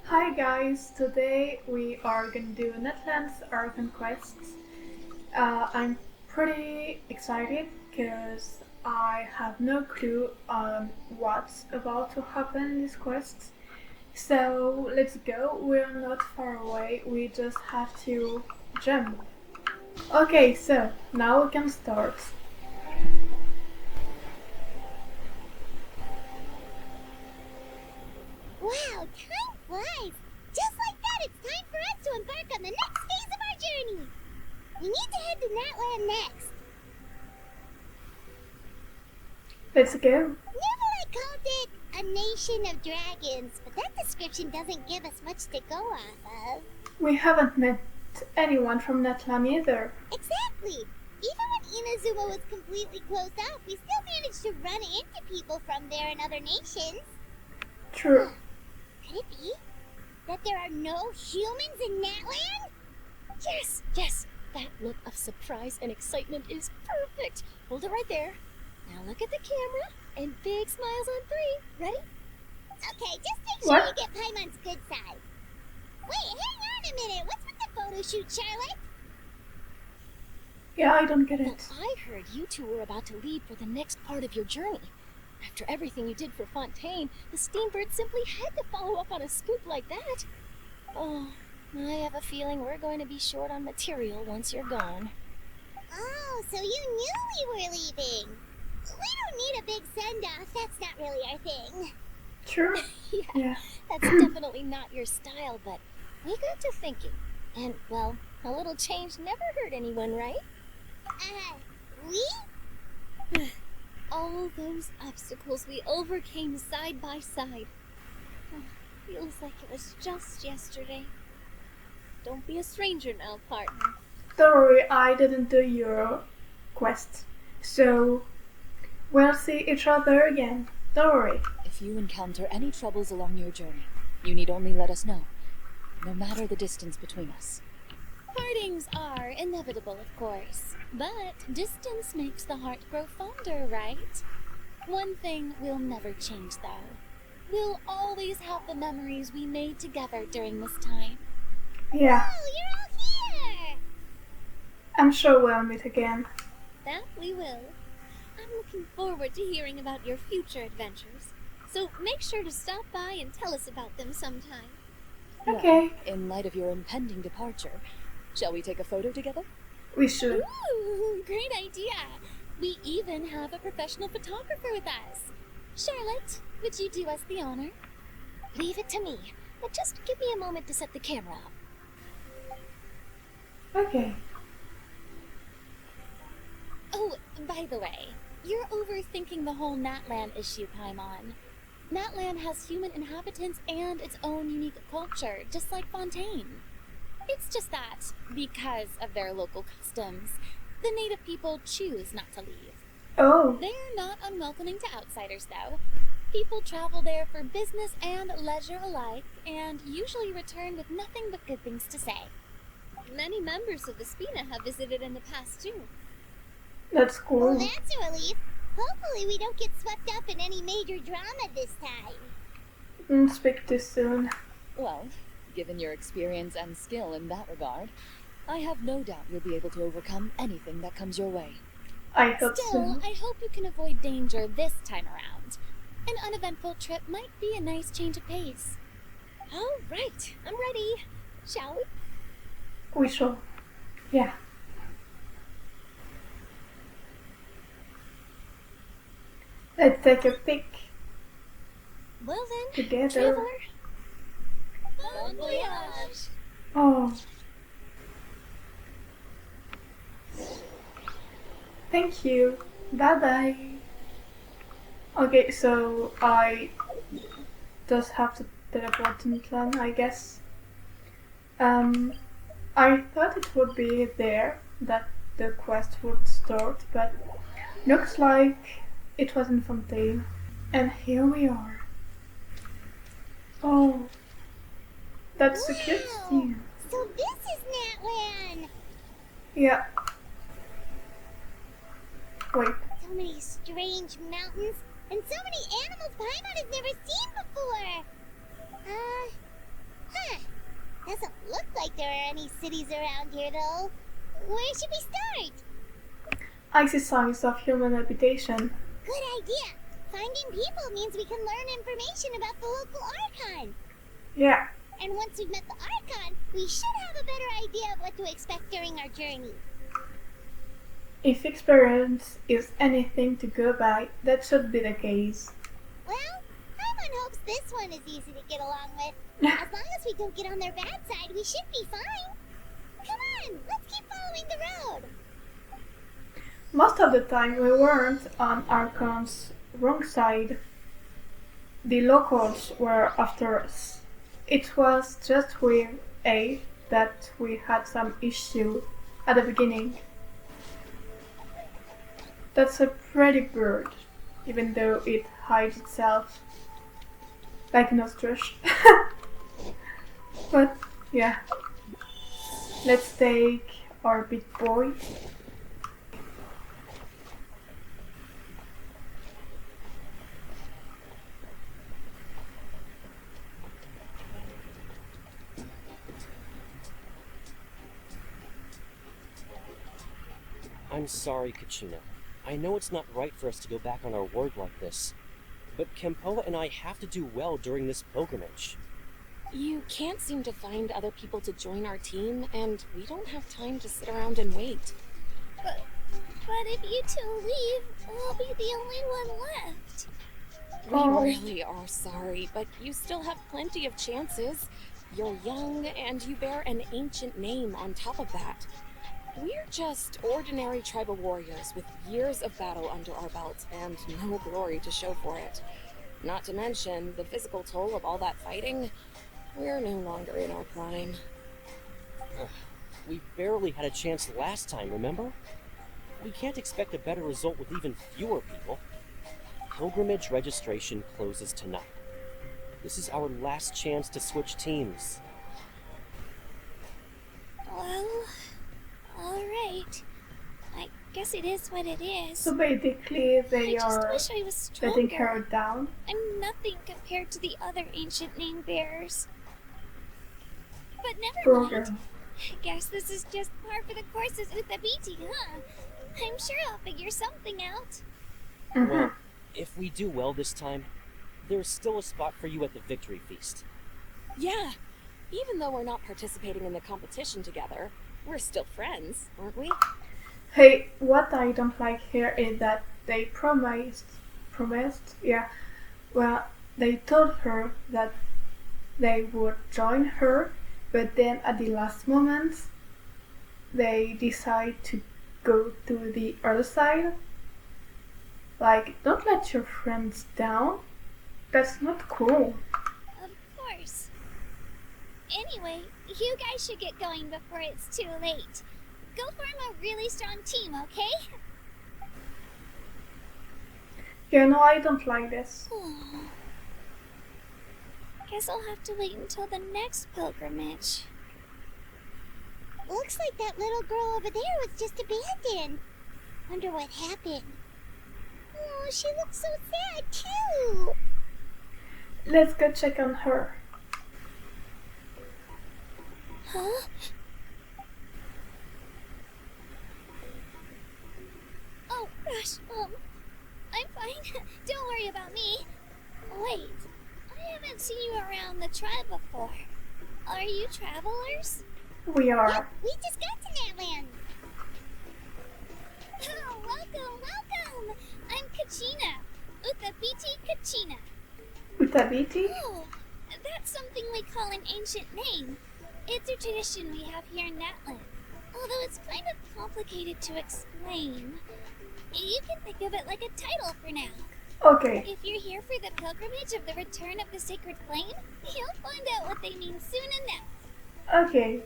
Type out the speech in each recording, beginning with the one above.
Hi guys, today we are gonna do Natlan's Archon quests. I'm pretty excited because I have no clue on what's about to happen in these quests. So let's go, we're not far away, we just have to jump. Okay, so now we can start. Wow, time flies! Just like that, it's time for us to embark on the next phase of our journey! We need to head to Natlan next. Let's go. Natlan called it a nation of dragons, but that description doesn't give us much to go off of. We haven't met anyone from Natlan either. Exactly! Even when Inazuma was completely closed off, we still managed to run into people from there and other nations. True. Could it be that there are no humans in Natlan? Yes! That look of surprise and excitement is perfect. Hold it right there. Now look at the camera and big smiles on 3. Ready? Okay, just make sure What? you get Paimon's good side. Wait, hang on a minute. What's with the photo shoot, Charlotte? Yeah, I don't get Well, it. I heard you two were about to leave for the next part of your journey. After everything you did for Fontaine, the Steambird simply had to follow up on a scoop like that. Oh, I have a feeling we're going to be short on material once you're gone. Oh, so you knew we were leaving. We don't need a big send-off. That's not really our thing. True? Yeah. That's definitely not your style, but we got to thinking. And, well, a little change never hurt anyone, right? We? All those obstacles we overcame side by side. Feels like it was just yesterday. Don't be a stranger now, partner. Don't worry, I didn't do your quest. So, we'll see each other again. Don't worry. If you encounter any troubles along your journey, you need only let us know, no matter the distance between us. Partings are inevitable, of course. But distance makes the heart grow fonder, right? One thing will never change, though. We'll always have the memories we made together during this time. Yeah, Oh, you're all here! I'm sure we'll meet again. That we will. I'm looking forward to hearing about your future adventures. So make sure to stop by and tell us about them sometime. Okay, Well, in light of your impending departure, shall we take a photo together? we should. Ooh, great idea! We even have a professional photographer with us. Charlotte, would you do us the honor? Leave it to me. But just give me a moment to set the camera up. Okay. Oh, by the way, you're overthinking the whole Natlan issue, Paimon. Natlan has human inhabitants and its own unique culture, just like Fontaine. It's just that, because of their local customs, the native people choose not to leave. Oh, They're not unwelcoming to outsiders, though. People travel there for business and leisure alike, and usually return with nothing but good things to say. Many members of the Spina have visited in the past, too. that's Well, cool. that's a relief. Hopefully we don't get swept up in any major drama this time. Don't speak too soon. Well, given your experience and skill in that regard, I have no doubt you'll be able to overcome anything that comes your way. I hope Still, so. I hope you can avoid danger this time around. An uneventful trip might be a nice change of pace. All right, I'm ready. Shall we? We shall. Yeah. Let's take a pic Well then, together. traveler. Bon voyage! Oh. Thank you. Bye bye. Okay, so I just have to teleport to Natlan, I guess. I thought it would be there that the quest would start, but looks like it was in Fontaine. And here we are. Oh, that's the cute Wow. thing. So this is Natlan! Yeah. Wait. So many strange mountains, and so many animals Paimon has never seen before! like there are any cities around here, though. Where should we start? I see signs of human habitation. Good idea. Finding people means we can learn information about the local Archon. Yeah, And once we've met the Archon, we should have a better idea of what to expect during our journey. if experience is anything to go by, that should be the case. Well, Paimon hopes this one is easy to get along with. As long as we don't get on their bad side, we should be fine. Come on, let's keep following the road. Most of the time we weren't on Archon's wrong side. The locals were after us. It was just with A that we had some issue at the beginning. That's a pretty bird, even though it hides itself like an ostrich. But yeah, let's take our big boy. I'm sorry, Kachina. I know it's not right for us to go back on our word like this, but Kempoa and I have to do well during this pilgrimage. You can't seem to find other people to join our team, and we don't have time to sit around and wait. But if you two leave, we'll be the only one left. We really are sorry, but you still have plenty of chances. You're young, and you bear an ancient name on top of that. We're just ordinary tribal warriors with years of battle under our belts and no glory to show for it. Not to mention the physical toll of all that fighting. We're no longer in our prime. We barely had a chance last time, remember? We can't expect a better result with even fewer people. Pilgrimage registration closes tonight. This is our last chance to switch teams. Well, alright. I guess it is what it is. So basically they I just are wish I was letting stronger. her down. I'm nothing compared to the other ancient name bearers. But never Poor mind. girl. I guess this is just par for the course as Uthabiti, huh? I'm sure I'll figure something out. Well, if we do well this time, there's still a spot for you at the victory feast. Yeah, even though we're not participating in the competition together, we're still friends, aren't we? Hey, what I don't like here is that they promised, yeah, well, they told her that they would join her, but then at the last moment, they decide to go to the other side. Like, don't let your friends down. That's not cool. Of course. Anyway, you guys should get going before it's too late. Go form a really strong team, okay? Yeah, no, I don't like this. Guess I'll have to wait until the next pilgrimage. Looks like that little girl over there was just abandoned. Wonder what happened. Oh, she looks so sad too. Let's go check on her. Huh? Oh gosh, I'm fine. Don't worry about me. Wait, I haven't seen you around the tribe before. Are you travelers? We are. Yep, we just got to Natlan. Oh, welcome. I'm Kachina. Uthabiti Kachina. Uthabiti? Oh, that's something we call an ancient name. It's a tradition we have here in Natlan. Although it's kind of complicated to explain. You can think of it like a title for now. Okay. If you're here for the pilgrimage of the return of the sacred flame, you'll find out what they mean soon enough. Okay.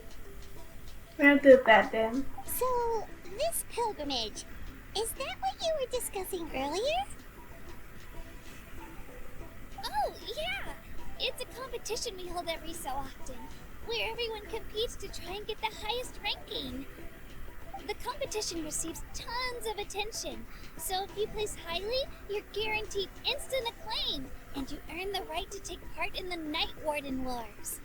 We'll do that then. So, this pilgrimage, is that what you were discussing earlier? Oh, yeah! It's a competition we hold every so often, where everyone competes to try and get the highest ranking. The competition receives tons of attention, so if you place highly, you're guaranteed instant acclaim, and you earn the right to take part in the Night Warden Wars.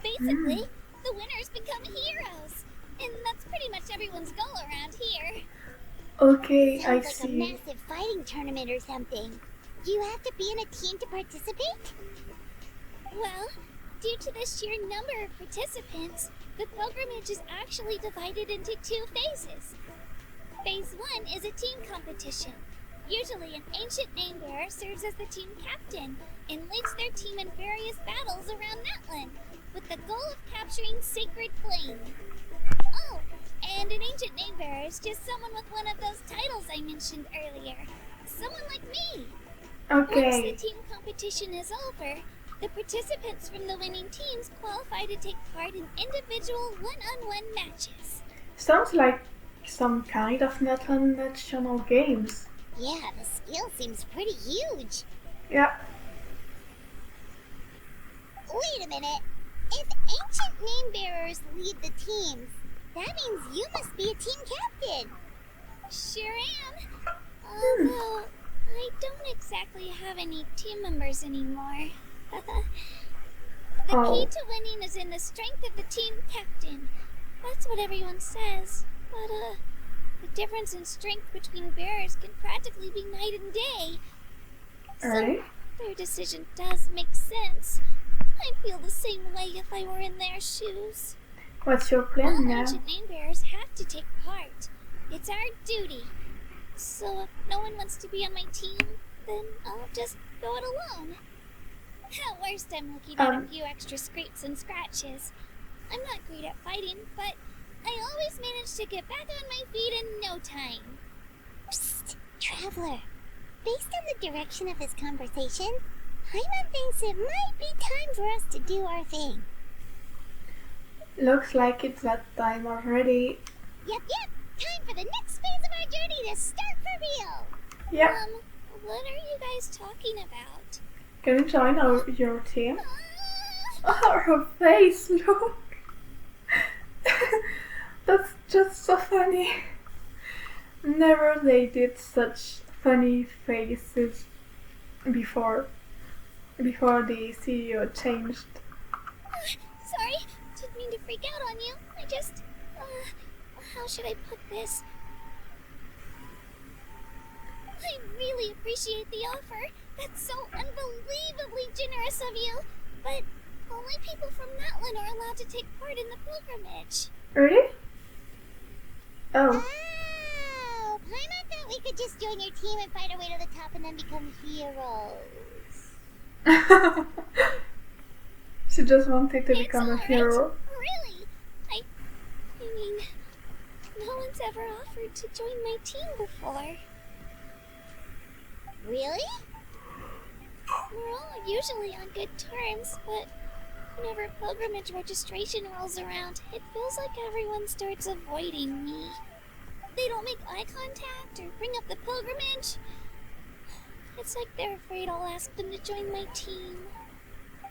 Basically, The winners become heroes. And that's pretty much everyone's goal around here. Okay, I Sounds like a see. massive fighting tournament or something. Do you have to be in a team to participate? Well, due to the sheer number of participants, the pilgrimage is actually divided into 2 phases. Phase 1 is a team competition. Usually an ancient name bearer serves as the team captain and leads their team in various battles around Natlan, with the goal of capturing Sacred Flame. Oh, and an ancient name bearer is just someone with one of those titles I mentioned earlier. Someone like me. Once the Okay. team competition is over, the participants from the winning teams qualify to take part in individual one-on-one matches. Sounds like some kind of Natlan national games. Yeah, the skill seems pretty huge. Yeah. Wait a minute. If ancient name bearers lead the teams, that means you must be a team captain. Sure am. Although, I don't exactly have any team members anymore. The key to winning is in the strength of the team captain. That's what everyone says. But, the difference in strength between bearers can practically be night and day. Alright. So, their decision does make sense. I'd feel the same way if I were in their shoes. What's your All plan now? ancient name bearers have to take part. It's our duty. So if no one wants to be on my team, then I'll just go it alone. At worst, I'm looking at a few extra scrapes and scratches. I'm not great at fighting, but I always manage to get back on my feet in no time. Psst, Traveler. Based on the direction of this conversation, Paimon thinks it might be time for us to do our thing. Looks like it's that time already. Yep. Time for the next phase of our journey to start for real. Yeah. What are you guys talking about? Can you join your team? Oh, her face, look. That's just so funny. Never they did such funny faces before the CEO changed. Sorry, didn't mean to freak out on you. I just, how should I put this? I really appreciate the offer. That's so unbelievably generous of you. But only people from Natlan are allowed to take part in the pilgrimage. Really? Oh, Oh, Paimon thought we could just join your team and fight our way to the top and then become heroes. she just wanted to It's become a alright. hero. Really? I mean, no one's ever offered to join my team before. Really? We're all usually on good terms, but whenever pilgrimage registration rolls around, it feels like everyone starts avoiding me. They don't make eye contact or bring up the pilgrimage. It's like they're afraid I'll ask them to join my team.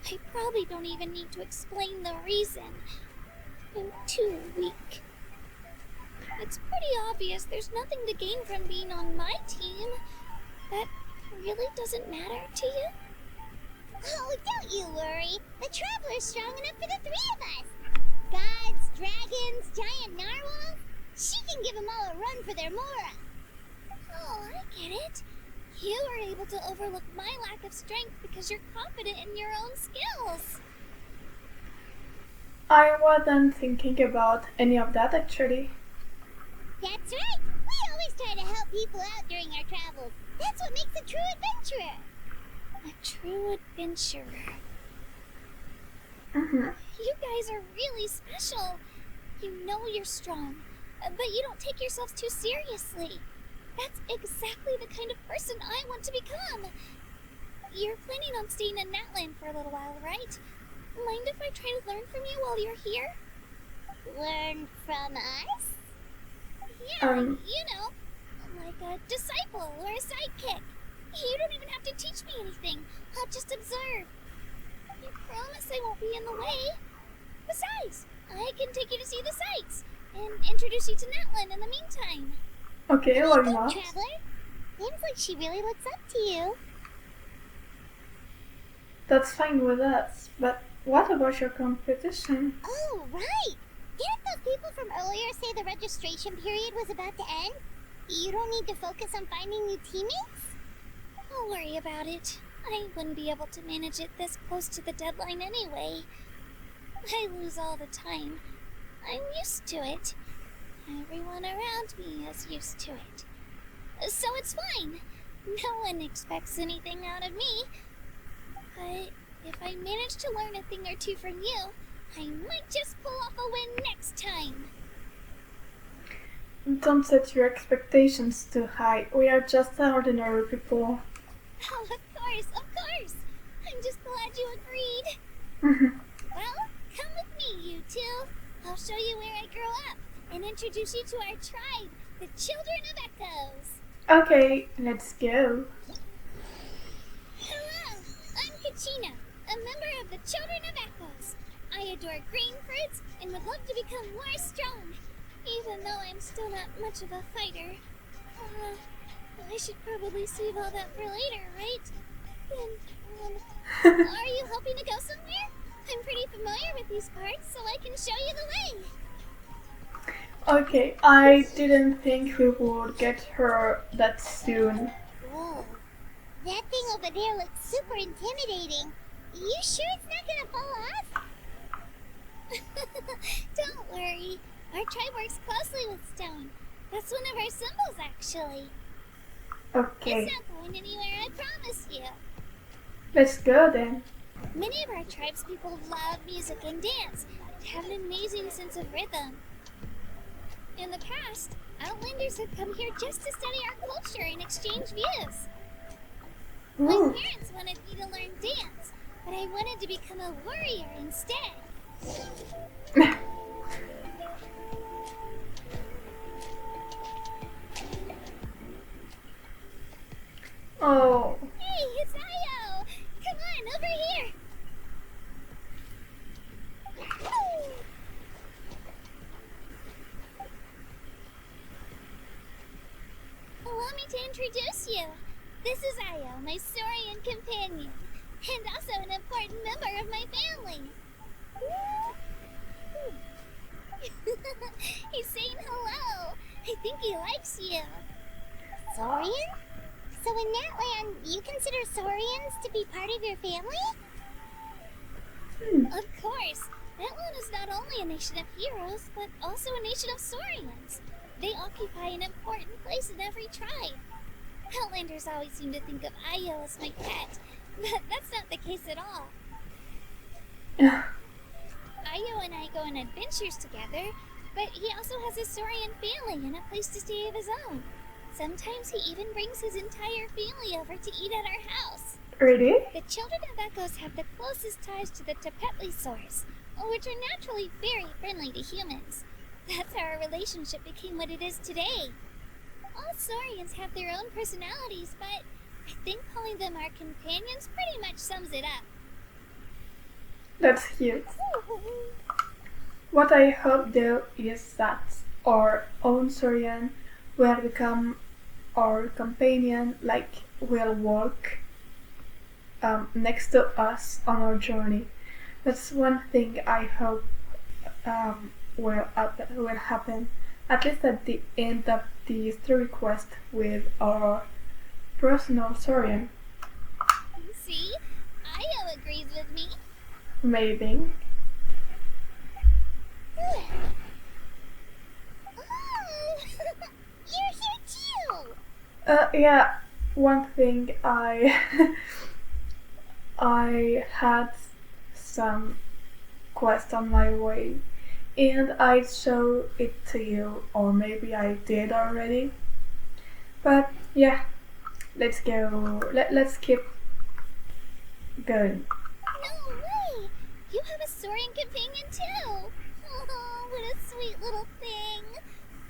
I probably don't even need to explain the reason. I'm too weak. It's pretty obvious there's nothing to gain from being on my team. That really doesn't matter to you? Oh, don't you worry. The Traveler's strong enough for the 3 of us. Gods, dragons, giant narwhals. She can give them all a run for their Mora. Oh, I get it. You were able to overlook my lack of strength because you're confident in your own skills. I wasn't thinking about any of that actually. That's right. We always try to help people out during our travels. That's what makes a true adventurer. A true adventurer. Mm-hmm. You guys are really special. You know you're strong, but you don't take yourselves too seriously. That's exactly the kind of person I want to become. You're planning on staying in Natlan for a little while, right? Mind if I try to learn from you while you're here? Learn from us? Yeah, you know, like a disciple or a sidekick. You don't even have to teach me anything. I'll just observe. I promise I won't be in the way. Besides, I can take you to see the sights and introduce you to Natlan in the meantime. Okay, why Hey, not? Traveler. Seems like she really looks up to you. That's fine with us, but what about your competition? Oh, right! Didn't those people from earlier say the registration period was about to end? You don't need to focus on finding new teammates? Don't worry about it. I wouldn't be able to manage it this close to the deadline anyway. I lose all the time. I'm used to it. Everyone around me is used to it. So it's fine. No one expects anything out of me. But if I manage to learn a thing or two from you, I might just pull off a win next time. Don't set your expectations too high. We are just ordinary people. Oh, of course, of course. I'm just glad you agreed. Well, come with me, you two. I'll show you where I grew up and introduce you to our tribe, the Children of Echoes. Okay, let's go. Hello, I'm Kachina, a member of the Children of Echoes. I adore green fruits and would love to become more strong, even though I'm still not much of a fighter. I should probably save all that for later, right? Are you hoping to go somewhere? I'm pretty familiar with these parts, so I can show you the way. Okay, I didn't think we would get her that soon. Whoa. That thing over there looks super intimidating. You sure it's not gonna fall off? Don't worry. Our tribe works closely with stone. That's one of our symbols, actually. Okay, It's not going anywhere, I promise you. let's go then. Many of our tribes people love music and dance and have an amazing sense of rhythm. In the past, Outlanders have come here just to study our culture and exchange views. My Ooh. parents wanted me to learn dance, but I wanted to become a warrior instead. Oh, Hey, it's Io! Come on, over here! Allow me to introduce you. This is Io, my Saurian companion, and also an important member of my family. He's saying hello. I think he likes you. Saurian? So in Natlan, you consider Saurians to be part of your family? Of course, Natlan is not only a nation of heroes, but also a nation of Saurians. They occupy an important place in every tribe. Outlanders always seem to think of Io as my pet, but that's not the case at all. Io and I go on adventures together, but he also has a Saurian family and a place to stay of his own. Sometimes he even brings his entire family over to eat at our house. really? The Children of Echoes have the closest ties to the Tepetli source, which are naturally very friendly to humans. That's how our relationship became what it is today. All Saurians have their own personalities, but I think calling them our companions pretty much sums it up. That's cute. What I hope though is that our own Saurian will become our companion, like will walk next to us on our journey. That's one thing I hope will happen, at least at the end of the story quest with our personal Saurian. See? Io agrees with me. Maybe. Oh, you're here too! Yeah, one thing I I had some quest on my way and I show it to you, or maybe I did already. But yeah, let's go. Let's keep going. No way! You have a Saurian companion too! Oh, what a sweet little thing!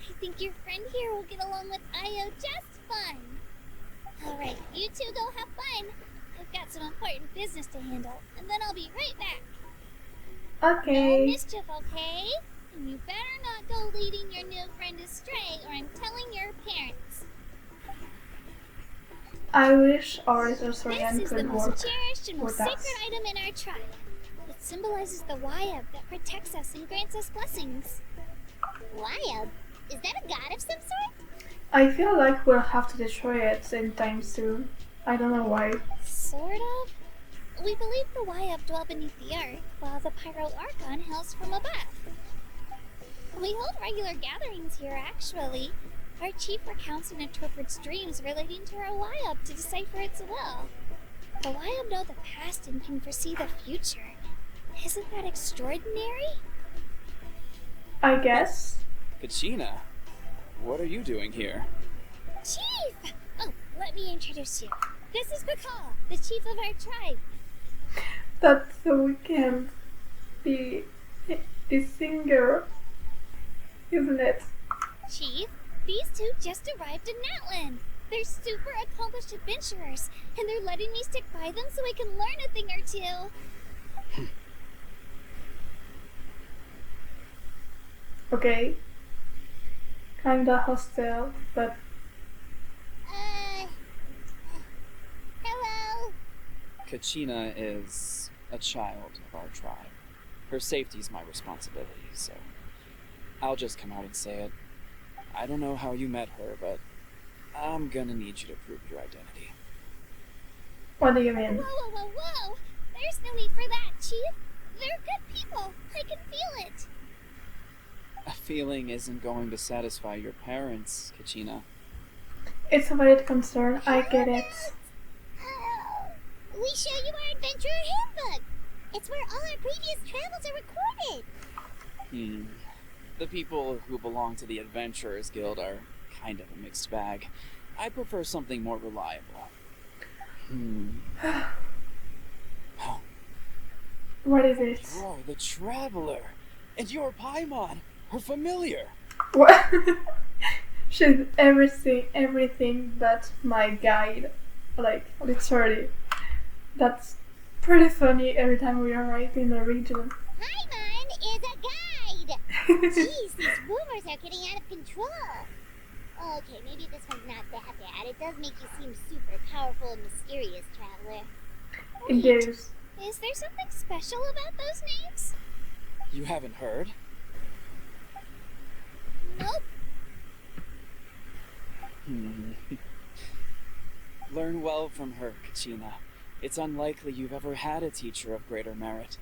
I think your friend here will get along with Io just fine. Alright, you two go have fun. I've got some important business to handle, and then I'll be right back. No Okay. mischief, okay? And you better not go leading your new friend astray, or I'm telling your parents. I wish our This Saurian is the could work most cherished and most with sacred us. item in our tribe. It's symbolizes the Wayab that protects us and grants us blessings. Wayab? Is that a god of some sort? I feel like we'll have to destroy it anytime soon. I don't know why. Sort of. We believe the Wayab dwell beneath the earth, while the Pyro Archon hails from above. We hold regular gatherings here, actually. Our chief recounts and interprets dreams relating to our Wayab to decipher its will. The Wayab know the past and can foresee the future. Isn't that extraordinary? I guess. Kachina, what are you doing here? Chief! Oh, let me introduce you. This is Pakal, the chief of our tribe. That's so we can be the singer, isn't it? Chief, these two just arrived in Natlan. They're super accomplished adventurers, and they're letting me stick by them so I can learn a thing or two. Okay. Kinda hostile, but Hello? Kachina is a child of our tribe. Her safety's my responsibility, so I'll just come out and say it. I don't know how you met her, but I'm gonna need you to prove your identity. what do you mean? Whoa! There's no need for that, Chief. They're good people. I can feel it. A feeling isn't going to satisfy your parents, Kachina. It's a valid concern, I get it. Oh, we show you our adventurer handbook. It's where all our previous travels are recorded. The people who belong to the Adventurers Guild are kind of a mixed bag. I prefer something more reliable. What is it? You're the Traveler, and you're Paimon, her familiar. What? She's everything but my guide. Like, literally. That's pretty funny every time we arrive in the region. Paimon is a guide. Jeez, these rumors are getting out of control. Okay, maybe this one's not that bad. It does make you seem super powerful and mysterious, Traveler. It is. Is there something special about those names? You haven't heard? Nope. Learn well from her, Kachina. It's unlikely you've ever had a teacher of greater merit.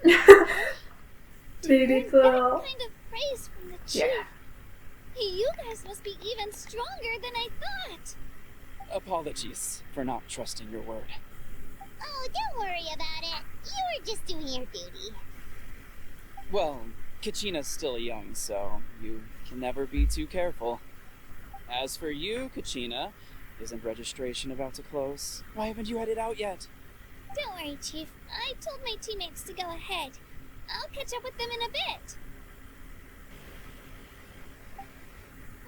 The That little... kind of praise from the chief. Yeah. You guys must be even stronger than I thought. Apologies for not trusting your word. Oh, don't worry about it. You were just doing your duty. Well, Kachina's still young, so you can never be too careful. As for you, Kachina, isn't registration about to close? Why haven't you headed out yet? Don't worry, Chief. I told my teammates to go ahead. I'll catch up with them in a bit.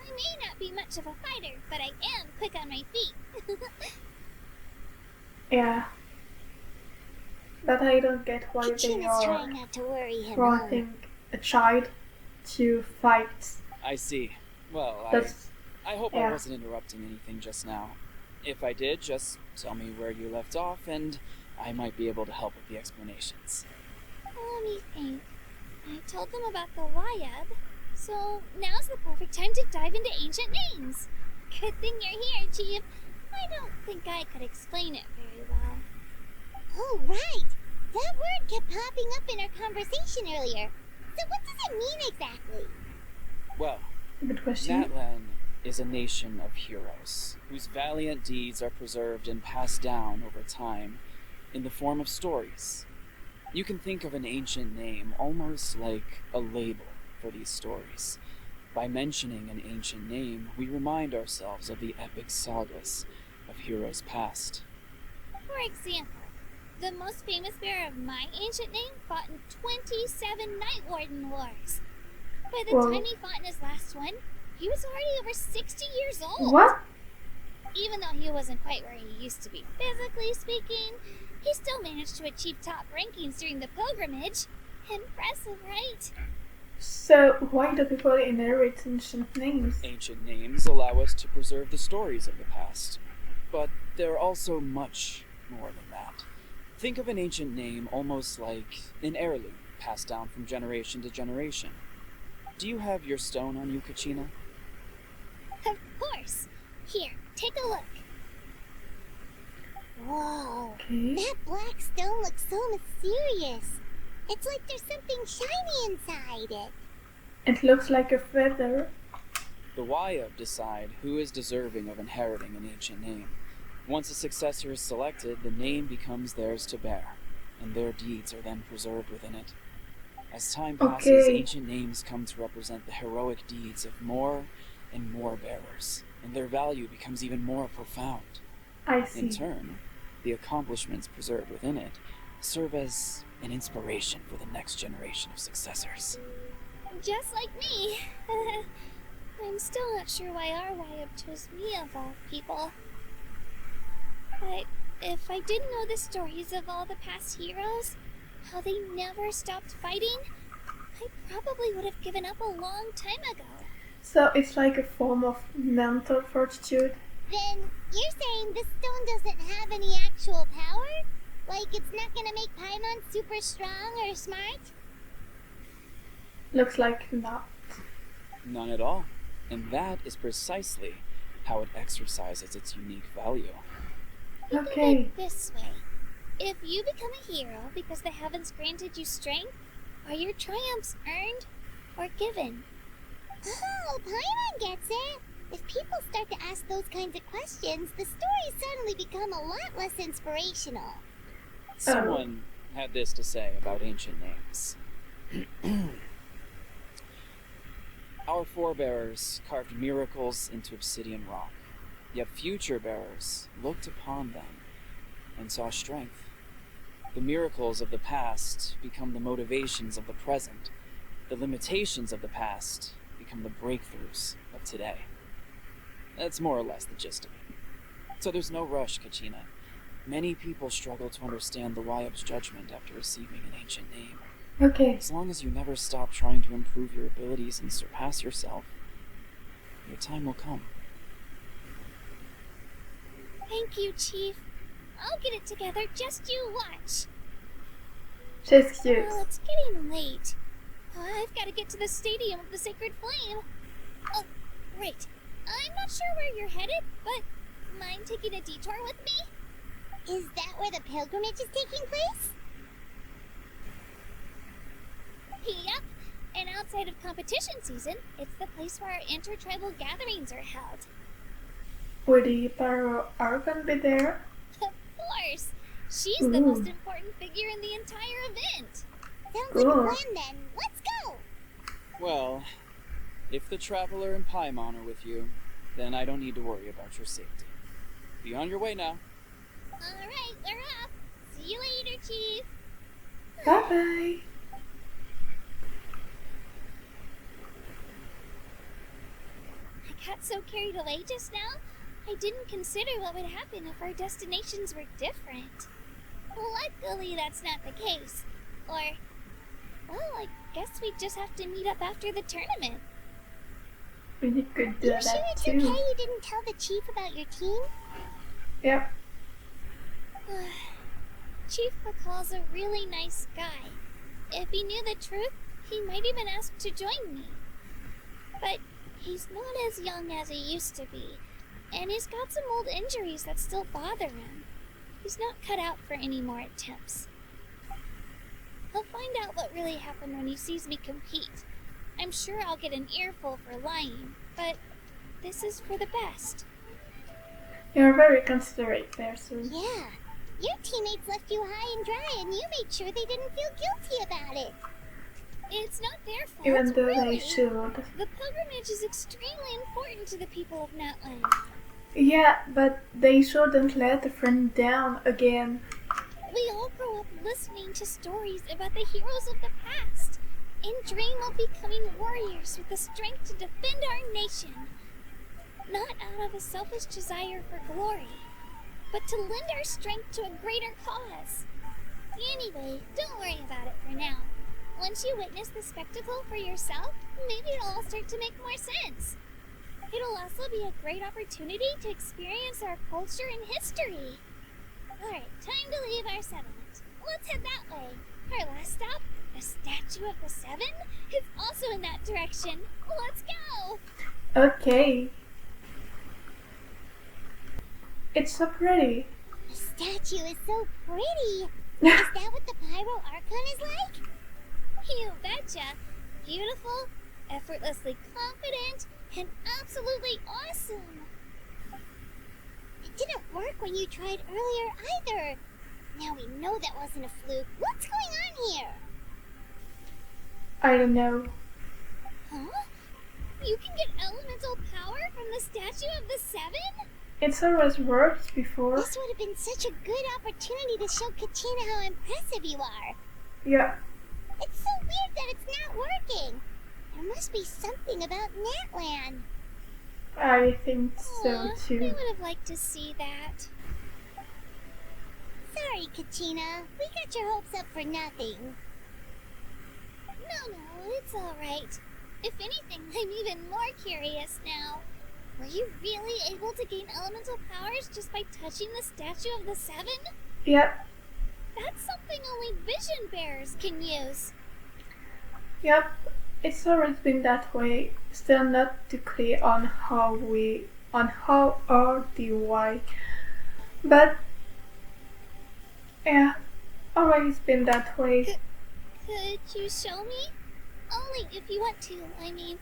I may not be much of a fighter, but I am quick on my feet. Yeah. But I don't get why they Kachina's are trying not to worry him. wanting a child to fight. I see. Well, That's... I hope yeah. I wasn't interrupting anything just now. If I did, just tell me where you left off, and I might be able to help with the explanations. Let me think. I told them about the Wayab, so now's the perfect time to dive into ancient names. Good thing you're here, Chief. I don't think I could explain it very well. Oh, right. That word kept popping up in our conversation earlier. So what does it mean exactly? Well, Good question. Natlan is a nation of heroes, whose valiant deeds are preserved and passed down over time in the form of stories. You can think of an ancient name almost like a label for these stories. By mentioning an ancient name, we remind ourselves of the epic sagas of heroes past. For example, the most famous bearer of my ancient name fought in 27 Night Warden wars. By the Whoa. time he fought in his last one, he was already over 60 years old. What? Even though he wasn't quite where he used to be physically speaking, he still managed to achieve top rankings during the pilgrimage. Impressive, right? So why do people inherit ancient names? Ancient names allow us to preserve the stories of the past, but they're also much more than that. Think of an ancient name almost like an heirloom passed down from generation to generation. Do you have your stone on you, Kachina? Of course. Here, take a look. Whoa. Okay. That black stone looks so mysterious. It's like there's something shiny inside it. It looks like a feather. The Wayab decide who is deserving of inheriting an ancient name. Once a successor is selected, the name becomes theirs to bear, and their deeds are then preserved within it. As time passes, Okay. ancient names come to represent the heroic deeds of more and more bearers, and their value becomes even more profound. I see. In turn, the accomplishments preserved within it serve as an inspiration for the next generation of successors. Just like me. I'm still not sure why our Wayab chose me of all people. But if I didn't know the stories of all the past heroes, how they never stopped fighting, I probably would have given up a long time ago. So it's like a form of mental fortitude. Then you're saying this stone doesn't have any actual power? Like it's not gonna make Paimon super strong or smart? Looks like not. None at all. And that is precisely how it exercises its unique value. Think of Okay. it this way. If you become a hero because the heavens granted you strength, are your triumphs earned or given? Oh, Paimon gets it. If people start to ask those kinds of questions, the stories suddenly become a lot less inspirational. Someone had this to say about ancient names. Our forebears carved miracles into obsidian rock, yet future bearers looked upon them and saw strength. The miracles of the past become the motivations of the present. The limitations of the past become the breakthroughs of today. That's more or less the gist of it. So there's no rush, Kachina. Many people struggle to understand the Wayab's judgment after receiving an ancient name. Okay. As long as you never stop trying to improve your abilities and surpass yourself, your time will come. Thank you, Chief. I'll get it together, just you watch. Just cute. Well, it's getting late. I've got to get to the Stadium of the Sacred Flame. Oh, right. I'm not sure where you're headed, but mind taking a detour with me? Is that where the pilgrimage is taking place? Yep. And outside of competition season, it's the place where our intertribal gatherings are held. Would the Pyro Archon be there? Of course. She's the most important figure in the entire event. Sounds like a Cool. plan then. Let's go! Well, if the Traveler and Paimon are with you, then I don't need to worry about your safety. Be on your way now. Alright, we're off. See you later, Chief. Bye bye. I got so carried away just now, I didn't consider what would happen if our destinations were different. Luckily, that's not the case. Or, well, I guess we just have to meet up after the tournament. We could do You that sure it's too. okay you didn't tell the chief about your team? Yep. Chief McCall's a really nice guy. If he knew the truth, he might even ask to join me. But he's not as young as he used to be, and he's got some old injuries that still bother him. He's not cut out for any more attempts. He'll find out what really happened when he sees me compete. I'm sure I'll get an earful for lying, but this is for the best. You're a very considerate person. Yeah. Your teammates left you high and dry and you made sure they didn't feel guilty about it. It's not their fault, Even though really. they should. The pilgrimage is extremely important to the people of Natlan. Yeah, but they shouldn't let a friend down again. We all grow up listening to stories about the heroes of the past and dream of becoming warriors with the strength to defend our nation. Not out of a selfish desire for glory, but to lend our strength to a greater cause. Anyway, don't worry about it for now. Once you witness the spectacle for yourself, maybe it'll all start to make more sense. It'll also be a great opportunity to experience our culture and history. Alright, time to leave our settlement. let's head that way. Our last stop, the Statue of the Seven, is also in that direction. Let's go! Okay. It's so pretty. The statue is so pretty. Is that what the Pyro Archon is like? You betcha. Beautiful, effortlessly confident, and absolutely awesome. It didn't work when you tried earlier either. Now we know that wasn't a fluke. What's going on here? I don't know. Huh? You can get elemental power from the Statue of the Seven? It's always worked before. This would have been such a good opportunity to show Kachina how impressive you are. Yeah. It's so weird that it's not working. There must be something about Natlan. I think so Aw, I too. would have liked to see that. Sorry, Kachina. We got your hopes up for nothing. No, it's alright. If anything, I'm even more curious now. Were you really able to gain elemental powers just by touching the Statue of the Seven? Yep. That's something only vision bearers can use. Yep. It's always been that way. Still not too clear on how or the why. But yeah, always been that way. Could you show me? Only if you want to, I mean.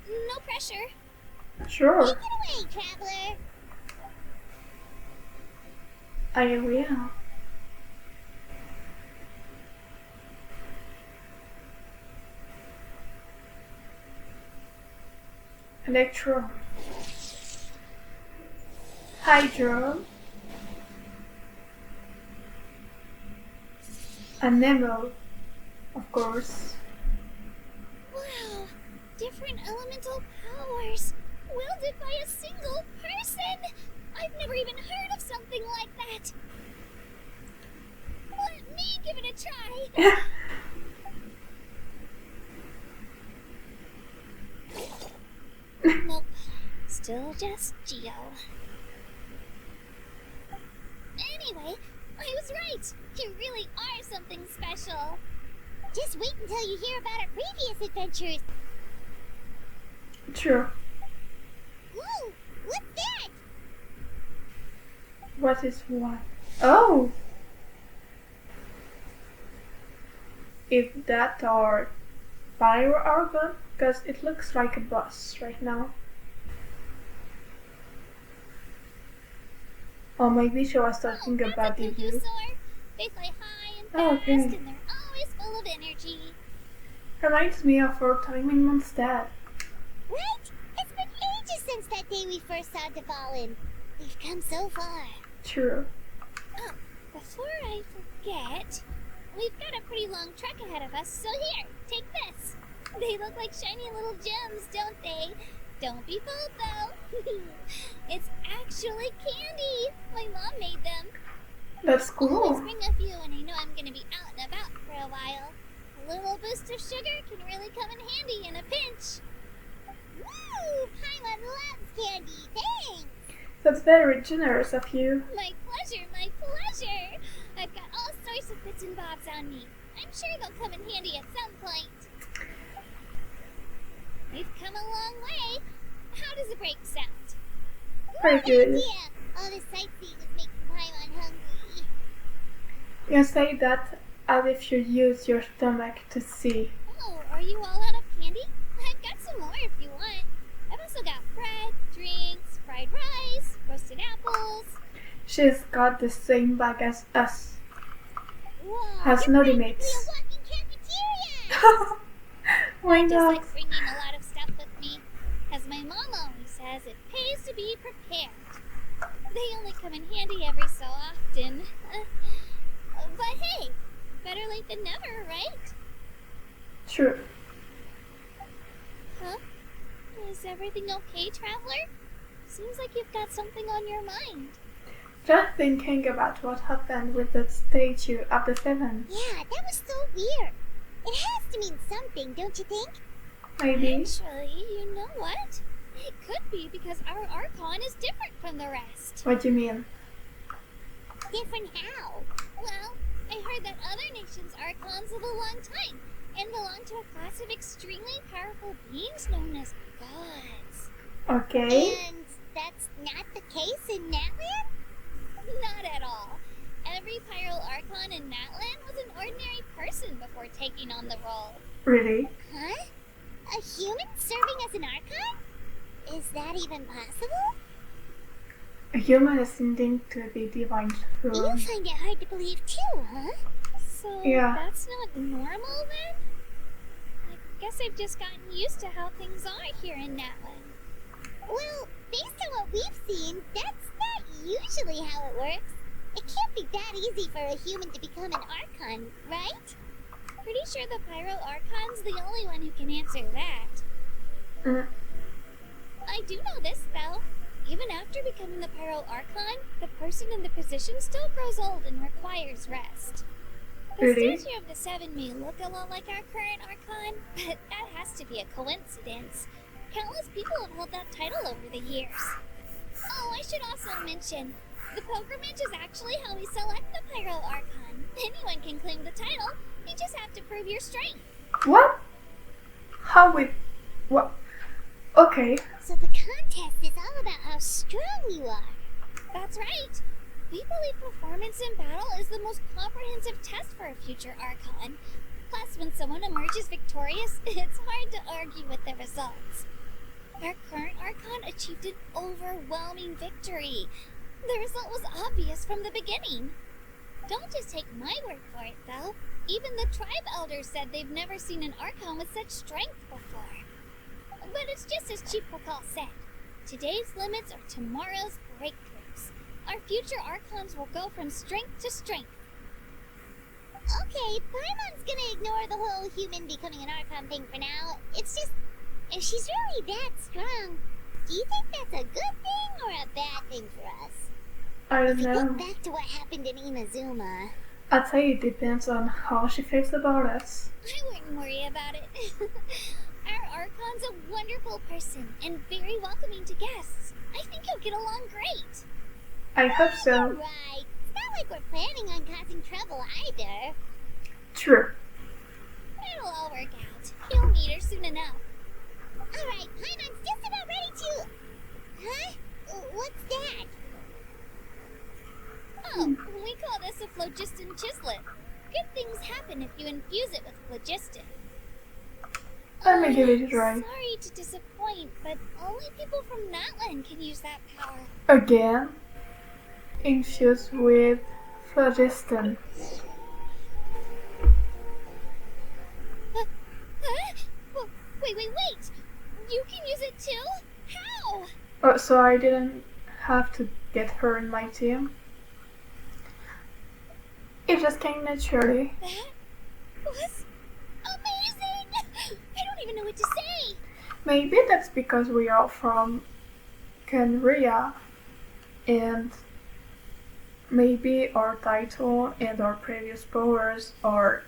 No pressure. Sure, Take it away, traveler. I will. Electro. Hydro. And Nemo, of course. Wow, different elemental powers, wielded by a single person! I've never even heard of something like that! Let me give it a try! Nope, still just Geo. Anyway, I was right! You really are something special! Just wait until you hear about our previous adventures. True. Whoa, what's that? What is what? Oh! If that are fire Archon, because it looks like a bus right now. Or maybe she was talking That's about a the view. Cuckoo. They fly high and Oh, fast, okay. and they're always full of energy. Reminds me of our time in Mondstadt. Right? It's been ages since that day we first saw Dvalin. We've come so far. True. Oh, before I forget, we've got a pretty long trek ahead of us, so here, take this. They look like shiny little gems, don't they? Don't be fooled, though. It's actually candy. My mom made them. That's Always cool. bring a few when I know I'm going to be out and about for a while. A little boost of sugar can really come in handy in a pinch. Woo! Paimon loves candy. Thanks. That's very generous of you. My pleasure, my pleasure. I've got all sorts of bits and bobs on me. I'm sure they'll come in handy at some point. We've come a long way. How does a break sound? Very good. Yeah, all this sightseeing was making Paimon hungry. You say that as if you use your stomach to see. Oh, are you all out of candy? I've got some more if you want. I've also got bread, drinks, fried rice, roasted apples. She's got the same bag as us. Whoa, Has you're no practically limits. a walking cafeteria. Why Just not? like bringing a lot of stuff with me. As my mom always says, it pays to be prepared. They only come in handy every so often. But hey, better late than never, right? True. Huh? Is everything okay, Traveler? Seems like you've got something on your mind. Just thinking about what happened with the statue of the Seven. Yeah, that was so weird. It has to mean something, don't you think? Maybe. Actually, you know what? It could be because our Archon is different from the rest. What do you mean? Different how? Well, I heard that other nations' Archons live a long time and belong to a class of extremely powerful beings known as gods. Okay. And that's not the case in Natlan? Not at all. Every Pyro Archon in Natlan was an ordinary person before taking on the role. Really? Huh? A human serving as an Archon? Is that even possible? A human ascending to the divine You throne. find it hard to believe too, huh? So Yeah. that's not normal then? I guess I've just gotten used to how things are here in Natlan. Well, based on what we've seen, that's not usually how it works. It can't be that easy for a human to become an Archon, right? Pretty sure the Pyro Archon's the only one who can answer that. Mm. I do know this though. Even after becoming the Pyro Archon, the person in the position still grows old and requires rest. The Really? statue of the Seven may look a lot like our current Archon, but that has to be a coincidence. Countless people have held that title over the years. Oh, I should also mention, the pilgrimage is actually how we select the Pyro Archon. Anyone can claim the title, you just have to prove your strength. What? How we... What? Okay. So the contest is all about how strong you are. That's right. We believe performance in battle is the most comprehensive test for a future Archon. Plus, when someone emerges victorious, it's hard to argue with the results. Our current Archon achieved an overwhelming victory. The result was obvious from the beginning. Don't just take my word for it, though. Even the tribe elders said they've never seen an Archon with such strength before. But it's just as Chief Pakal said. Today's limits are tomorrow's breakthroughs. Our future Archons will go from strength to strength. Okay, Paimon's gonna ignore the whole human becoming an Archon thing for now. It's just, if she's really that strong, do you think that's a good thing or a bad thing for us? I don't Think know. back to what happened in Inazuma. I'd say it depends on how she feels about us. I wouldn't worry about it. Our Archon's a wonderful person and very welcoming to guests. I think he'll get along great. I hope so. Right. It's not like we're planning on causing trouble either. True. It'll all work out. You'll meet her soon enough. Alright, Paimon's just about ready to... Huh? What's that? Oh, we call this a phlogiston chislet. Good things happen if you infuse it with phlogiston. Let me give it a try. Sorry to disappoint, but only people from Natlan can use that power. Again. Infused with phlogiston. Huh? Wait. You can use it too? How? Oh, so I didn't have to get her in my team. It just came naturally. That was amazing! I don't even know what to say. Maybe that's because we are from Kenria and maybe our title and our previous powers are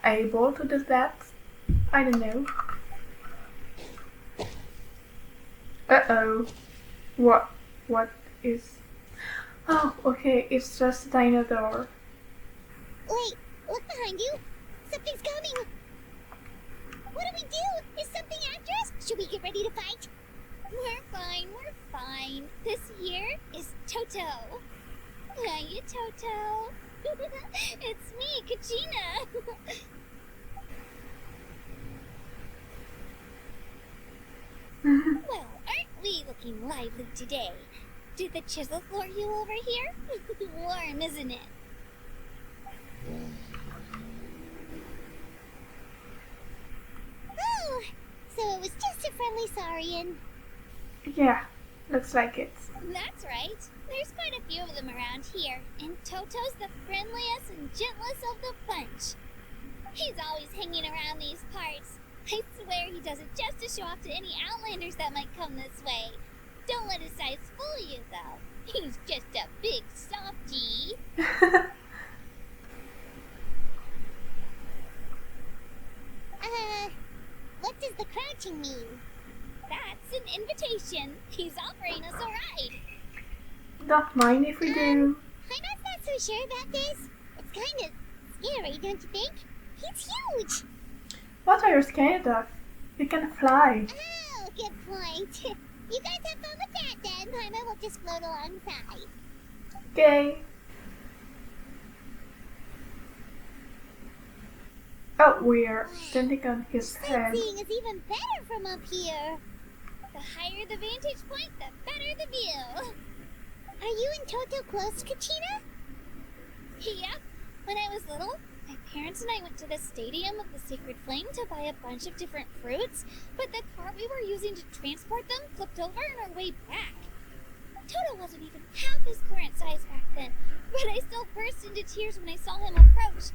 able to do that. I don't know. Uh-oh. What is... Oh, okay, it's just a dinosaur. Wait, look behind you. Something's coming. What do? Is something after us? Should we get ready to fight? We're fine. This here is Toto. Hiya, Toto. It's me, Kachina. Well, aren't we looking lively today? Did the chisel floor you over here? Warm, isn't it? Oh, so it was just a friendly Saurian. Yeah, looks like it. That's right. There's quite a few of them around here, and Toto's the friendliest and gentlest of the bunch. He's always hanging around these parts. I swear he does it just to show off to any Outlanders that might come this way. Don't let his size fool you, though. He's just a big softie. What does the crouching mean? That's an invitation. He's offering us a ride. Don't mind if we do. I'm not so sure about this. It's kind of scary, don't you think? He's huge! What are you scared of? You can fly. Oh, good point. You guys have fun with that then. Paimon will just float alongside. Okay. Oh, we're standing on his head. Sightseeing is even better from up here. The higher the vantage point, the better the view. Are you and Toto close, Kachina? Yeah, when I was little, my parents and I went to the Stadium of the Sacred Flame to buy a bunch of different fruits, but the cart we were using to transport them flipped over on our way back. Toto wasn't even half his current size back then, but I still burst into tears when I saw him approach.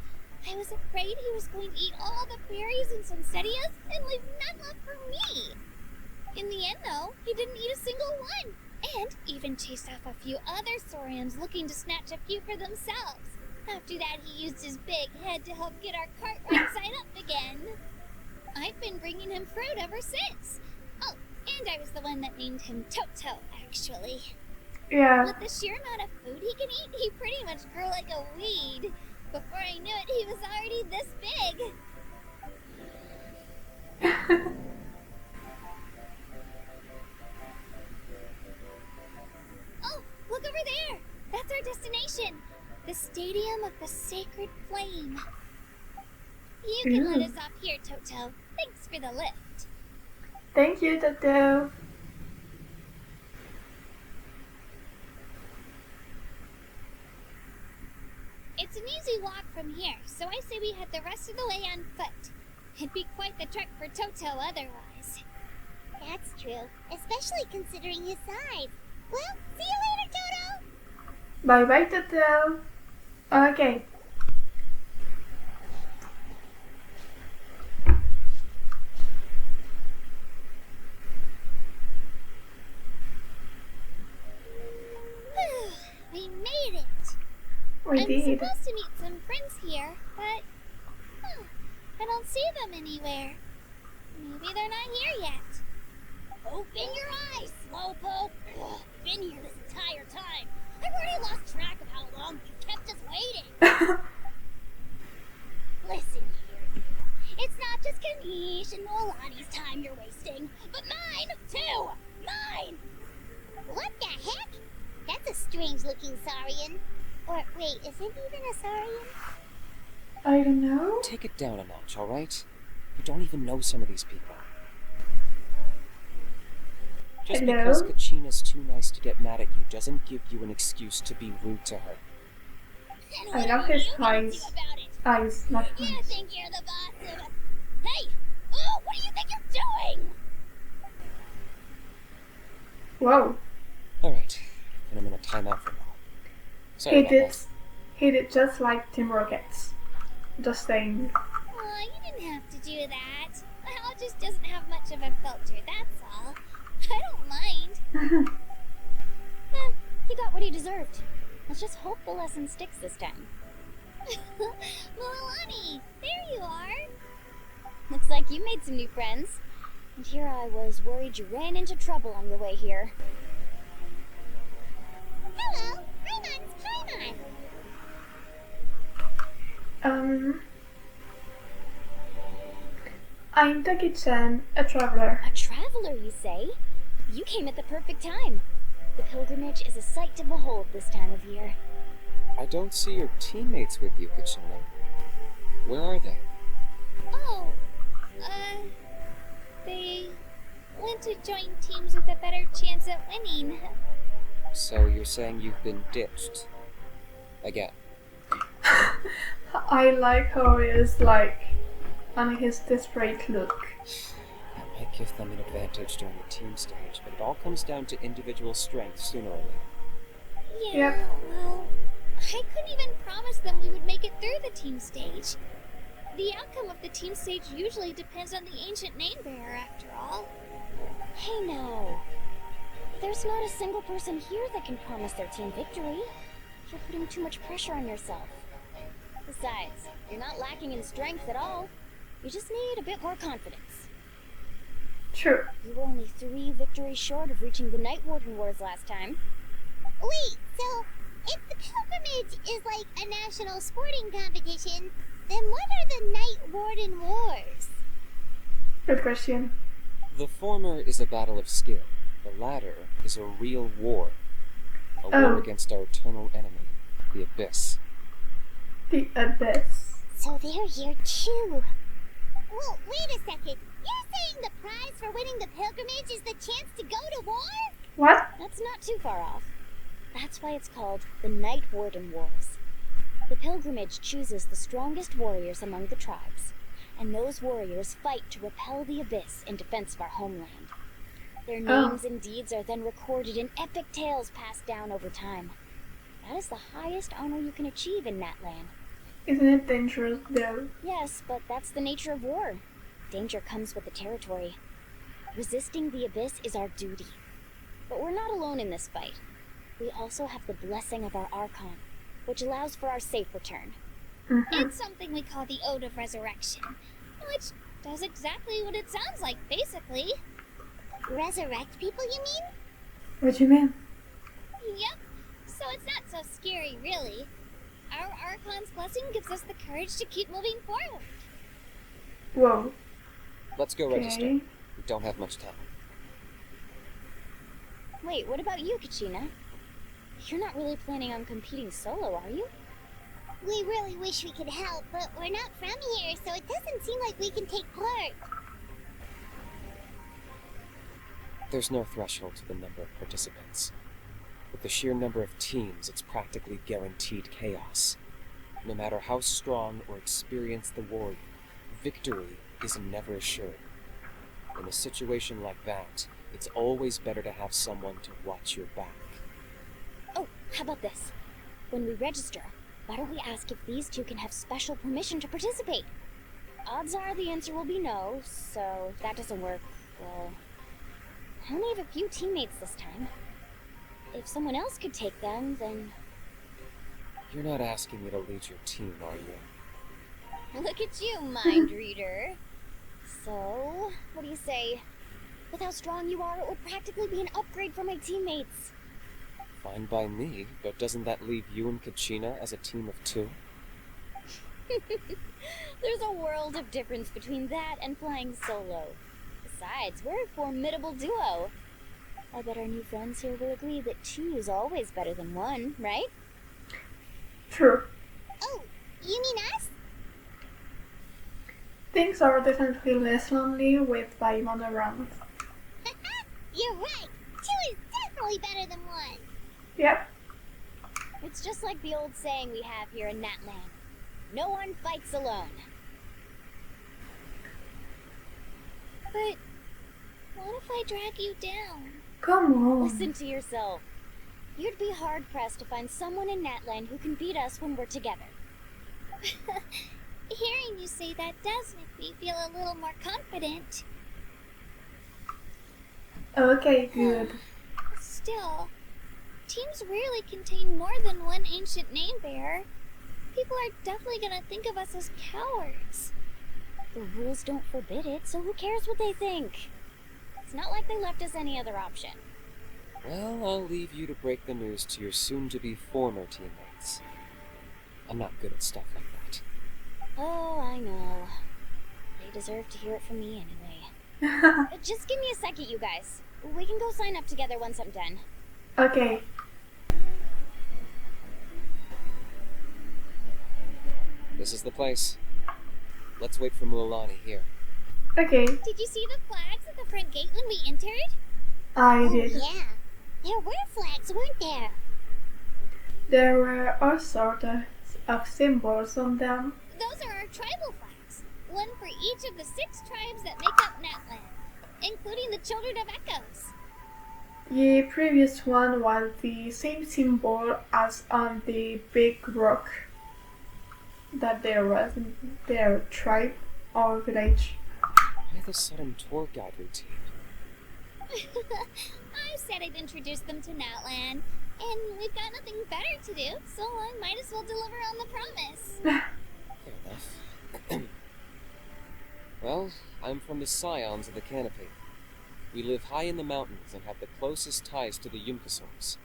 I was afraid he was going to eat all the berries and sunsettias and leave none left for me. In the end, though, he didn't eat a single one, and even chased off a few other saurians looking to snatch a few for themselves. After that, he used his big head to help get our cart right side up again. I've been bringing him fruit ever since. Oh, and I was the one that named him Toto, actually. Yeah. With the sheer amount of food he can eat, he pretty much grew like a weed. Before I knew it, he was already this big. Oh, look over there! That's our destination! The Stadium of the Sacred Flame. You can let us off here, Toto. Thanks for the lift. Thank you, Toto. It's an easy walk from here, so I say we head the rest of the way on foot. It'd be quite the trek for Toto otherwise. That's true, especially considering his size. Well, see you later, Toto! Bye-bye, Toto. Okay. We made it! We I'm did. supposed to meet some friends here, but I don't see them anywhere. Maybe they're not here yet. Open your eyes, Slowpoke! Been here this entire time. I've already lost track of how long you kept us waiting. Listen here, you. It's not just Kanish and Nolani's time you're wasting, but mine, too! Mine! What the heck? That's a strange-looking Saurian. Or, wait, is it even a Saurian? I don't know. Take it down a notch, alright? You don't even know some of these people. Just Hello? because Kachina's too nice to get mad at you doesn't give you an excuse to be rude to her. And I what love are his you gonna do eyes. about it? Eyes, not You eyes. think you're the boss of... Hey! Oh, what do you think you're doing? Whoa. Alright, and I'm in a timeout for now. Sorry He about did. that. He did just like Team Rockets. Just saying. Aw, you didn't have to do that. My house just doesn't have much of a filter, that's all. I don't mind. He got what he deserved. Let's just hope the lesson sticks this time. Milani, there you are. Looks like you made some new friends. And here I was worried you ran into trouble on your way here. Hello, Paimon's Paimon. I'm Tokki-Chanz, a traveler. A traveler, you say? You came at the perfect time. The pilgrimage is a sight to behold this time of year. I don't see your teammates with you, Kachina. Where are they? Oh, they went to join teams with a better chance at winning. So you're saying you've been ditched? Again. I like how he is like on his desperate look. That might give them an advantage during the team stage, but it all comes down to individual strength sooner or later. Yeah, Yep. well, I couldn't even promise them we would make it through the team stage. The outcome of the team stage usually depends on the ancient name bearer, after all. Hey now. There's not a single person here that can promise their team victory. You're putting too much pressure on yourself. Besides, you're not lacking in strength at all. You just need a bit more confidence. True. You were only 3 victories short of reaching the Night Warden Wars last time. Wait, so If the pilgrimage is like a national sporting competition, then what are the Night Warden Wars? Good question. The former is a battle of skill. The latter is a real war. A war against our eternal enemy, the Abyss. The Abyss. So they're here too. Well, wait a second. You're saying the prize for winning the pilgrimage is the chance to go to war? What? That's not too far off. That's why it's called the Night Warden Wars. The pilgrimage chooses the strongest warriors among the tribes, and those warriors fight to repel the Abyss in defense of our homeland. Their names and deeds are then recorded in epic tales passed down over time. That is the highest honor you can achieve in Natlan. Isn't it dangerous though? Yes, but that's the nature of war. Danger comes with the territory. Resisting the Abyss is our duty. But we're not alone in this fight. We also have the blessing of our Archon, which allows for our safe return. It's something we call the Ode of Resurrection, which does exactly what it sounds like, basically. Resurrect people, you mean? What do you mean? Yep, so it's not so scary, really. Our Archon's blessing gives us the courage to keep moving forward. Whoa. Let's go register. Okay. We don't have much time. Wait, what about you, Kachina? You're not really planning on competing solo, are you? We really wish we could help, but we're not from here, so it doesn't seem like we can take part. There's no threshold to the number of participants. With the sheer number of teams, it's practically guaranteed chaos. No matter how strong or experienced the warrior, victory is never assured. In a situation like that, it's always better to have someone to watch your back. Oh, how about this? When we register, why don't we ask if these two can have special permission to participate? Odds are the answer will be no, so if that doesn't work, well, I only have a few teammates this time. If someone else could take them, then... You're not asking me to lead your team, are you? Look at you, mind reader. So, what do you say? With how strong you are, it would practically be an upgrade for my teammates. Fine by me, but doesn't that leave you and Kachina as a team of two? There's a world of difference between that and flying solo. Besides, we're a formidable duo. I bet our new friends here will agree that two is always better than one, right? True. Oh, you mean us? Things are definitely less lonely with Paimon around. You're right. Two is definitely better than one. Yep. It's just like the old saying we have here in Natlan. No one fights alone. But what if I drag you down? Come on. Listen to yourself. You'd be hard-pressed to find someone in Natlan who can beat us when we're together. Hearing you say that does make me feel a little more confident. Okay, good. Still, teams rarely contain more than one ancient name bearer. People are definitely gonna think of us as cowards. The rules don't forbid it, so who cares what they think? It's not like they left us any other option. Well, I'll leave you to break the news to your soon-to-be former teammates. I'm not good at stuff like that. Oh, I know. They deserve to hear it from me anyway. Just give me a second, you guys. We can go sign up together once I'm done. Okay. This is the place. Let's wait for Mualani here. Okay, Did you see the flags at the front gate when we entered? I Oh, did. yeah. There were flags, weren't there? There were all sorts of symbols on them. Those are our tribal flags. One for each of the 6 tribes that make up Natlan, including the Children of Echoes. The previous one was the same symbol as on the big rock that there was in their tribe or village. Why the sudden tour guide routine? I said I'd introduce them to Natlan, and we've got nothing better to do, so I might as well deliver on the promise. Fair enough. Well, I'm from the Scions of the Canopy. We live high in the mountains and have the closest ties to the Yumkasaurs.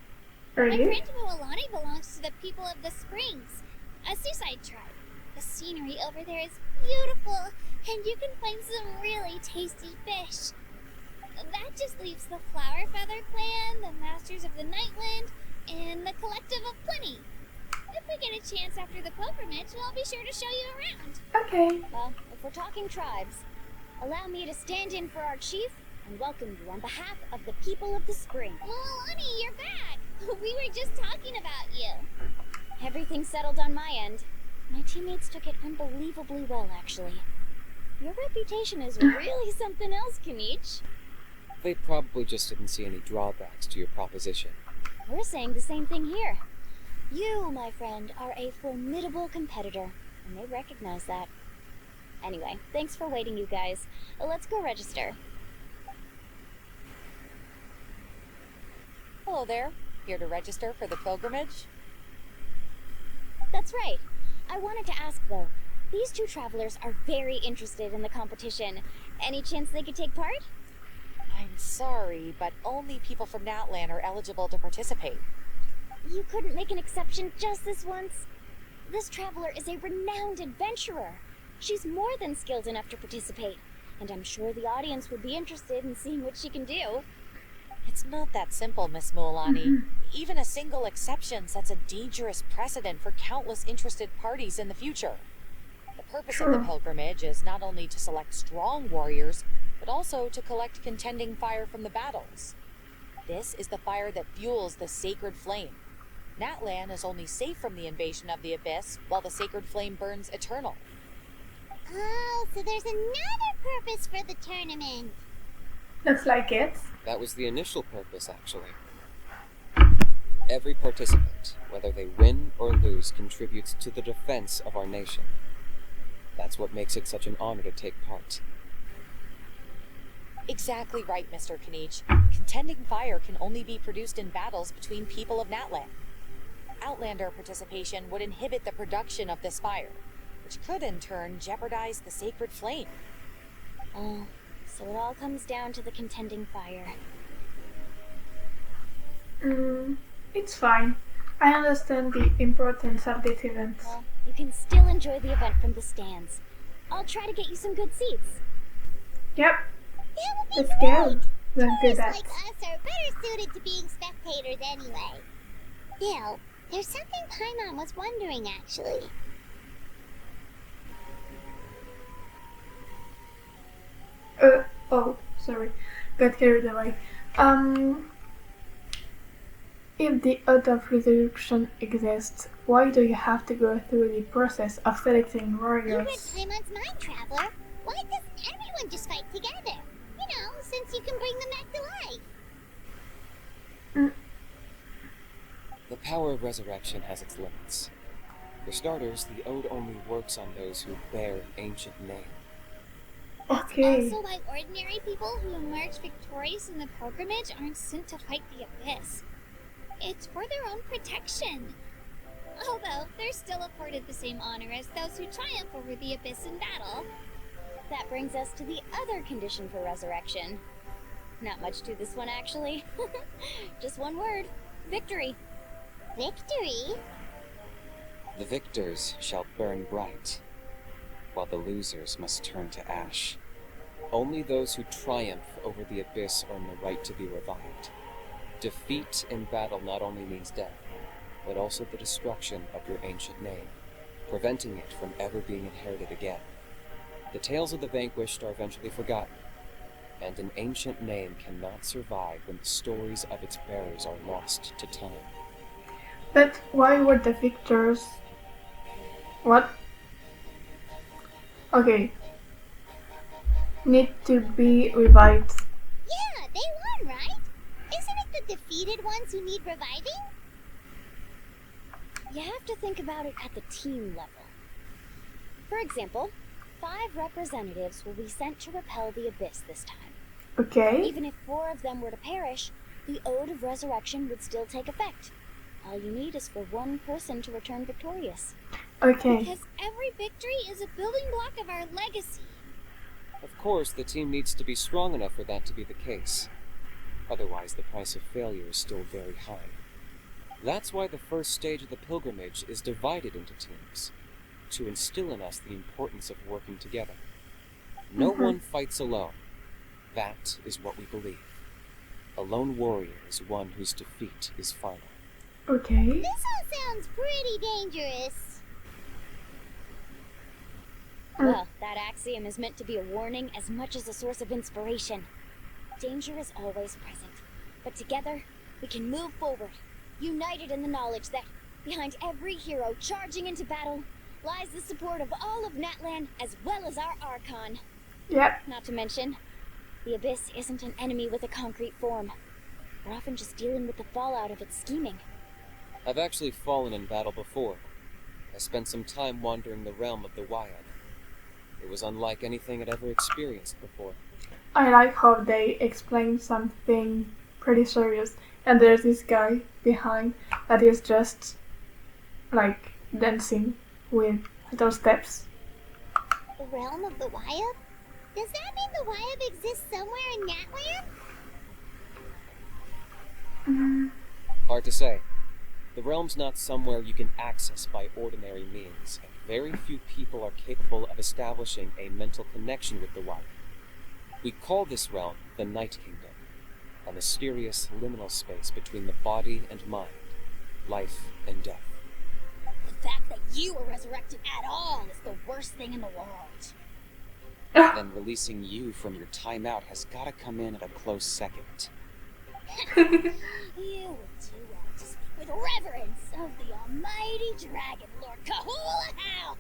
My Really? friend Mualani belongs to the people of the Springs, a seaside tribe. The scenery over there is beautiful, and you can find some really tasty fish. That just leaves the Flower Feather Clan, the Masters of the Nightland, and the Collective of Plenty. If we get a chance after the pilgrimage, I'll be sure to show you around. Okay. Well, if we're talking tribes, allow me to stand in for our chief and welcome you on behalf of the people of the spring. Mualani, you're back! We were just talking about you. Everything's settled on my end. My teammates took it unbelievably well, actually. Your reputation is really something else, Kanich. They probably just didn't see any drawbacks to your proposition. We're saying the same thing here. You, my friend, are a formidable competitor, and they recognize that. Anyway, thanks for waiting, you guys. Let's go register. Hello there. Here to register for the pilgrimage? That's right. I wanted to ask, though. These two travelers are very interested in the competition. Any chance they could take part? I'm sorry, but only people from Natlan are eligible to participate. You couldn't make an exception just this once? This traveler is a renowned adventurer. She's more than skilled enough to participate, and I'm sure the audience would be interested in seeing what she can do. It's not that simple, Miss Mualani. Even a single exception sets a dangerous precedent for countless interested parties in the future. The purpose of the pilgrimage is not only to select strong warriors, but also to collect contending fire from the battles. This is the fire that fuels the sacred flame. Natlan is only safe from the invasion of the Abyss, while the sacred flame burns eternal. Oh, so there's another purpose for the tournament. Looks like it. That was the initial purpose, actually. Every participant, whether they win or lose, contributes to the defense of our nation. That's what makes it such an honor to take part. Exactly right, Mr. Kanich. Contending fire can only be produced in battles between people of Natlan. Outlander participation would inhibit the production of this fire, which could in turn jeopardize the sacred flame. Oh, so it all comes down to the contending fire. It's fine. I understand the importance of this event. Well, you can still enjoy the event from the stands. I'll try to get you some good seats. Yep, That would be let's go. We'll do Tourists that. like us are better suited to being spectators anyway. Still, there's something Paimon was wondering, actually. Oh, sorry. Got carried away. If the Oath of Resurrection exists, why do you have to go through the process of selecting You read warriors? Paimon's mind, Traveler. Why doesn't everyone just fight together? You know, since you can bring them back to life. The power of resurrection has its limits. For starters, the Ode only works on those who bear an ancient name. Okay. Also why ordinary people who emerge victorious in the pilgrimage aren't sent to fight the Abyss. It's for their own protection. Although, they're still afforded the same honor as those who triumph over the Abyss in battle. That brings us to the other condition for resurrection. Not much to this one, actually. Just one word. Victory. Victory? The victors shall burn bright, while the losers must turn to ash. Only those who triumph over the Abyss earn the right to be revived. Defeat in battle not only means death, but also the destruction of your ancient name, preventing it from ever being inherited again. The tales of the vanquished are eventually forgotten, and an ancient name cannot survive when the stories of its bearers are lost to time. But why were the victors... What? Okay. Need to be revived. Yeah, they won, right? Isn't it the defeated ones who need reviving? You have to think about it at the team level. For example, 5 representatives will be sent to repel the Abyss this time. Okay. Even if 4 of them were to perish, the Ode of Resurrection would still take effect. All you need is for 1 person to return victorious. Okay. Because every victory is a building block of our legacy. Of course, the team needs to be strong enough for that to be the case. Otherwise, the price of failure is still very high. That's why the first stage of the pilgrimage is divided into teams, to instill in us the importance of working together. No one fights alone. That is what we believe. A lone warrior is one whose defeat is final. Okay. This all sounds pretty dangerous. Well, that axiom is meant to be a warning as much as a source of inspiration. Danger is always present, but together we can move forward, united in the knowledge that behind every hero charging into battle lies the support of all of Natlan as well as our Archon. Yep. Not to mention, the Abyss isn't an enemy with a concrete form. We're often just dealing with the fallout of its scheming. I've actually fallen in battle before. I spent some time wandering the realm of the Wyad. It was unlike anything I'd ever experienced before. I like how they explain something pretty serious, and there's this guy behind that is just like dancing with those steps. The realm of the Wyab? Does that mean the Wyab exists somewhere in Natlan? Hard to say. The realm's not somewhere you can access by ordinary means, and very few people are capable of establishing a mental connection with the Wyab. We call this realm the Night Kingdom, a mysterious liminal space between the body and mind, life and death. The fact that you were resurrected at all is the worst thing in the world. Then releasing you from your timeout has gotta come in at a close second. You would do well to speak with reverence of the almighty Dragon Lord Kahula-How!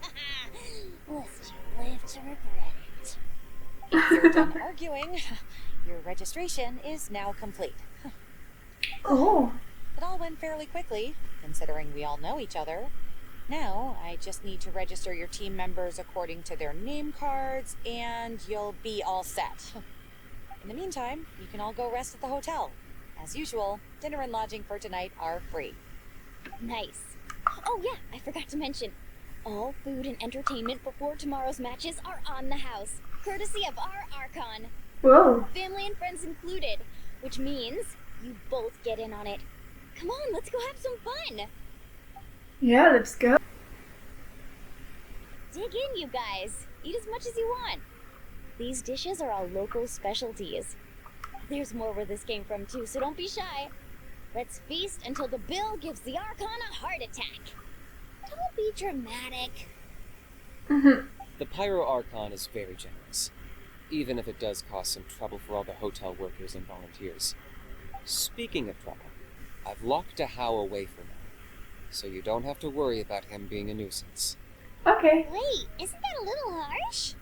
Lest you live to regret it. If you're done arguing, your registration is now complete. Oh. It all went fairly quickly, considering we all know each other. Now, I just need to register your team members according to their name cards, and you'll be all set. In the meantime, you can all go rest at the hotel. As usual, dinner and lodging for tonight are free. Nice. Oh yeah, I forgot to mention. All food and entertainment before tomorrow's matches are on the house, courtesy of our Archon. Whoa. Family and friends included, which means you both get in on it. Come on, let's go have some fun! Yeah, let's go. Dig in, you guys. Eat as much as you want. These dishes are all local specialties. There's more where this came from too, so don't be shy. Let's feast until the bill gives the Archon a heart attack. Don't be dramatic. The Pyro Archon is very generous, even if it does cause some trouble for all the hotel workers and volunteers. Speaking of trouble, I've locked a How away for now, so you don't have to worry about him being a nuisance. Okay. Wait, isn't that a little harsh?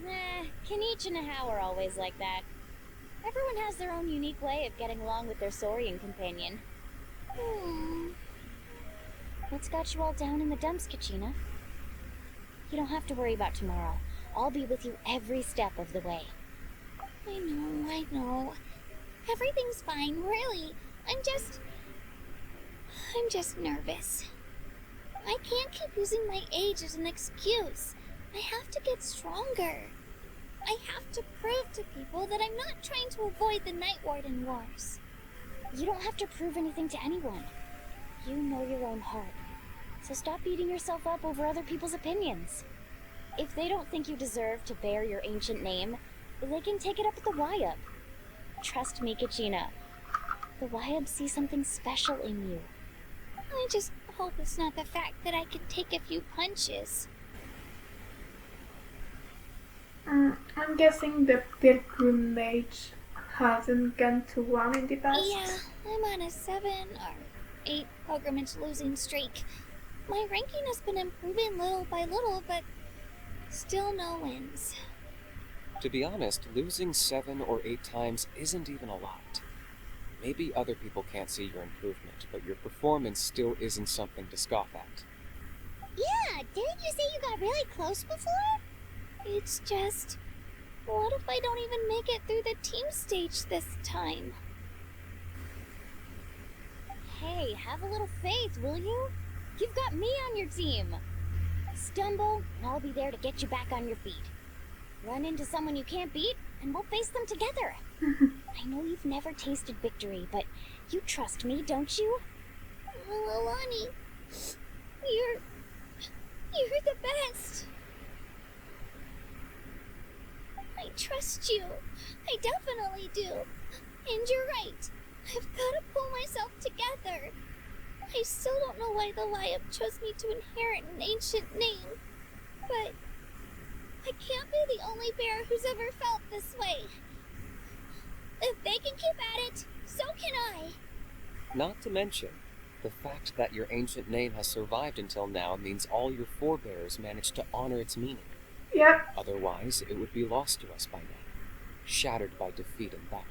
Nah, Kenichi and How are always like that. Everyone has their own unique way of getting along with their Saurian companion. What's got you all down in the dumps, Kachina? You don't have to worry about tomorrow. I'll be with you every step of the way. I know. Everything's fine, really. I'm just nervous. I can't keep using my age as an excuse. I have to get stronger. I have to prove to people that I'm not trying to avoid the Night Warden Wars. You don't have to prove anything to anyone. You know your own heart. So stop beating yourself up over other people's opinions. If they don't think you deserve to bear your ancient name, they can take it up with the Wyab. Trust me, Kachina. The Wyab see something special in you. I just hope it's not the fact that I can take a few punches. I'm guessing the pilgrimage hasn't gone too well in the past. Yeah, I'm on a 7 or 8 pilgrimage losing streak. My ranking has been improving little by little, but still no wins. To be honest, losing 7 or 8 times isn't even a lot. Maybe other people can't see your improvement, but your performance still isn't something to scoff at. Yeah, didn't you say you got really close before? It's just, what if I don't even make it through the team stage this time? Hey, have a little faith, will you? You've got me on your team. Stumble, and I'll be there to get you back on your feet. Run into someone you can't beat, and we'll face them together. I know you've never tasted victory, but you trust me, don't you? Hello, Lonnie. You're the best. I trust you. I definitely do. And you're right. I've got to pull myself together. I still don't know why the Lion chose me to inherit an ancient name. But I can't be the only bear who's ever felt this way. If they can keep at it, so can I. Not to mention, the fact that your ancient name has survived until now means all your forebears managed to honor its meaning. Yep. Otherwise, it would be lost to us by now, shattered by defeat in battle.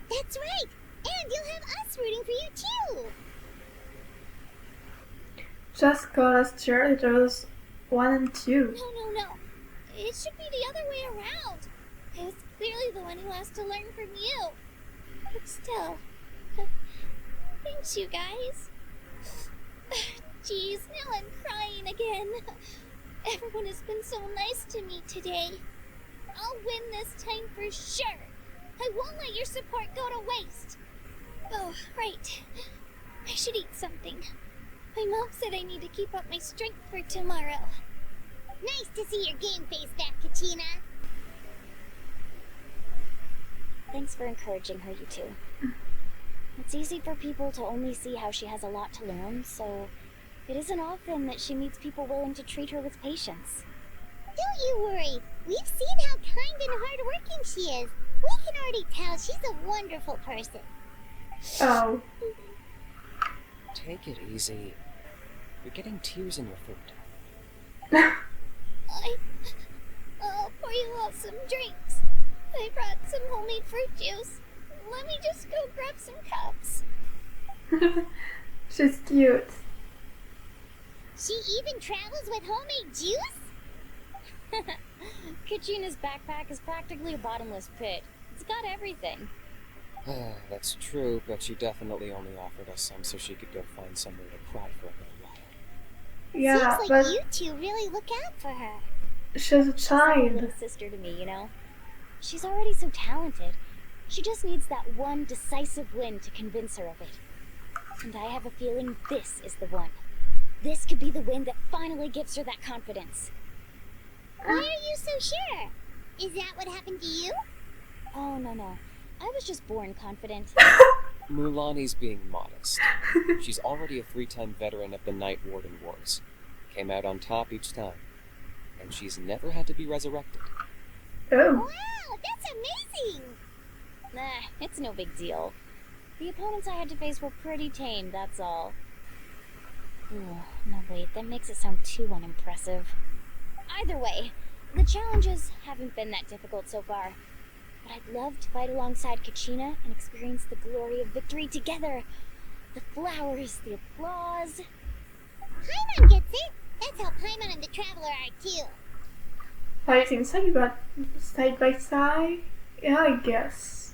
That's right! And you'll have us rooting for you too! Just call us cheerleaders 1 and 2. No. It should be the other way around. I was clearly the one who has to learn from you. But still, thanks you guys. Jeez, now I'm crying again. Everyone has been so nice to me today. I'll win this time for sure. I won't let your support go to waste. Oh, right. I should eat something. My mom said I need to keep up my strength for tomorrow. Nice to see your game face back, Kachina. Thanks for encouraging her, you two. It's easy for people to only see how she has a lot to learn, so it isn't often that she meets people willing to treat her with patience. Don't you worry. We've seen how kind and hardworking she is. We can already tell she's a wonderful person. Oh. Take it easy. You're getting tears in your food. I'll pour you all some drinks. I brought some homemade fruit juice. Let me just go grab some cups. She's cute. She even travels with homemade juice? Kachina's backpack is practically a bottomless pit. It's got everything. That's true, but she definitely only offered us some so she could go find somewhere to cry for a little while. Yeah, Seems but like you two really look out for her. she's a Like a child. little sister to me, you know? She's already so talented. She just needs that one decisive win to convince her of it. And I have a feeling this is the one. This could be the win that finally gives her that confidence. Why are you so sure? Is that what happened to you? Oh, no. I was just born confident. Mulani's being modest. She's already a 3-time veteran of the Night Warden Wars. Came out on top each time. And she's never had to be resurrected. Oh. Wow, that's amazing! Nah, it's no big deal. The opponents I had to face were pretty tame, that's all. Ooh, no wait, that makes it sound too unimpressive. Either way, the challenges haven't been that difficult so far. But I'd love to fight alongside Kachina and experience the glory of victory together. The flowers, the applause. Paimon gets it! That's how Paimon and the Traveler are too. Fighting side by side? Yeah, I guess.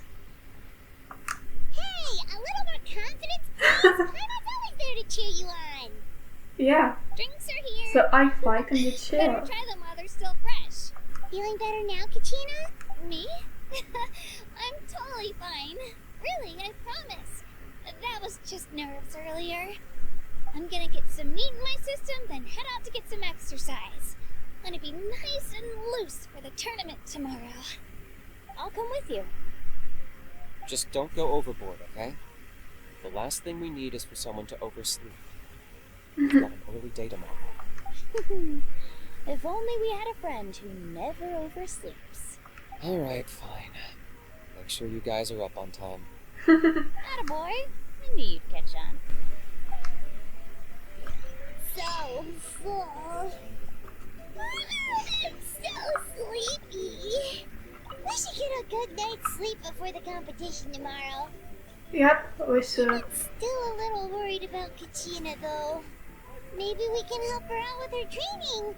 Hey, a little more confidence, please! Paimon's always there to cheer you on! Yeah, Drinks are here. so I fight and you Better chill. try them while they're still fresh. Feeling better now, Kachina? Me? I'm totally fine. Really, I promise. That was just nerves earlier. I'm gonna get some meat in my system, then head out to get some exercise. I'm gonna be nice and loose for the tournament tomorrow. I'll come with you. Just don't go overboard, okay? The last thing we need is for someone to oversleep. We've got an early day tomorrow. If only we had a friend who never oversleeps. Alright, fine. Make sure you guys are up on time. Attaboy. I knew you'd catch on. So full. I'm so sleepy. We should get a good night's sleep before the competition tomorrow. Yep, we should. I'm still a little worried about Kachina, though. Maybe we can help her out with her training.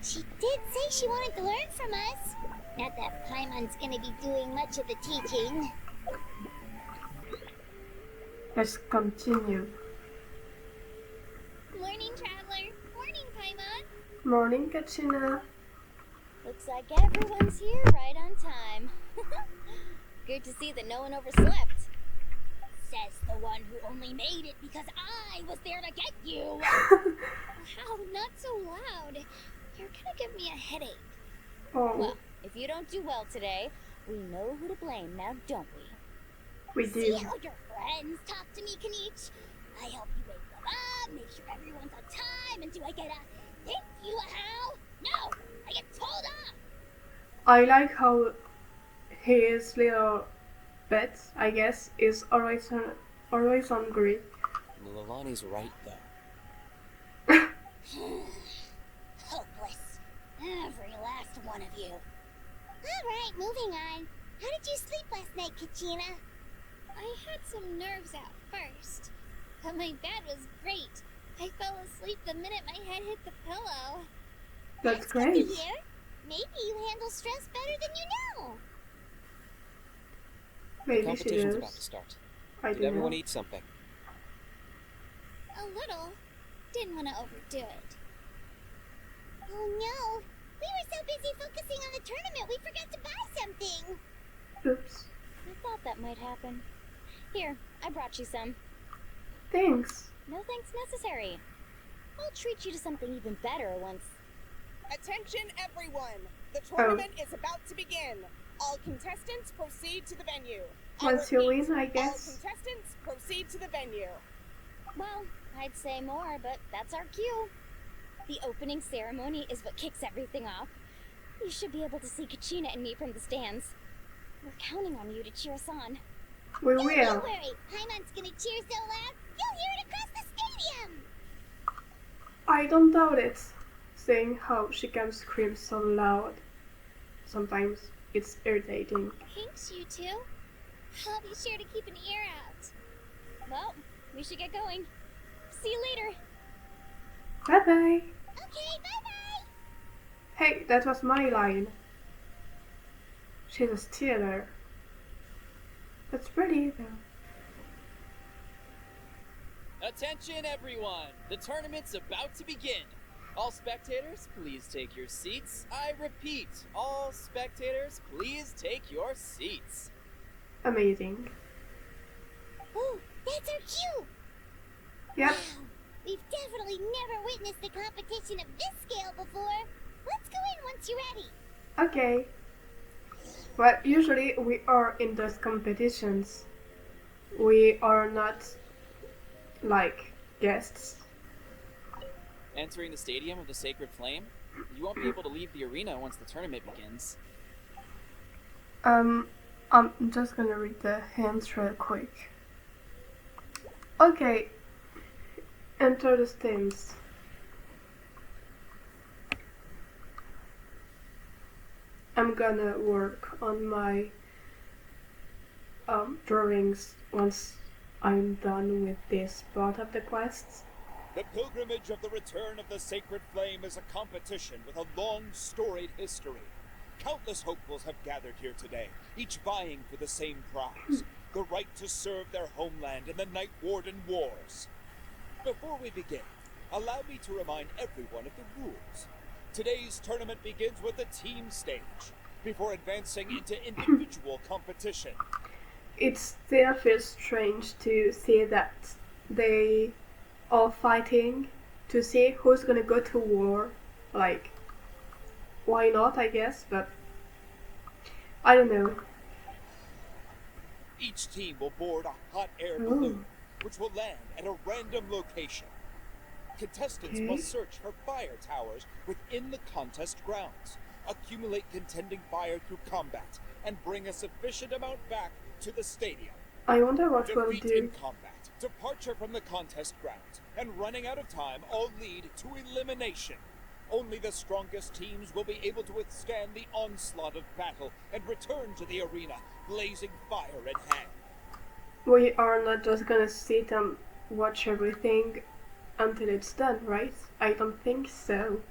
She did say she wanted to learn from us. Not that Paimon's gonna be doing much of the teaching. Let's continue. Morning, Traveler. Morning, Paimon. Morning, Kachina. Looks like everyone's here right on time. Good to see that no one overslept. Says the one who only made it because I was there to get you. Wow, not so loud. You're gonna give me a headache. Oh, Well, if you don't do well today, we know who to blame now, don't we? we See do. how your friends talk to me, Kanich? I help you wake them up, make sure everyone's on time, and do I get a thank you, how? No, I get told off. I like how his little pet, I guess, is always hungry. Milani's right, though. Hopeless. Every last one of you. Alright, moving on. How did you sleep last night, Kachina? I had some nerves at first, but my bed was great. I fell asleep the minute my head hit the pillow. That's Good to great. hear. Maybe you handle stress better than you know. The Maybe she competition's about to does. start. I Did do everyone not. eat something? A little. Didn't want to overdo it. Oh no. We were so busy focusing on the tournament we forgot to buy something. Oops. I thought that might happen. Here, I brought you some. Thanks. No thanks necessary. I'll treat you to something even better once. Attention, everyone! The tournament is about to begin. All contestants proceed to the venue. Once you repeat, win, I all guess. contestants proceed to the venue. Well, I'd say more, but that's our cue. The opening ceremony is what kicks everything off. You should be able to see Kachina and me from the stands. We're counting on you to cheer us on. We Don't will. worry. Paimon's gonna cheer so loud, you'll hear it across the stadium. I don't doubt it. Seeing how she can scream so loud. Sometimes it's irritating. Thanks, you two. I'll be sure to keep an ear out. Well, we should get going. See you later. Bye bye. Okay, bye-bye. Hey, that was my line. She's a stealer. That's pretty though. Attention, everyone! The tournament's about to begin. All spectators, please take your seats. I repeat, all spectators, please take your seats. Amazing. Ooh, that's our cue. Yep. Wow, we've definitely never witnessed a competition of this scale before. Let's go in once you're ready. Okay. Well, usually we are in those competitions. We are not like guests. Entering the stadium of the Sacred Flame, you won't be able to leave the arena once the tournament begins. I'm just gonna read the hints real quick. Okay. Enter the stands. I'm gonna work on my drawings once I'm done with this part of the quests. The pilgrimage of the return of the Sacred Flame is a competition with a long, storied history. Countless hopefuls have gathered here today, each vying for the same prize, the right to serve their homeland in the Night Warden Wars. Before we begin, allow me to remind everyone of the rules. Today's tournament begins with the team stage, before advancing into individual competition. It still feels strange to see that they are fighting to see who's gonna go to war. Like, why not, I guess, but I don't know. Each team will board a hot air balloon, which will land at a random location. Contestants must search for fire towers within the contest grounds, accumulate contending fire through combat, and bring a sufficient amount back to the stadium. I wonder what we'll Defeat do. in combat, departure from the contest grounds, and running out of time all lead to elimination. Only the strongest teams will be able to withstand the onslaught of battle and return to the arena, blazing fire in hand. We are not just gonna sit and watch everything until it's done, right? I don't think so.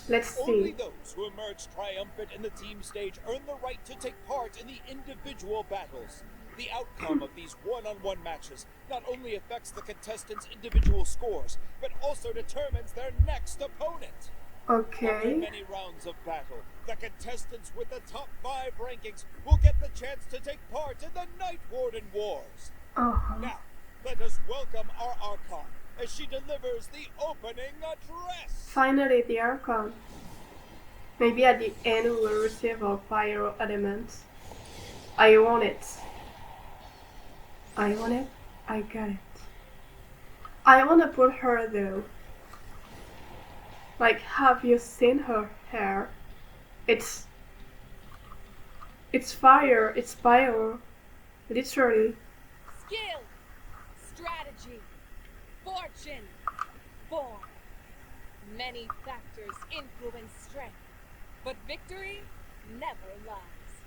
Let's Only see. those who emerge triumphant in the team stage earn the right to take part in the individual battles. The outcome of these one-on-one matches not only affects the contestants' individual scores, but also determines their next opponent. After Okay. many rounds of battle, the contestants with the top 5 rankings will get the chance to take part in the Night Warden Wars. Uh-huh. Now, let us welcome our Archon as she delivers the opening address. Finally, the Archon. Maybe at the end we will receive our pyro elements. I want it. I want it. I got it. I want to put her though. Like, have you seen her hair? It's fire. It's pyro. Literally. Skill, strategy, fortune, form. Many factors influence strength, but victory never lies.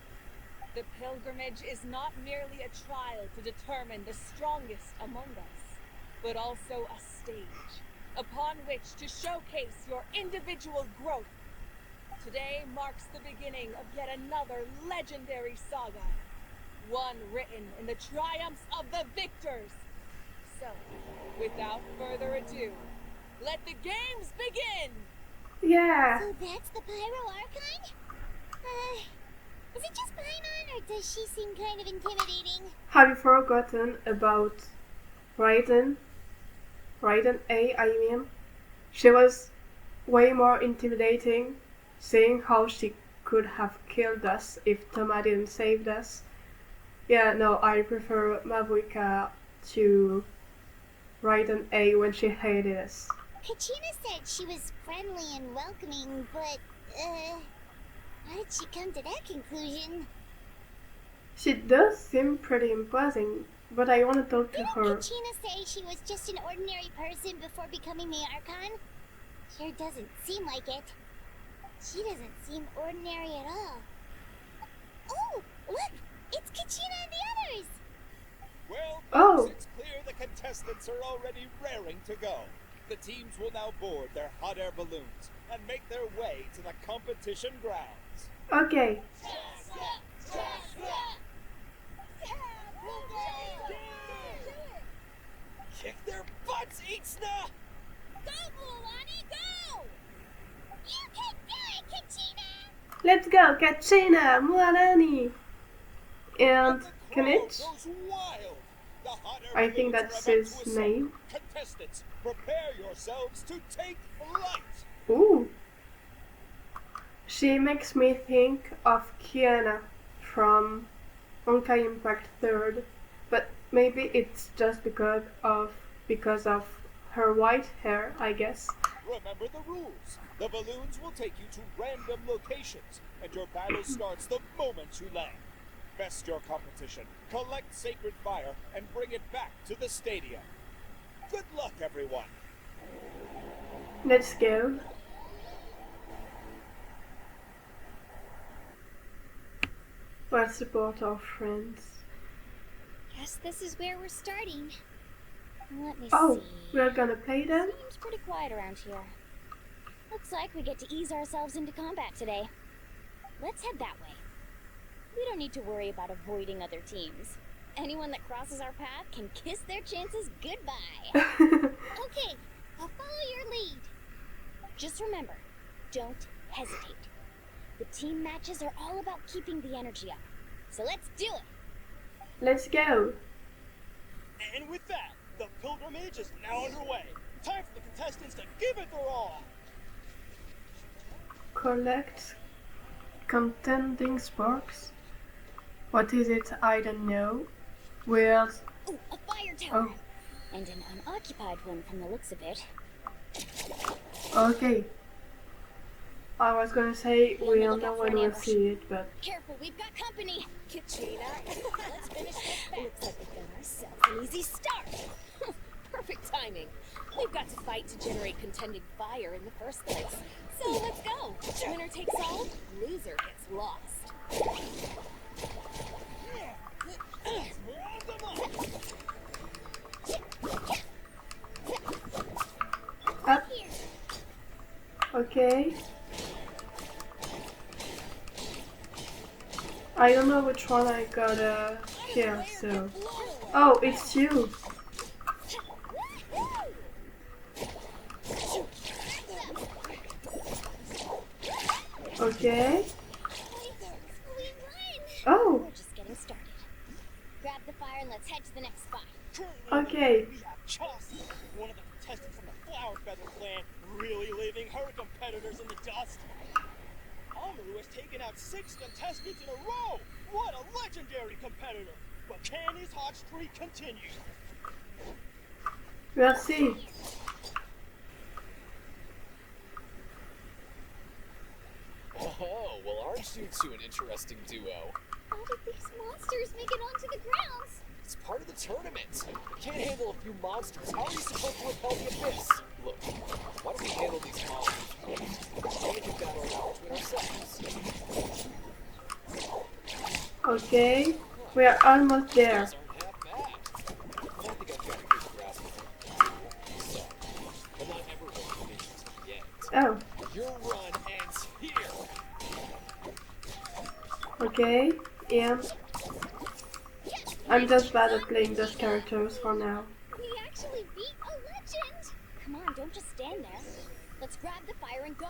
The pilgrimage is not merely a trial to determine the strongest among us, but also a stage upon which to showcase your individual growth. Today marks the beginning of yet another legendary saga, one written in the triumphs of the victors. So, without further ado, let the games begin! Yeah. So that's the Pyro Archon? Is it just Paimon, or does she seem kind of intimidating? Have you forgotten about Raiden? Raiden A, I mean. She was way more intimidating, seeing how she could have killed us if Toma didn't save us. Yeah, no, I prefer Mavuika to Raiden A when she hated us. Kachina said she was friendly and welcoming, but, how did she come to that conclusion? She does seem pretty imposing, but I want to talk to Didn't her. Kachina say she was just an ordinary person before becoming the Archon? Sure doesn't seem like it. She doesn't seem ordinary at all. Oh, look! It's Kachina and the others! Well, Oh. folks, it's clear the contestants are already raring to go. The teams will now board their hot air balloons and make their way to the competition grounds. Okay. Kick their butts, Ixna! Go, Mulan, go! You can do it, Kachina! Let's go, Kachina, Mualani, and The crowd Kanich. goes wild. The hot air I think balloons are that's about his to ascend. name. Contestants, prepare yourselves to take flight. Ooh. She makes me think of Kiana from Honkai Impact 3rd, but maybe it's just because of her white hair, I guess. Remember the rules. The balloons will take you to random locations, and your battle starts the moment you land. Best your competition, collect sacred fire, and bring it back to the stadium. Good luck, everyone. Let's go. Let's support our friends. Guess this is where we're starting. Let me Oh, see. we're gonna play them? Seems pretty quiet around here. Looks like we get to ease ourselves into combat today. Let's head that way. We don't need to worry about avoiding other teams. Anyone that crosses our path can kiss their chances goodbye. Okay, I'll follow your lead. Just remember, don't hesitate. The team matches are all about keeping the energy up. So let's do it! Let's go. And with that, the pilgrimage is now underway. Time for the contestants to give it their all. Collect contending sparks. What is it? I don't know. Weird. Ooh, a fire tower! Oh, And an unoccupied one from the looks of it. okay. I was gonna say Be on the we'll lookout know for when an we'll ambush. see it, but Careful, we've got company! Kachina, Let's finish this fast. looks like we've got ourselves an easy start. Perfect timing. We've got to fight to generate contending fire in the first place. So let's go. Winner takes all, loser gets lost. up. Okay. I don't know which one I gotta kill, so. Oh, it's you. Okay. We won! Oh, We're just getting started. Grab the fire and let's head to the next spot. okay. We have Chaucer, one of the contestants from the Flower Feather clan, really leaving her competitors in the dust. Amaru has taken out 6 contestants in a row! What a legendary competitor! But can his hot streak continue? We'll see. Oh, well, aren't you two an interesting duo? How did these monsters make it onto the grounds? It's part of the tournament. You can't handle a few monsters. How are you supposed to repel the abyss? Look, why don't we handle these monsters first? Then we can battle it out between ourselves. Okay. We are almost there. These aren't half bad. I don't think I've got a good grasp of it. So, but not everyone finishes yet. Oh, Your run ends here. okay. And I'm just bad at playing those characters for now. We actually beat a legend! Come on, don't just stand there. Let's grab the fire and go.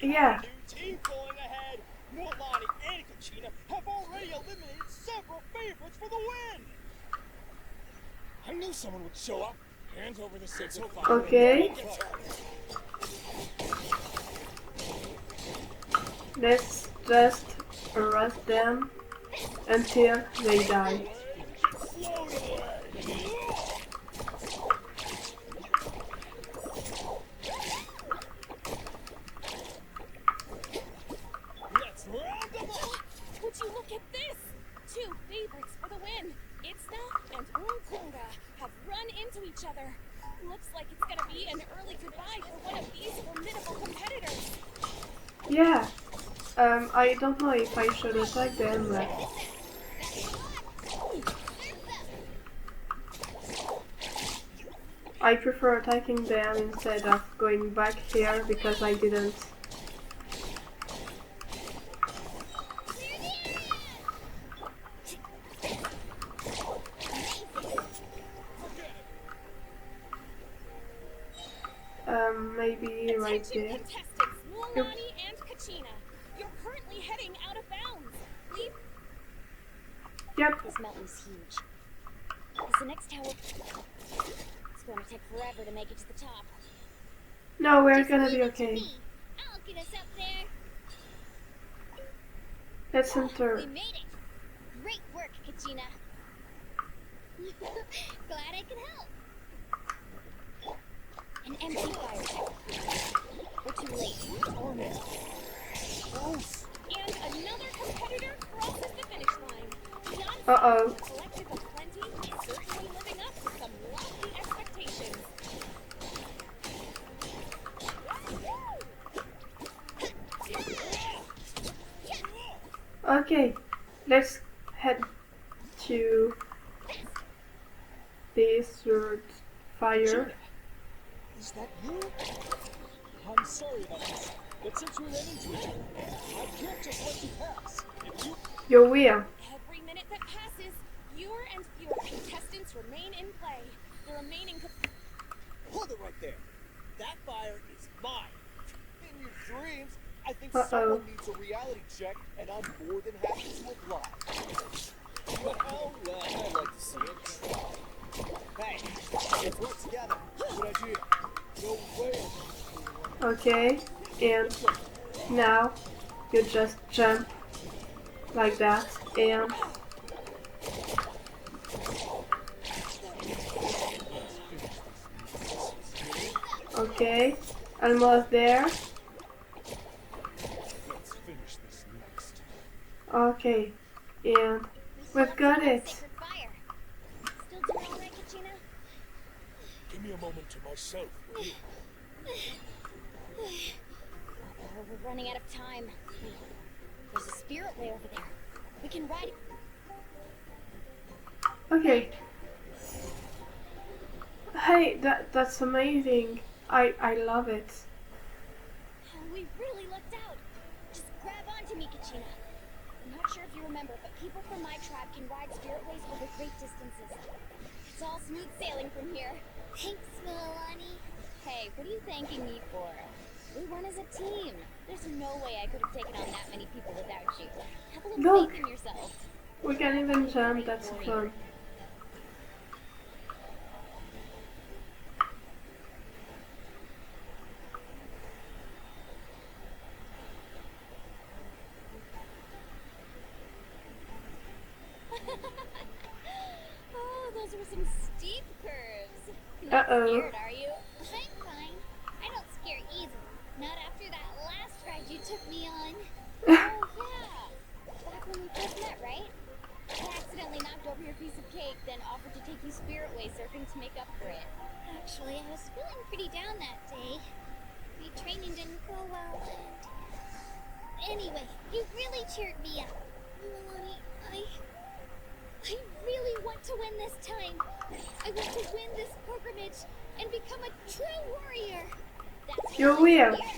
Yeah. New team going ahead. Milani and Kachina have already eliminated several favorites for the win. I knew someone would show up. Hands over the sacred fire. Okay. Let's just arrest them until they die. Let's round them up. Would you look at this? 2 favorites for the win. Itzna and Unkunga have run into each other. Looks like it's gonna be an early goodbye for one of these formidable competitors. Yeah. I don't know if I should attack them, but I prefer attacking them instead of going back here because I didn't. Maybe right Attention there. contestants, Milani and Kachina. You're currently heading out of bounds. Leave Yep. This mountain's huge. It's the next tower. It's going to take forever to make it to the top. No, we're Just gonna leave be it to okay. me. I'll get us up there. Let's We enter. made it. Great work, Kachina. Glad I could help. An empty fire tower. We're too late. and another competitor crosses the finish line. Beyond Uh-oh. the collective of plenty is certainly living up to some lofty expectations. Okay, let's head to this road fire. Is that you? I'm sorry about this, but since we ran into each other, I can't just let you pass. If you Your wheel. Every minute that passes, fewer and fewer contestants remain in play. The remaining hold it right there. That fire is mine. In your dreams, I think Uh-oh. someone needs a reality check, and I'm more than happy to apply. Well, I'd like to see it. Hey, let's work together. Good idea. No way. Okay, and now you just jump like that and okay, almost there. Let's finish this next. Okay, and we've got it. Sacred fire. Still doing all right, Kachina? Give me a moment to myself, will you? We're running out of time. There's a spirit way over there. We can ride it. Okay. Hey, that's amazing. I love it. Oh, we really lucked out. Just grab onto me, Kachina. I'm not sure if you remember, but people from my tribe can ride spiritways over great distances. It's all smooth sailing from here. Thanks, Milani. Hey, what are you thanking me for? We won as a team. There's no way I could have taken on that many people without you. Have a little Look. faith in yourself. We can even jump, that's fun. Oh, those were some steep curves. Not Uh-oh. scared, are you? I'm fine. I don't scare easily. Not after that last ride you took me on. Oh, yeah. Back when we first met, right? I accidentally knocked over your piece of cake, then offered to take you spirit-way surfing to make up for it. Actually, I was feeling pretty down that day. My training didn't go well, and... Anyway, you really cheered me up. Milani, I really want to win this time. I want to win this pilgrimage and become a true warrior. That's You why I'm will. here.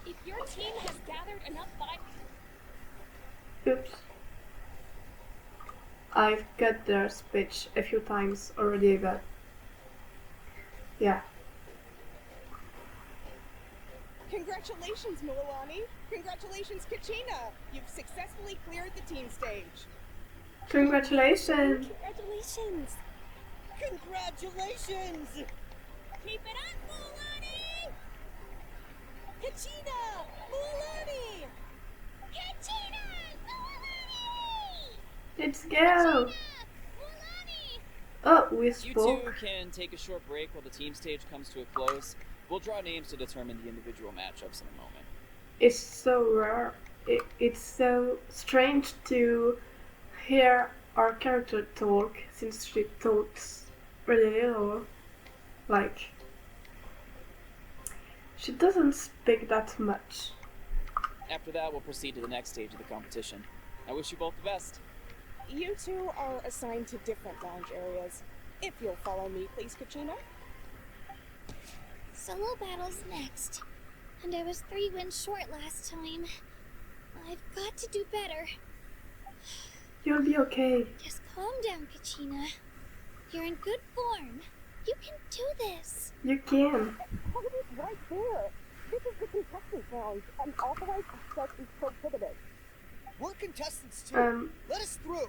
If your team has gathered enough Oops. I've got their speech a few times already, but yeah. Congratulations, Milani. Congratulations, Kachina. You've successfully cleared the team stage. Congratulations! Congratulations. Congratulations! Keep it up, Milani. Kachina, Milani. Kachina! Milani! Let's go! Milani! Oh, we You two spoke. can take a short break while the team stage comes to a close. We'll draw names to determine the individual matchups in a moment. It's so rare. It's so strange to hear our character talk since she talks really little. Like, she doesn't speak that much. After that, we'll proceed to the next stage of the competition. I wish you both the best. You two are assigned to different lounge areas. If you'll follow me, please, Kachina. Solo battles next. And I was 3 wins short last time. I've got to do better. You'll be okay. Just calm down, Kachina. You're in good form. You can do this. You can. Hold it right there. This is the contestant lounge. Unauthorized access is prohibited. We're contestants too. Let us through.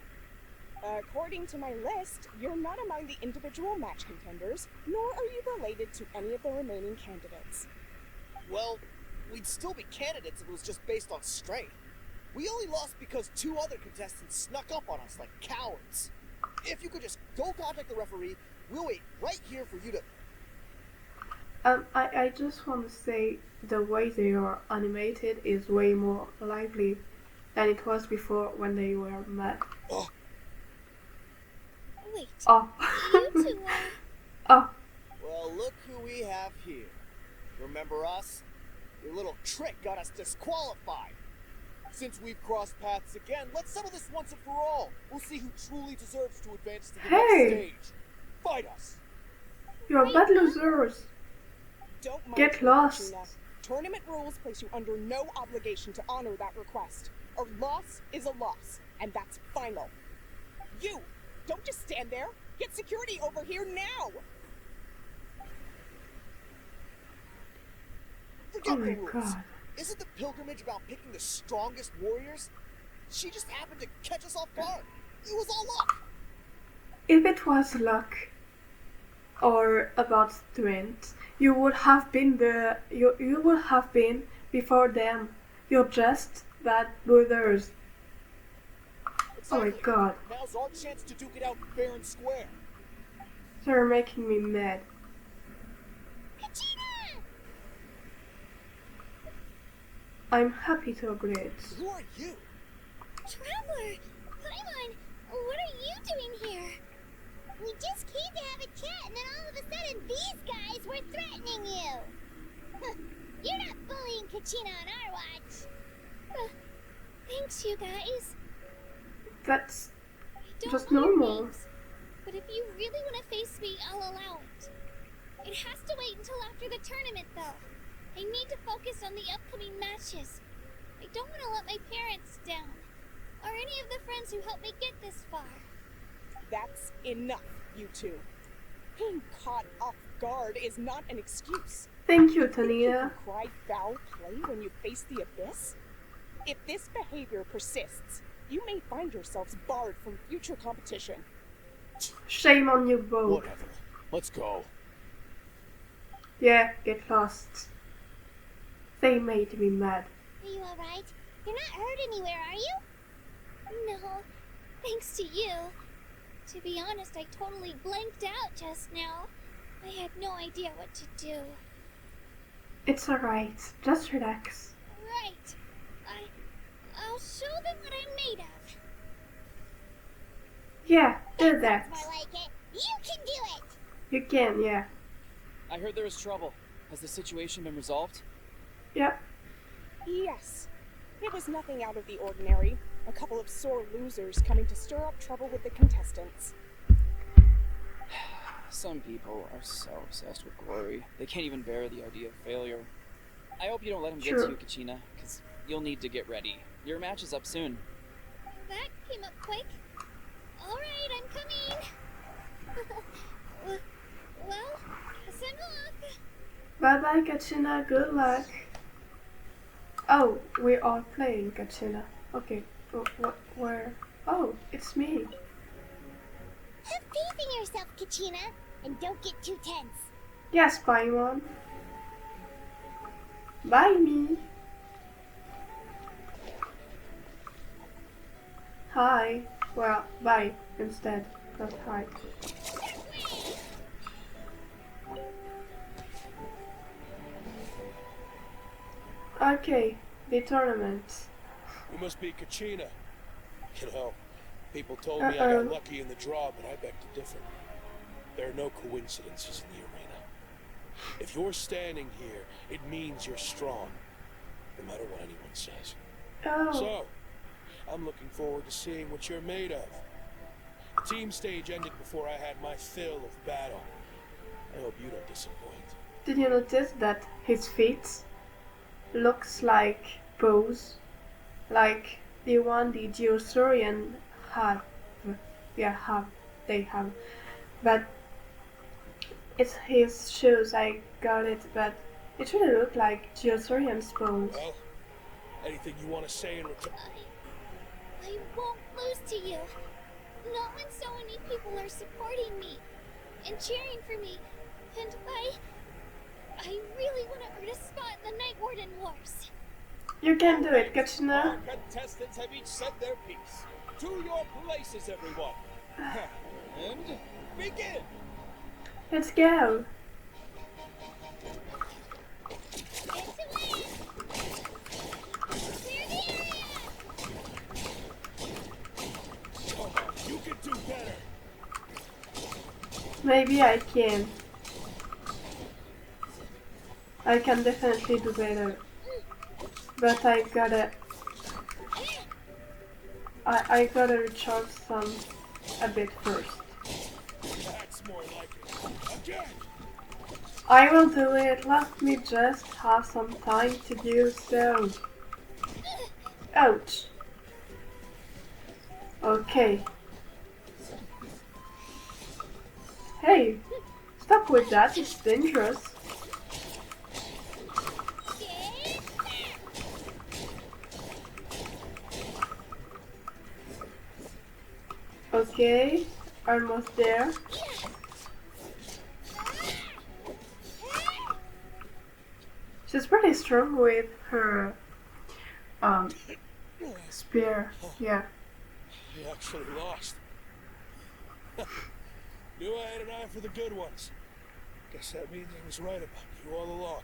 According to my list, you're not among the individual match contenders, nor are you related to any of the remaining candidates. Well, we'd still be candidates if it was just based on strength. We only lost because 2 other contestants snuck up on us like cowards. If you could just go contact the referee, we'll wait right here for you to... I just want to say the way they are animated is way more lively than it was before when they were mad. Oh. Wait. Oh. You two are... Oh. Well, look who we have here. Remember us? Your little trick got us disqualified. Since we've crossed paths again, let's settle this once and for all. We'll see who truly deserves to advance to the next stage. Fight us. You're bad losers. Don't mind Get me, lost. Kachina. Tournament rules place you under no obligation to honor that request. A loss is a loss, and that's final. You! Don't just stand there! Get security over here now! Forget Oh the my rules. god. Isn't the pilgrimage about picking the strongest warriors? She just happened to catch us off guard. It was all luck. If it was luck or about strength, you would have been you would have been before them. You're just bad losers. Oh my god. Now's our chance to duke it out fair and square. They're making me mad. Kachina! I'm happy to agree. Who are you? Traveler! Paimon! What are you doing here? We just came to have a chat, and then all of a sudden these guys were threatening you. Huh, you're not bullying Kachina on our watch. Thanks, you guys. That's I don't just know your normal. names, but if you really want to face me, I'll allow it. It has to wait until after the tournament, though. I need to focus on the upcoming matches. I don't want to let my parents down, or any of the friends who helped me get this far. That's enough, you two. Being caught off guard is not an excuse. Thank you, You think you Tania. can cry foul play when you face the abyss? If this behavior persists, you may find yourselves barred from future competition. Shame on you both. Whatever. Let's go. Yeah, get lost. They made me mad. Are you alright? You're not hurt anywhere, are you? No, thanks to you. To be honest, I totally blanked out just now. I had no idea what to do. It's alright. Just relax. Right. I'll show them what I'm made of. Yeah, do that. More like it. You can do it! You can, yeah. I heard there was trouble. Has the situation been resolved? Yep. Yes. It was nothing out of the ordinary. A couple of sore losers coming to stir up trouble with the contestants. Some people are so obsessed with glory, they can't even bear the idea of failure. I hope you don't let him get Sure. to you, Kachina, because you'll need to get ready. Your match is up soon. That came up quick. Alright, I'm coming. Well, guess I'm off. Bye bye, Katrina. Good luck. Oh, we are playing Katrina. Okay. Where? Oh, it's me. Have faith in yourself, Kachina, and don't get too tense. Yes, Paimon. Bye, me. Hi. Well, bye instead. Not hi. Okay, the tournament. You must be Kachina. You know, people told me I Uh-oh. got lucky in the draw, but I beg to differ. There are no coincidences in the arena. If you're standing here, it means you're strong, no matter what anyone says. Oh, So, I'm looking forward to seeing what you're made of. The team stage ended before I had my fill of battle. I hope you don't disappoint. did you notice that his feet looks like bows? Like the one the Geosaurian have. Yeah, they have. But it's his shoes, I got it, but it really looked like Geosaurian's bones. Well, anything you want to say in return? I won't lose to you. Not when so many people are supporting me and cheering for me. And I really want to earn a spot in the Night Warden Wars. You can do it, Our Katrina. contestants have each said their piece. To your places, everyone. And begin. Let's go. Get to win! Clear the area! Come on, you can do better. Maybe I can. I can definitely do better. But I gotta recharge some a bit first. That's more like it. Again. I will do it. Let me just have some time to do so. Ouch. Okay. Hey, stop with that. It's dangerous. Okay, almost there. She's pretty strong with her spear. Yeah. You actually lost. Knew I had an eye for the good ones. Guess that means I was right about you all along.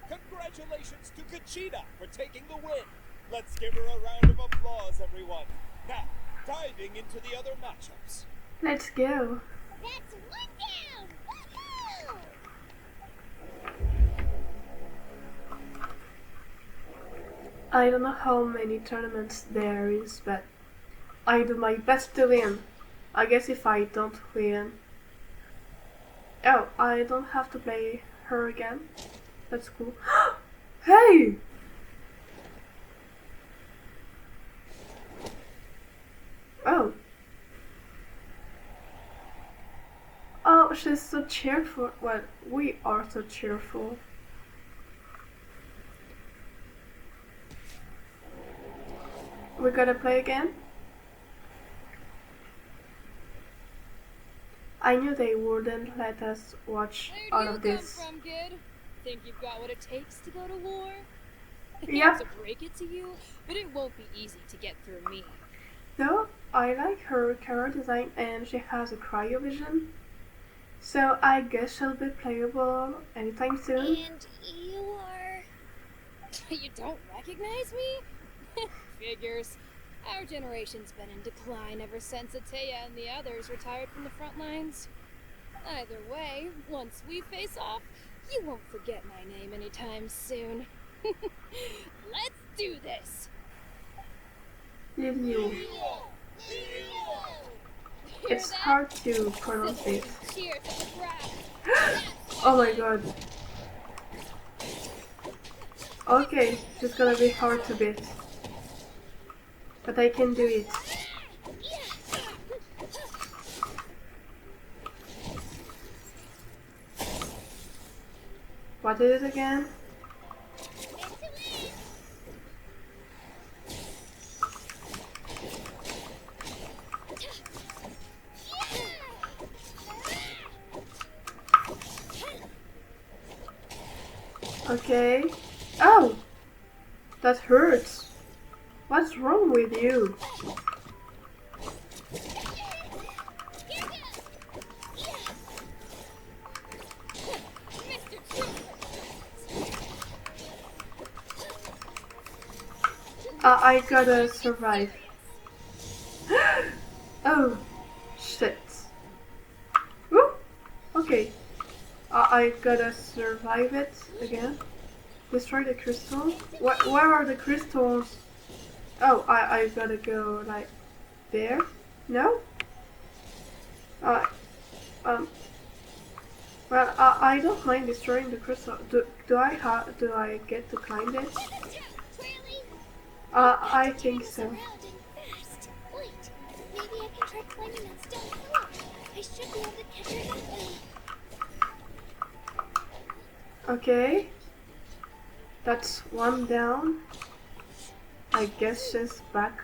Congratulations to Kachina for taking the win. Let's give her a round of applause, everyone. Now, diving into the other matchups. Let's go. That's one down! Woohoo! I don't know how many tournaments there is, but I do my best to win. I guess if I don't win... Oh, I don't have to play her again. That's cool. Hey! Oh. Oh, Oh, she's so cheerful. Well, we are so cheerful. We gotta play again? I knew they wouldn't let us watch all of this. Where'd you come from, kid? Think you've got what it takes to go to war? I Yep. hate to break it to you, but it won't be easy to get through me. Though, I like her character design and she has a cryovision. So I guess she'll be playable anytime soon. And you are... You don't recognize me? Figures. Our generation's been in decline ever since Ateya and the others retired from the front lines. Either way, once we face off, you won't forget my name anytime soon. Let's do this! Liu. It's hard to pronounce it. Cheer to the crowd. Oh my god. Okay, it's gonna be hard to beat. But I can do it. What is it again? Okay. Oh! That hurts. What's wrong with you? I gotta survive. Oh, shit. Woo! Okay. I gotta survive it again. Destroy the crystal? Where are the crystals? Oh, I gotta go like there? No? Well, I don't mind destroying the crystal. Do I get to climb it? I think so. Wait, maybe I can try climbing that stone pillar. I should be able to catch her that way. Okay. That's one down. I guess she's back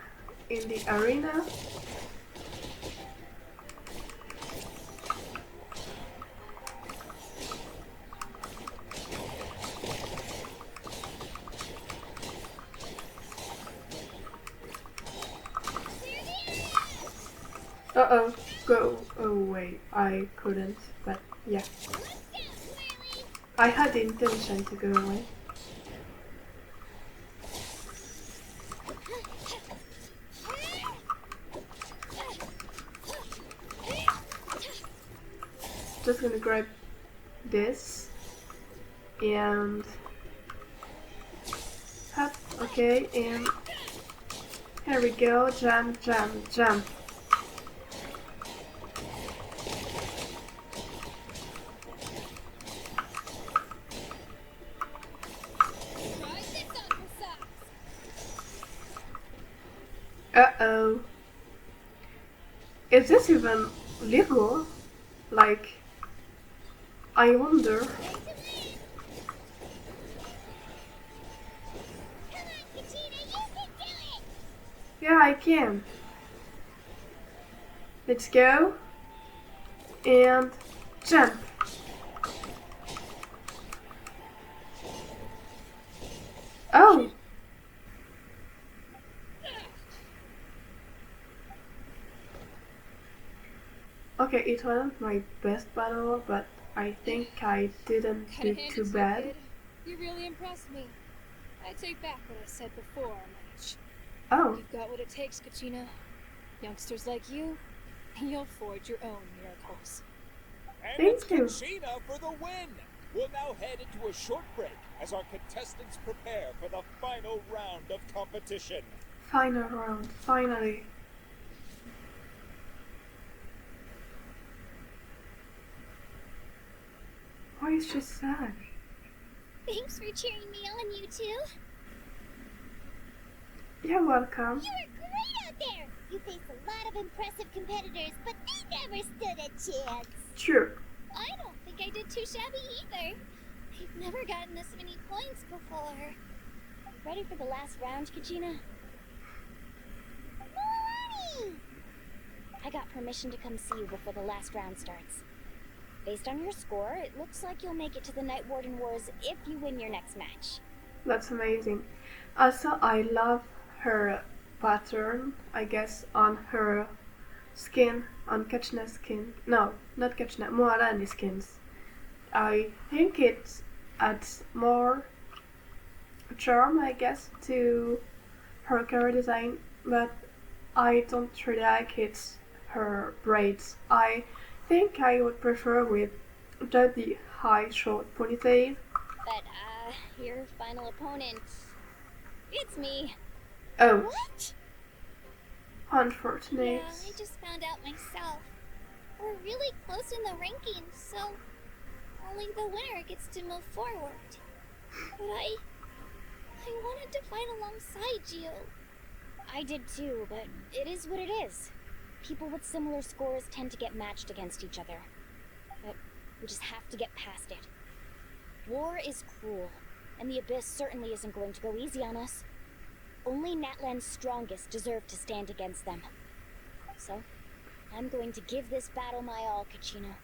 in the arena. Uh-oh, go away. I couldn't, but yeah. I had the intention to go away. Just gonna grab this and hop, okay, and here we go, jump, jump, jump. Uh-oh. Is this even legal? Like, I wonder. Yeah, I can. Let's go. And jump. Oh! Okay, it wasn't my best battle, but I think I didn't do too bad. Kid. You really impressed me. I take back what I said before, Mage. Oh. You've got what it takes, Kachina. Youngsters like you, you'll forge your own miracles. And Thank it's you. Kachina for the win! We'll now head into a short break as our contestants prepare for the final round of competition. Final round, finally. Why is she sad? Thanks for cheering me on, you two. You're welcome. You were great out there! You faced a lot of impressive competitors, but they never stood a chance. True. I don't think I did too shabby either. I've never gotten this many points before. Ready for the last round, Kachina? Milani! I got permission to come see you before the last round starts. Based on your score, it looks like you'll make it to the Night Warden Wars if you win your next match. That's amazing. Also, I love her pattern, I guess, on her skin, on Kachina's skin. No, not Kachina, Moarani skins. I think it adds more charm, I guess, to her character design, but I don't really like her braids. I think I would prefer with just the high short ponytail. But, your final opponent, it's me. Oh. What? Unfortunate. Yeah, I just found out myself. We're really close in the rankings, so only the winner gets to move forward. But I wanted to fight alongside you. I did too, but it is what it is. People with similar scores tend to get matched against each other. But we just have to get past it. War is cruel, and the Abyss certainly isn't going to go easy on us. Only Natlan's strongest deserve to stand against them. So, I'm going to give this battle my all, Kachina.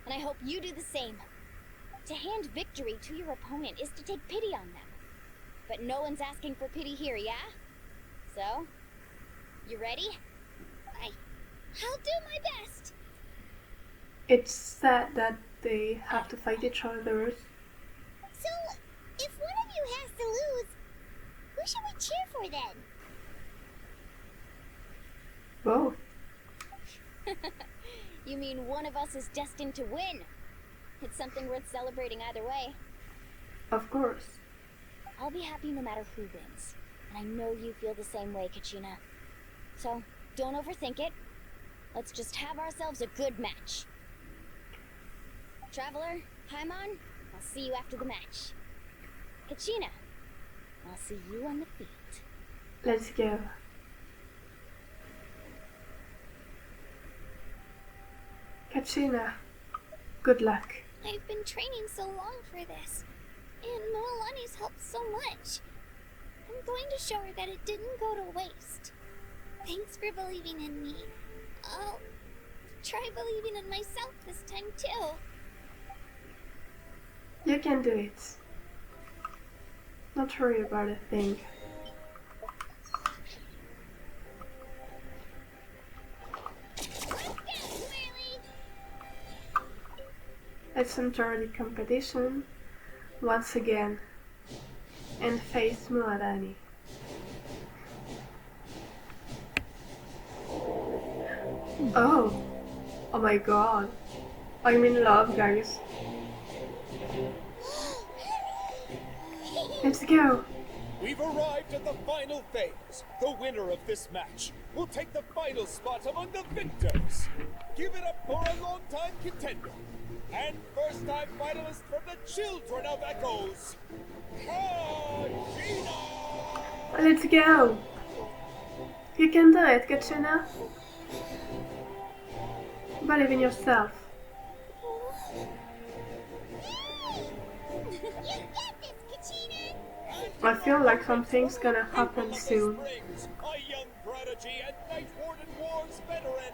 And I hope you do the same. To hand victory to your opponent is to take pity on them. But no one's asking for pity here, yeah? So, you ready? I'll do my best. It's sad that they have to fight each other. So, if one of you has to lose, who should we cheer for then? Both. You mean one of us is destined to win? It's something worth celebrating either way. Of course. I'll be happy no matter who wins. And I know you feel the same way, Kachina. So, don't overthink it. Let's just have ourselves a good match. Traveler, Paimon, I'll see you after the match. Kachina, I'll see you on the field. Let's go. Kachina, good luck. I've been training so long for this, and Moalani's helped so much. I'm going to show her that it didn't go to waste. Thanks for believing in me. I'll try believing in myself this time too. You can do it. Not worry about a thing. Let's enter the competition once again and face Muladani. Oh my god. I'm in love, guys. Let's go. We've arrived at the final phase. The winner of this match will take the final spot among the victors. Give it up for a long-time contender and first-time finalist from the Children of Echoes, Kachina! Let's go. You can do it, Kachina. Believe in yourself. I feel like something's gonna happen soon. A young prodigy and Night Warden Wars veteran,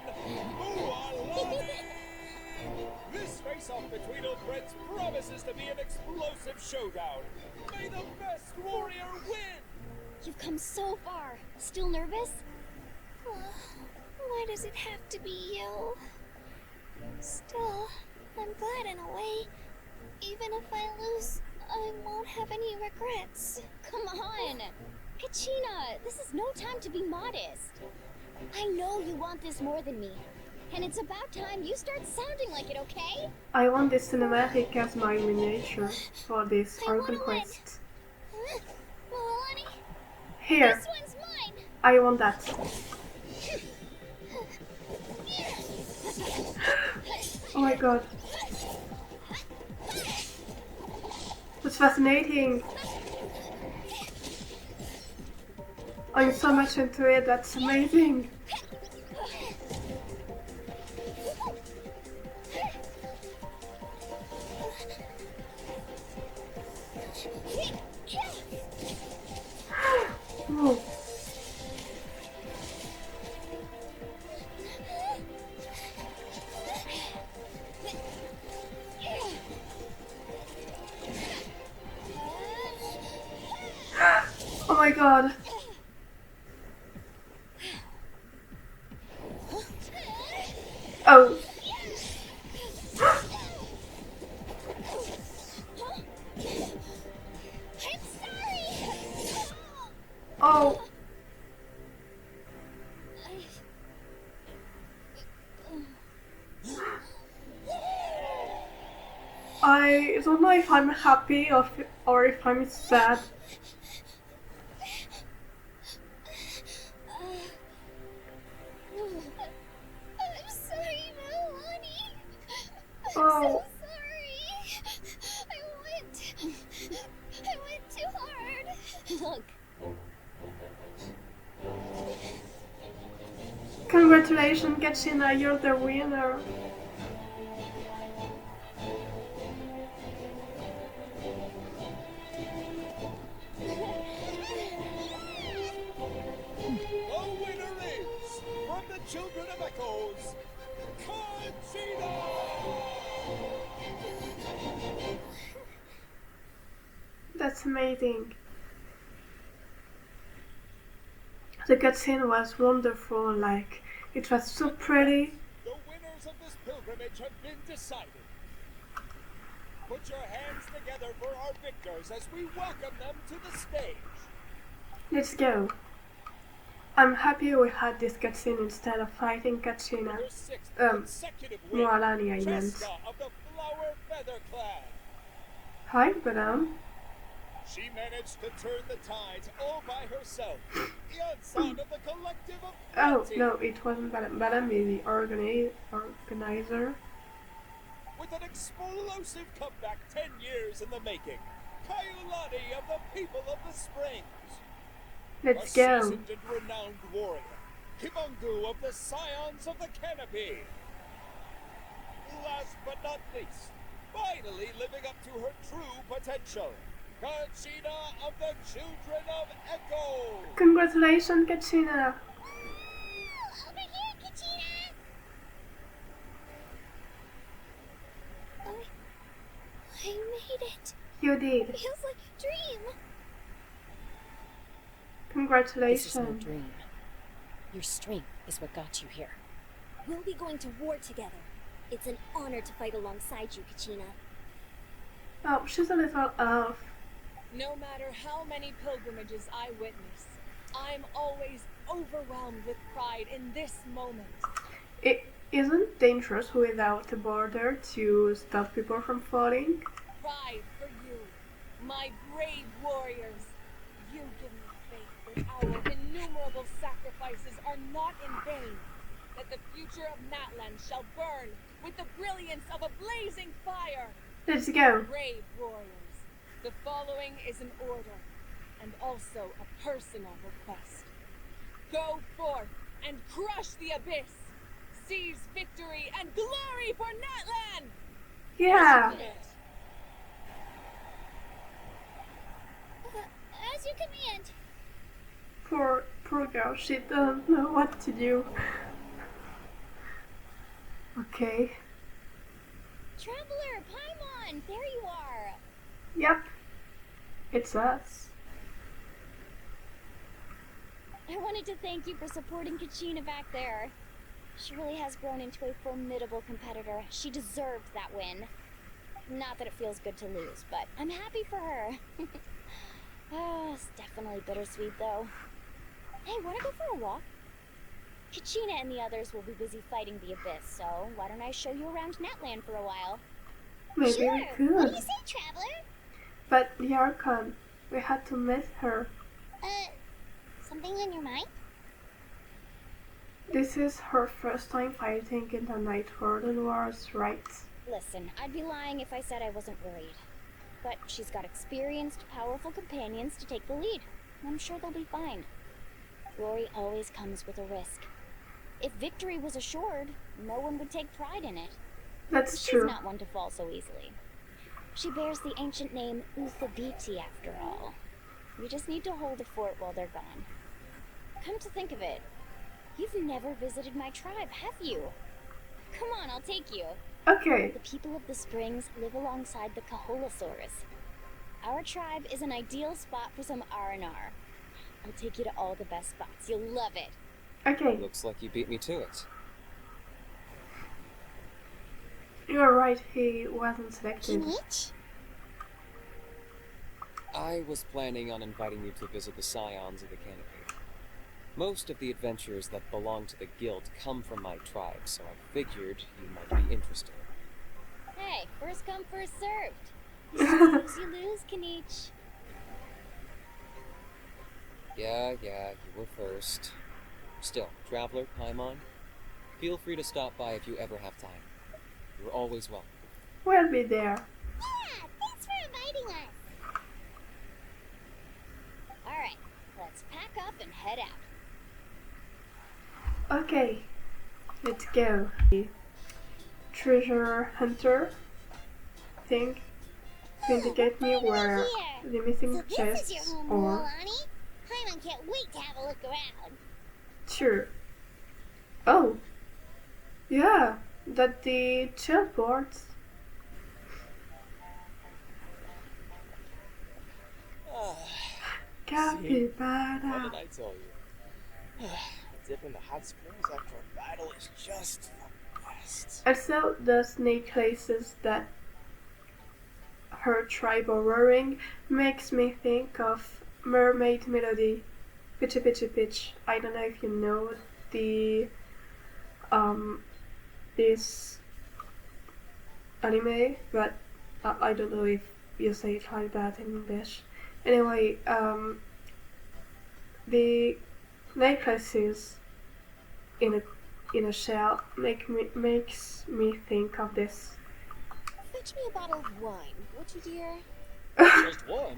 Moalani! This face-off between old friends promises to be an explosive showdown. May the best warrior win! You've come so far. Still nervous? Why does it have to be you? Still, I'm glad in a way. Even if I lose, I won't have any regrets. Come on! Kachina, this is no time to be modest. I know you want this more than me. And it's about time you start sounding like it, okay? I want this cinematic as my miniature for this Archon quest. Moalani, Here, this one's mine. I want that. Oh my god. That's fascinating. I'm so much into it, that's amazing. my god. Oh. Oh. I don't know if I'm happy or if I'm sad. I'm sorry, Melanie. I'm Oh. so sorry. I went too hard. Look, Congratulations, Gesnhin, you're the winner. The winner is, from the Children of Echoes, Conchita! That's amazing. The cutscene was wonderful, like, it was so pretty. The winners of this pilgrimage have been decided. Put your hands together for our victors as we welcome them to the stage. Let's go. I'm happy we had this cutscene instead of fighting Kachina. Her sixth consecutive win, Mualani, I meant. Jessica of the Flower Feather Clan. Hi, madame. She managed to turn the tides all by herself. The ensemble of the collective of Oh, plenty. no, it wasn't Madame. Madame is the organizer. With an explosive comeback 10 years in the making. Kaiulani of the people of the Springs. Let's a go. seasoned and renowned warrior. Kibangu of the Scions of the Canopy. Last but not least, finally living up to her true potential. Conchita of the Children of Echo. Congratulations, Kachina. Over here, Kachina! I made it. You did. Feels like a dream. this Congratulations. is no dream. Your strength is what got you here. We'll be going to war together. It's an honor to fight alongside you, Kachina. Oh, she's a little elf. No matter how many pilgrimages I witness, I'm always overwhelmed with pride in this moment. It isn't dangerous without a border to stop people from falling. Pride for you, my brave warriors. You give me faith that our innumerable sacrifices are not in vain, that the future of Natlan shall burn with the brilliance of a blazing fire. Let's go. Brave warriors, the following is an order, and also a personal request. Go forth and crush the abyss! Seize victory and glory for Natlan! Yeah. As you command. Poor girl, she doesn't know what to do. Okay. Traveler, Paimon, there you are. Yep. It's us. I wanted to thank you for supporting Kachina back there. She really has grown into a formidable competitor. She deserved that win. Not that it feels good to lose, but I'm happy for her. It's definitely bittersweet, though. Hey, wanna go for a walk? Kachina and the others will be busy fighting the Abyss, so why don't I show you around Natlan for a while? Maybe Sure. we What do you could. say, traveler? But the Archon, we had to meet her. Something on your mind? This is her first time fighting in the Night Warden Wars, right? Listen, I'd be lying if I said I wasn't worried. But she's got experienced, powerful companions to take the lead. I'm sure they'll be fine. Glory always comes with a risk. If victory was assured, no one would take pride in it. That's She's true. not one to fall so easily. She bears the ancient name Uthabiti, after all. We just need to hold the fort while they're gone. Come to think of it, you've never visited my tribe, have you? Come on, I'll take you. Okay. The people of the Springs live alongside the Kaholasaurus. Our tribe is an ideal spot for some R&R. I'll take you to all the best spots. You'll love it. Okay, Looks like you beat me to it. you're right, he wasn't selected. Kinich? I was planning on inviting you to visit the scions of the canopy. Most of the adventurers that belong to the guild come from my tribe, so I figured you might be interested. Hey, first come, first served. You lose, Kinich. Yeah, you were first. Still, Traveler, Paimon, feel free to stop by if you ever have time. You're always welcome. We'll be there. Yeah, thanks for inviting us. Alright, let's pack up and head out. Okay, let's go. Treasure hunter thing to indicate me where Here. the missing So this chests is your home, are. Mualani. Paimon can't wait to have a look around. Sure. Oh, yeah, that the chillboards. Capybara. What did I tell you? Dip in the hot springs after a battle is just the best. Also, those necklaces that her tribe are wearing makes me think of Mermaid Melody, Pitchy Pitchy Pitch. I don't know if you know the this anime, but I don't know if you say it like that in English. Anyway, the necklaces in a shell makes me think of this. Fetch me a bottle of wine, would you, dear? Just one?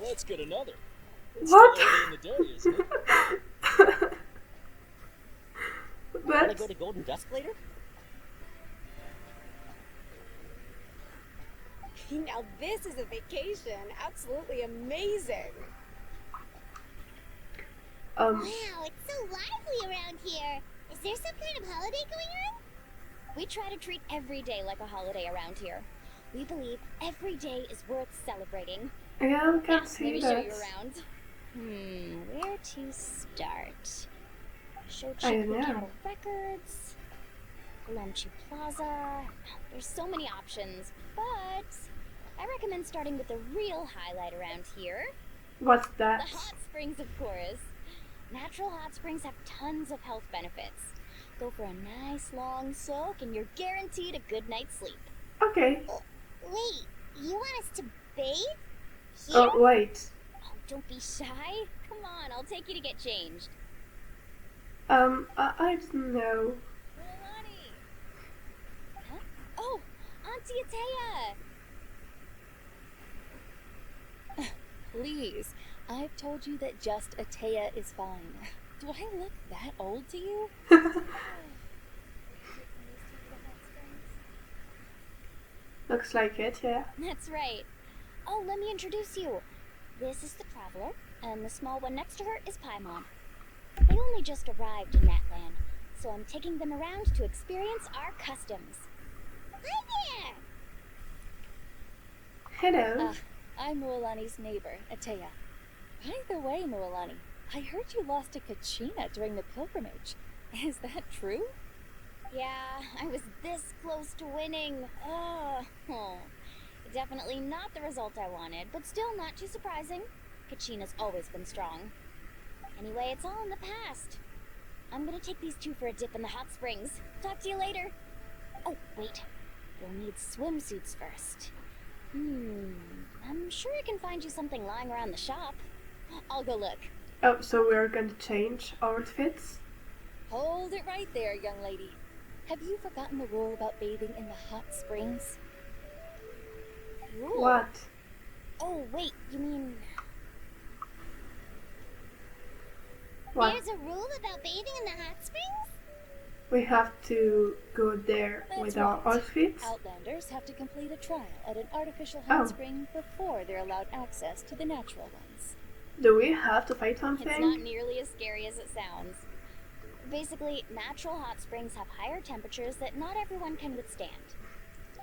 Let's get another. It's What? still early in the day, isn't it? Wanna But go to Golden Dusk later? Now this is a vacation. Absolutely amazing. Wow, it's so lively around here. Is there some kind of holiday going on? We try to treat every day like a holiday around here. We believe every day is worth celebrating. yeah, we can Let see me show that. you around. Where to start? Show I Chief know. Cattle Records, Glenchi Plaza. There's so many options, but I recommend starting with the real highlight around here. What's The that? hot springs, of course. Natural hot springs have tons of health benefits. Go for a nice long soak and you're guaranteed a good night's sleep. Okay. Wait, you want us to bathe? Here? Oh, wait. Oh, don't be shy. Come on, I'll take you to get changed. I don't know. Milani! Huh? Oh, Auntie Atea! Please, I've told you that just Atea is fine. Do I look that old to you? Looks like it, yeah. That's right. Oh, let me introduce you. This is the Traveler, and the small one next to her is Paimon. They only just arrived in Natlan, so I'm taking them around to experience our customs. Hi Hello. I'm Mualani's neighbor, Atea. By the way, Mualani, I heard you lost to Kachina during the pilgrimage. Is that true? Yeah, I was this close to winning. Definitely not the result I wanted, but still not too surprising. Kachina's always been strong. Anyway, it's all in the past. I'm gonna take these two for a dip in the hot springs. Talk to you later. Oh, wait. You'll need swimsuits first. I'm sure I can find you something lying around the shop. I'll go look. Oh, so we're going to change our outfits? Hold it right there, young lady. Have you forgotten the rule about bathing in the hot springs? Rule? What? Oh, wait, you mean... What? There's a rule about bathing in the hot springs? We have to go there That's with our right. outfits? Outlanders have to complete a trial at an artificial hot Oh. spring before they're allowed access to the natural ones. Do we have to fight It's not something? nearly as scary as it sounds. Basically, natural hot springs have higher temperatures that not everyone can withstand.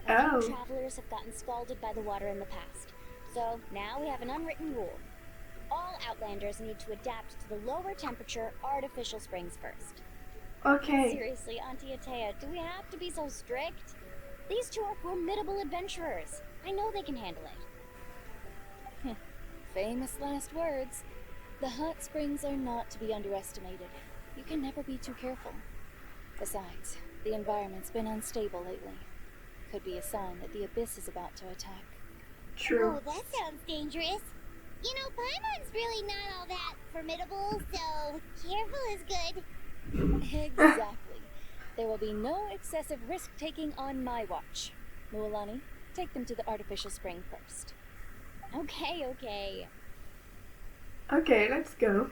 A few Oh. travelers have gotten scalded by the water in the past, so now we have an unwritten rule. all Outlanders need to adapt to the lower temperature artificial springs first. Okay. Seriously, Auntie Atea, do we have to be so strict? These two are formidable adventurers. I know they can handle it. Famous last words. The hot springs are not to be underestimated. You can never be too careful. Besides, the environment's been unstable lately. Could be a sign that the abyss is about to attack. True. Oh, that sounds dangerous. You know, Paimon's really not all that formidable, so careful is good. Exactly. There will be no excessive risk-taking on my watch. Mualani, take them to the artificial spring first. Okay. Okay, let's go.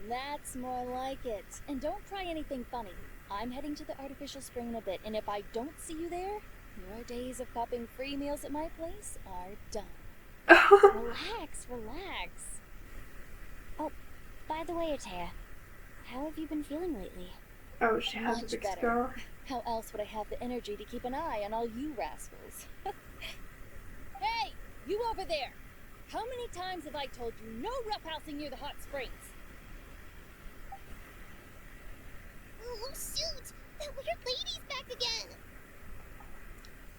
That's more like it. And don't try anything funny. I'm heading to the artificial spring in a bit, and if I don't see you there, your days of copping free meals at my place are done. Relax. Oh, by the way, Atea, how have you been feeling lately? Oh, she has a Much big better. scar. How else would I have the energy to keep an eye on all you rascals? Hey, you over there! How many times have I told you no roughhousing near the hot springs? Oh, shoot! That weird lady's back again!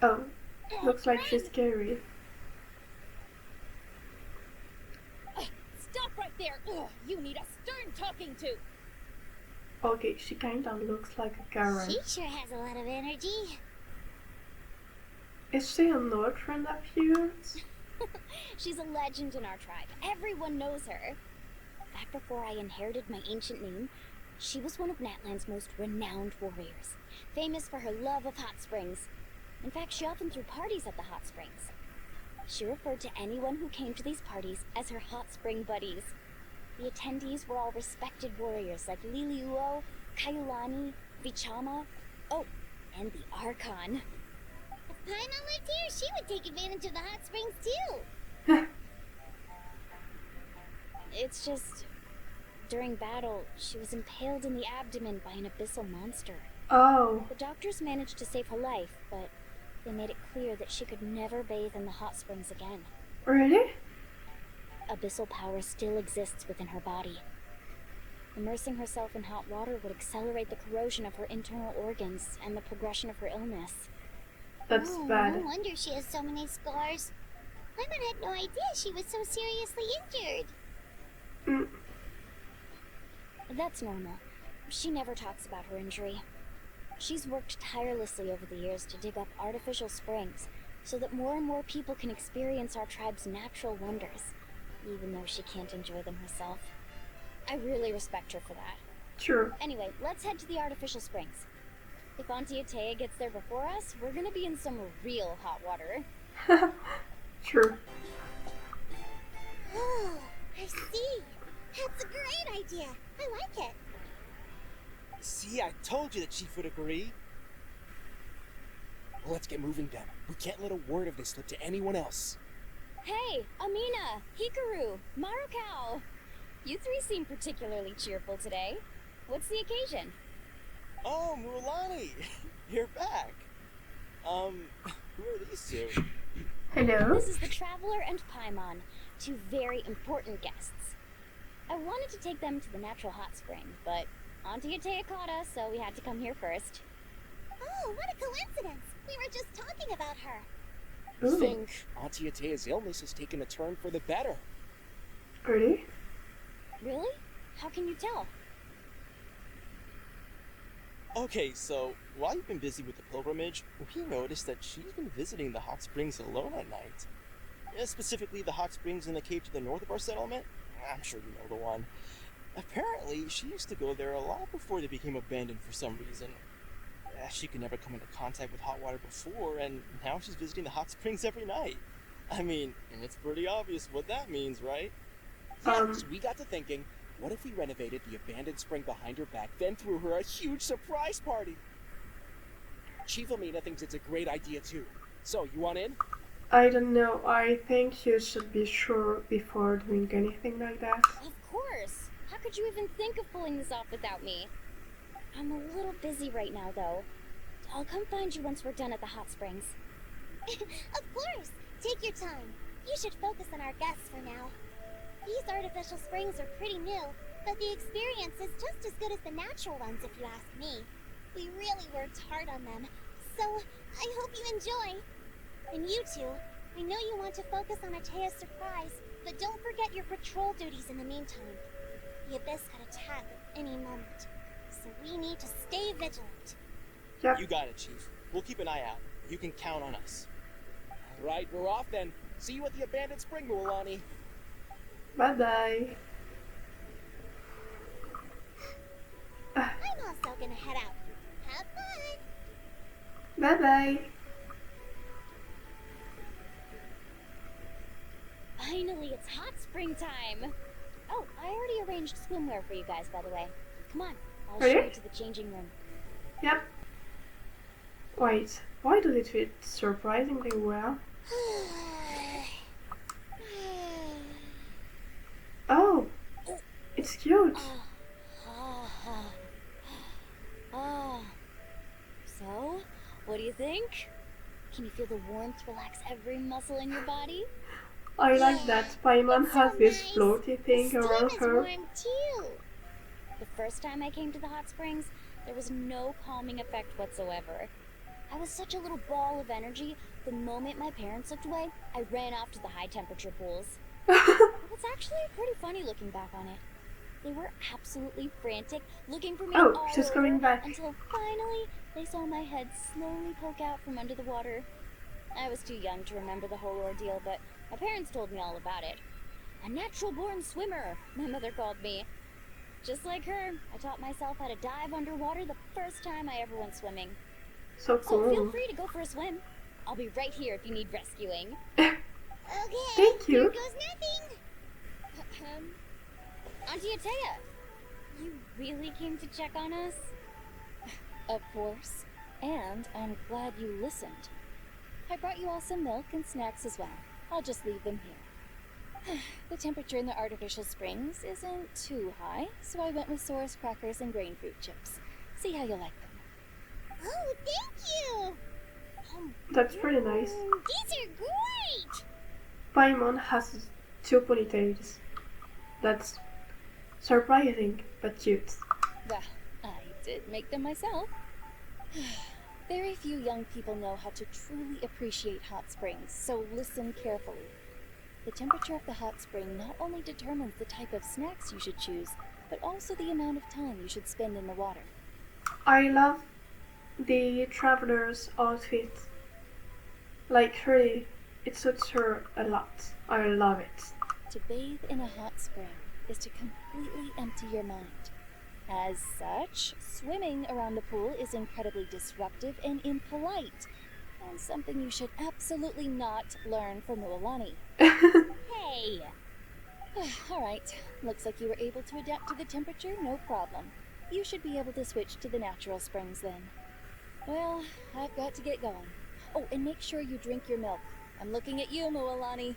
Oh, looks like she's scary. Stop right there! Ugh, you need a stern talking to! Okay, she kinda looks like a Karen. She sure has a lot of energy. Is she a Nord friend of yours? She's a legend in our tribe. Everyone knows her. Back before I inherited my ancient name, she was one of Natlan's most renowned warriors, famous for her love of hot springs. In fact, she often threw parties at the hot springs. She referred to anyone who came to these parties as her hot spring buddies. The attendees were all respected warriors like Liliuo, Kaiulani, Vichama, oh, and the Archon. If Paimon lived here, she would take advantage of the hot springs too. It's just, during battle, she was impaled in the abdomen by an abyssal monster. Oh. The doctors managed to save her life, but they made it clear that she could never bathe in the hot springs again. Really? Abyssal power still exists within her body. Immersing herself in hot water would accelerate the corrosion of her internal organs and the progression of her illness. That's bad. No wonder she has so many scars. Paimon had no idea she was so seriously injured. Mm. That's normal. She never talks about her injury. She's worked tirelessly over the years to dig up artificial springs so that more and more people can experience our tribe's natural wonders, even though she can't enjoy them herself. I really respect her for that. Sure. Anyway, let's head to the artificial springs. If Auntie Atea gets there before us, we're gonna be in some real hot water. Sure. Oh, I see. That's a great idea. I like it. See, I told you the chief would agree. Well, let's get moving then. We can't let a word of this slip to anyone else. Hey, Amina, Hikaru, Marukao. You three seem particularly cheerful today. What's the occasion? Oh, Mualani, you're back. Who are these two? Hello. This is the Traveler and Paimon, two very important guests. I wanted to take them to the natural hot spring, but Auntie Atea caught us, so we had to come here first. Oh, what a coincidence. We were just talking about her. I think Auntie Atea's illness has taken a turn for the better. Really? Really? How can you tell? Okay, so while you've been busy with the pilgrimage, we noticed that she's been visiting the hot springs alone at night. Specifically the hot springs in the cave to the north of our settlement. I'm sure you know the one. Apparently, she used to go there a lot before they became abandoned for some reason. She could never come into contact with hot water before, and now she's visiting the hot springs every night. I mean, it's pretty obvious what that means, right? So we got to thinking, what if we renovated the abandoned spring behind her back, then threw her a huge surprise party? Chief Amina thinks it's a great idea too. So, you want in? I don't know. I think you should be sure before doing anything like that. Of course. How could you even think of pulling this off without me? I'm a little busy right now, though. I'll come find you once we're done at the hot springs. Of course. Take your time. You should focus on our guests for now. These artificial springs are pretty new, but the experience is just as good as the natural ones if you ask me. We really worked hard on them, so I hope you enjoy. And you two, I know you want to focus on Atea's surprise, but don't forget your patrol duties in the meantime. The Abyss could attack at any moment, so we need to stay vigilant. Yep. You got it, Chief. We'll keep an eye out. You can count on us. All right, we're off then. See you at the abandoned spring, Mualani. Bye-bye. I'm also gonna head out. Have fun! Bye-bye. Finally, it's hot spring time. Oh, I already arranged swimwear for you guys, by the way. Come on, I'll show Really? you to the changing room. Yep. Wait, why does it fit surprisingly well? Oh, it's cute. So, what do you think? Can you feel the warmth relax every muscle in your body? I like that Paimon has this nice. floaty thing around Steam is her. warm too. The first time I came to the hot springs, there was no calming effect whatsoever. I was such a little ball of energy, the moment my parents looked away, I ran off to the high temperature pools. It's actually pretty funny looking back on it. They were absolutely frantic, looking for me Oh, all she's over, coming back. until finally they saw my head slowly poke out from under the water. I was too young to remember the whole ordeal, but my parents told me all about it. A natural-born swimmer, my mother called me. Just like her, I taught myself how to dive underwater the first time I ever went swimming. So So feel cool. free to go for a swim. I'll be right here if you need rescuing. Okay, Thank you. here goes nothing. Auntie Atea, you really came to check on us? Of course. And I'm glad you listened. I brought you all some milk and snacks as well. I'll just leave them here. The temperature in the artificial springs isn't too high, so I went with Saurus crackers and grain fruit chips. See how you like them. Oh, thank you. That's pretty nice. These are great. Paimon has 2 ponytails. That's surprising, but cute. Well, I did make them myself. Very few young people know how to truly appreciate hot springs, so listen carefully. The temperature of the hot spring not only determines the type of snacks you should choose, but also the amount of time you should spend in the water. I love the traveler's outfit. Like, really, it suits her a lot. I love it. To bathe in a hot spring is to completely empty your mind. As such, swimming around the pool is incredibly disruptive and impolite, and something you should absolutely not learn from Mualani. Hey! Alright, looks like you were able to adapt to the temperature, no problem. You should be able to switch to the natural springs then. Well, I've got to get going. Oh, and make sure you drink your milk. I'm looking at you, Mualani.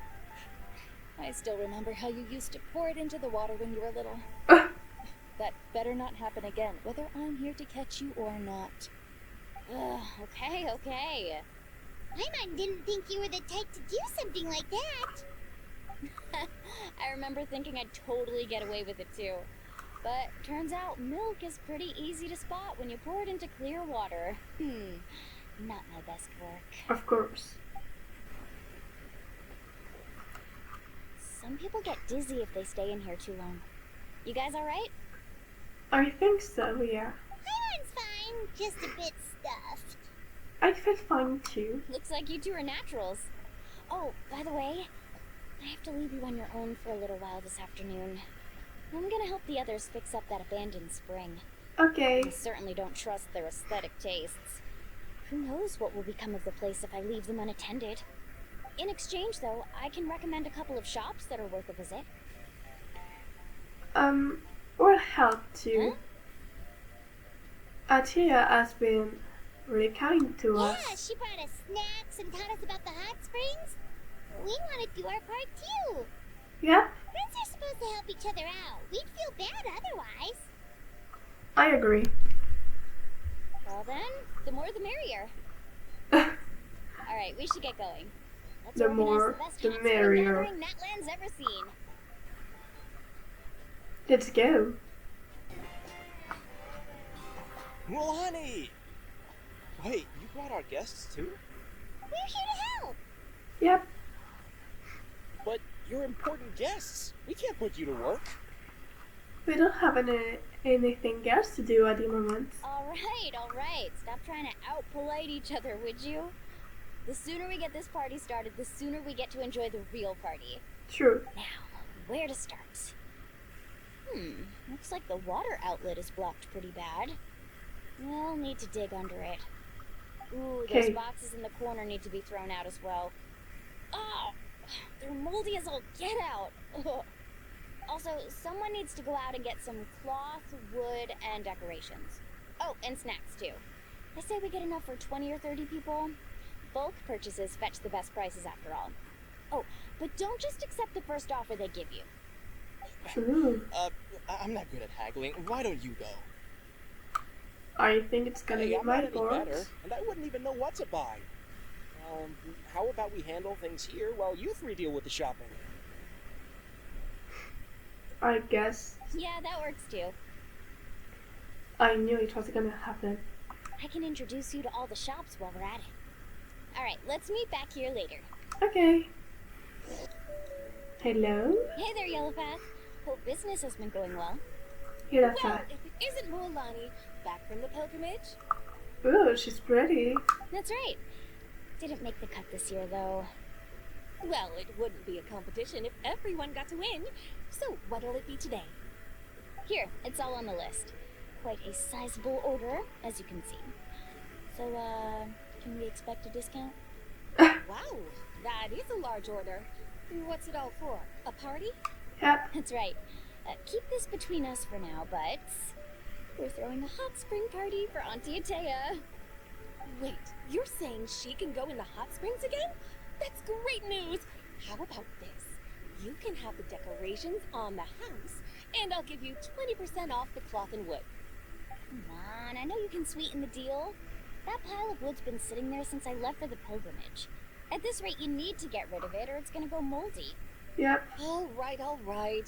I still remember how you used to pour it into the water when you were little. That better not happen again, whether I'm here to catch you or not. Okay. Paimon didn't think you were the type to do something like that. I remember thinking I'd totally get away with it too. But turns out milk is pretty easy to spot when you pour it into clear water. Not my best work. Of course. Some people get dizzy if they stay in here too long. You guys alright? I think so, yeah. Paimon's fine, just a bit stuffed. I feel fine too. Looks like you two are naturals. Oh, by the way, I have to leave you on your own for a little while this afternoon. I'm gonna help the others fix up that abandoned spring. Okay. I certainly don't trust their aesthetic tastes. Who knows what will become of the place if I leave them unattended. In exchange, though, I can recommend a couple of shops that are worth a visit. We'll help too. Atea has been really kind to us. Yeah, she brought us snacks and taught us about the hot springs. We want to do our part too. Yep, Friends are supposed to help each other out. We'd feel bad otherwise. I agree. Well then, the more the merrier. Alright, we should get going. Let's The organize more, the best the hot spring merrier. gathering Natlan's ever seen. Let's go. Mulani! Wait, you brought our guests too? We're here to help. Yep. But you're important guests. We can't put you to work. We don't have anything else to do at the moment. Alright. Stop trying to out-polite each other, would you? The sooner we get this party started, the sooner we get to enjoy the real party. True. Now, where to start? Looks like the water outlet is blocked pretty bad. We'll need to dig under it. Ooh, those Okay. boxes in the corner need to be thrown out as well. Oh, they're moldy as all get out. Ugh. Also, someone needs to go out and get some cloth, wood, and decorations. Oh, and snacks too. I say we get enough for 20 or 30 people. Bulk purchases fetch the best prices after all. Oh, but don't just accept the first offer they give you. Ooh. I'm not good at haggling. Why don't you go? I think it's gonna Hey, be I'm my not any fault. better, and I wouldn't even know what to buy. How about we handle things here while you three deal with the shopping? I guess Yeah, that works too. I knew it was gonna happen. I can introduce you to all the shops while we're at it. Alright, let's meet back here later. Okay. Hello? Hey there, Yellowpath. Hope business has been going well. Here, Well, if it isn't Mulani, back from the pilgrimage. Ooh, she's pretty. That's right. Didn't make the cut this year, though. Well, it wouldn't be a competition if everyone got to win. So, what'll it be today? Here, it's all on the list. Quite a sizable order, as you can see. So, can we expect a discount? Wow, that is a large order. What's it all for? A party? Yep. That's right. Keep this between us for now, but we're throwing a hot spring party for Auntie Atea. Wait, you're saying she can go in the hot springs again? That's great news! How about this? You can have the decorations on the house, and I'll give you 20% off the cloth and wood. Come on, I know you can sweeten the deal. That pile of wood's been sitting there since I left for the pilgrimage. At this rate, you need to get rid of it or it's gonna go moldy. Yep. All right.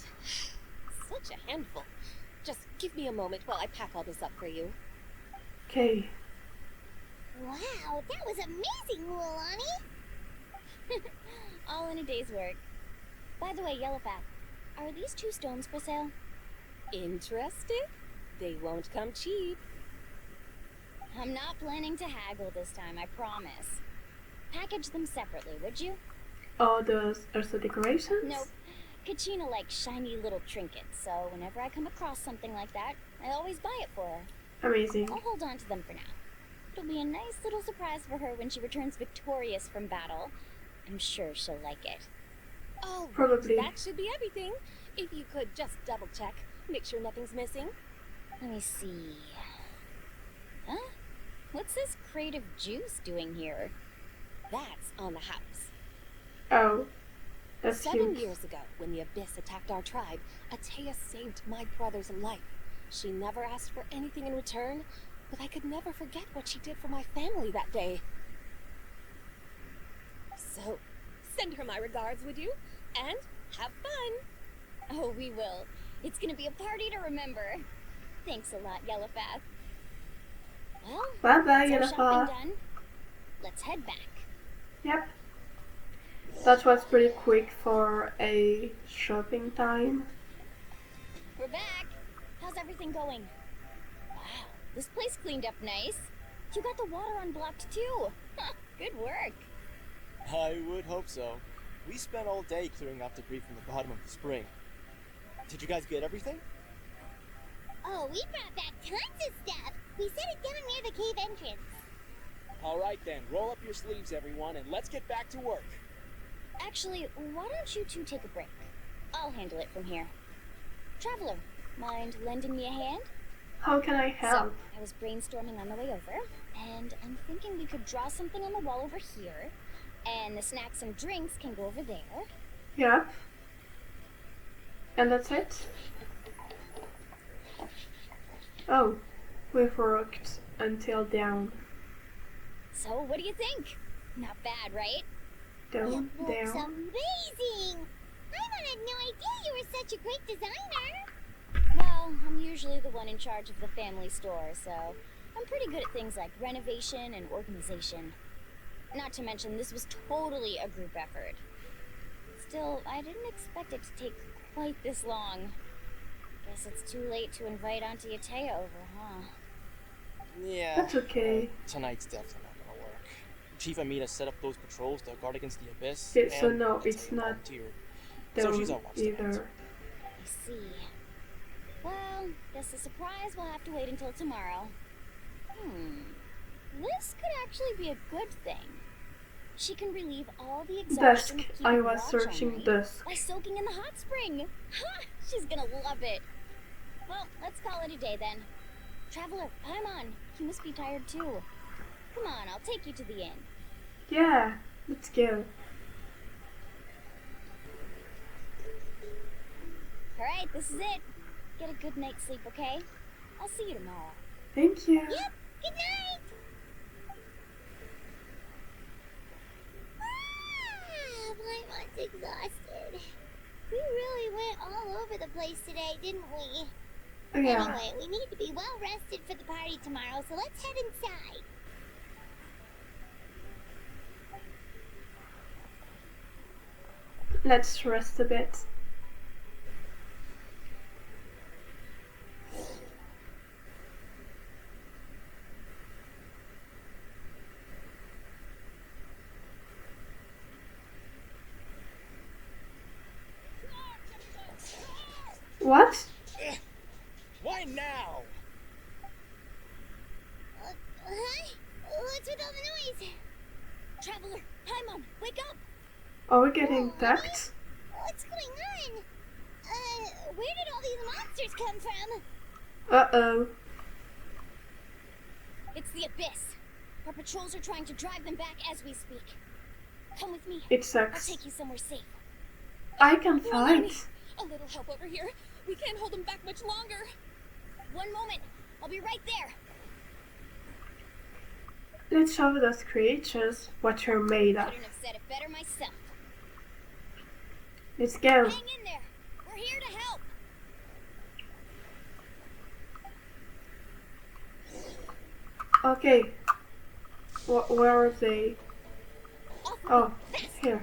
Such a handful. Just give me a moment while I pack all this up for you. Okay. Wow, that was amazing, Mulani. All in a day's work. By the way, Yellowpath, are these 2 stones for sale? Interested? They won't come cheap. I'm not planning to haggle this time, I promise. Package them separately, would you? All those also decorations? Nope. Kachina likes shiny little trinkets, so whenever I come across something like that, I always buy it for her. Amazing. I'll hold on to them for now. It'll be a nice little surprise for her when she returns victorious from battle. I'm sure she'll like it. Oh, Probably. that should be everything. If you could just double check, make sure nothing's missing. Let me see. Huh? What's this crate of juice doing here? That's on the house. Oh. That's 7 cute. years ago, when the Abyss attacked our tribe, Atea saved my brother's life. She never asked for anything in return, but I could never forget what she did for my family that day. So, send her my regards, would you? And have fun! Oh, we will. It's gonna be a party to remember. Thanks a lot, Yellowpath. Well, Bye-bye, that's our shopping Yellowpath. done. Let's head back. Yep. That was pretty quick for a shopping time. We're back. How's everything going? Wow, this place cleaned up nice. You got the water unblocked too. Huh, good work. I would hope so. We spent all day clearing off debris from the bottom of the spring. Did you guys get everything? Oh, we brought back tons of stuff. We set it down near the cave entrance. All right then, roll up your sleeves, everyone, and let's get back to work. Actually, why don't you two take a break? I'll handle it from here. Traveler, mind lending me a hand? How can I help? So, I was brainstorming on the way over, and I'm thinking we could draw something on the wall over here, and the snacks and drinks can go over there. Yep. And that's it? Oh, we've worked until down. So, what do you think? Not bad, right? Down, It looks down. amazing. I had no idea you were such a great designer. Well, I'm usually the one in charge of the family store, so I'm pretty good at things like renovation and organization. Not to mention, this was totally a group effort. Still, I didn't expect it to take quite this long. Guess it's too late to invite Auntie Atea over, huh? Yeah. That's okay. Tonight's definitely not gonna work. Chief Amina set up those patrols to guard against the abyss. Okay, so and no, Atea it's not volunteered. So she's them our watch tonight. either. I see. Well, guess the surprise will have to wait until tomorrow. This could actually be a good thing. She can relieve all the exhaustion Dusk. of keeping I was watch searching on me dusk. by soaking in the hot spring. Ha! She's gonna love it. Well, let's call it a day then. Traveler, Paimon, you must be tired too. Come on, I'll take you to the inn. Yeah, let's go. Alright, this is it. Get a good night's sleep, okay? I'll see you tomorrow. Thank you. Yep, good night! Paimon's exhausted. We really went all over the place today, didn't we? Yeah. Anyway, we need to be well rested for the party tomorrow, so let's head inside. Let's rest a bit. What? Why now? Huh? What's with all the noise? Traveler, Paimon, wake up! Are we getting attacked? What's going on? Where did all these monsters come from? Uh-oh. It's the abyss. Our patrols are trying to drive them back as we speak. Come with me. It I'll sucks. take you somewhere safe. I can fight. A little help over here. We can't hold them back much longer. One moment. I'll be right there. Let's show those creatures what you're made of. Couldn't have said it better myself. Let's go. Hang in there. We're here to help. Okay. Where are they? Oh, here.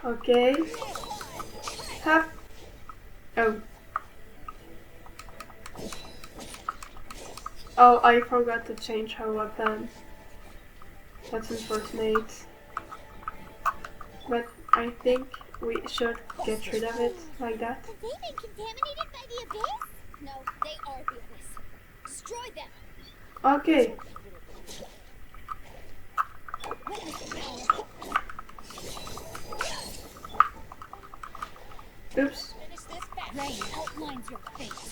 Okay. Hup. Oh. Oh, I forgot to change her weapon. That's unfortunate. But I think we should get rid of it like that. Have they been contaminated by the abyss? No, they are the abyss. Destroy them. Okay. Oops. Rain outlines your face.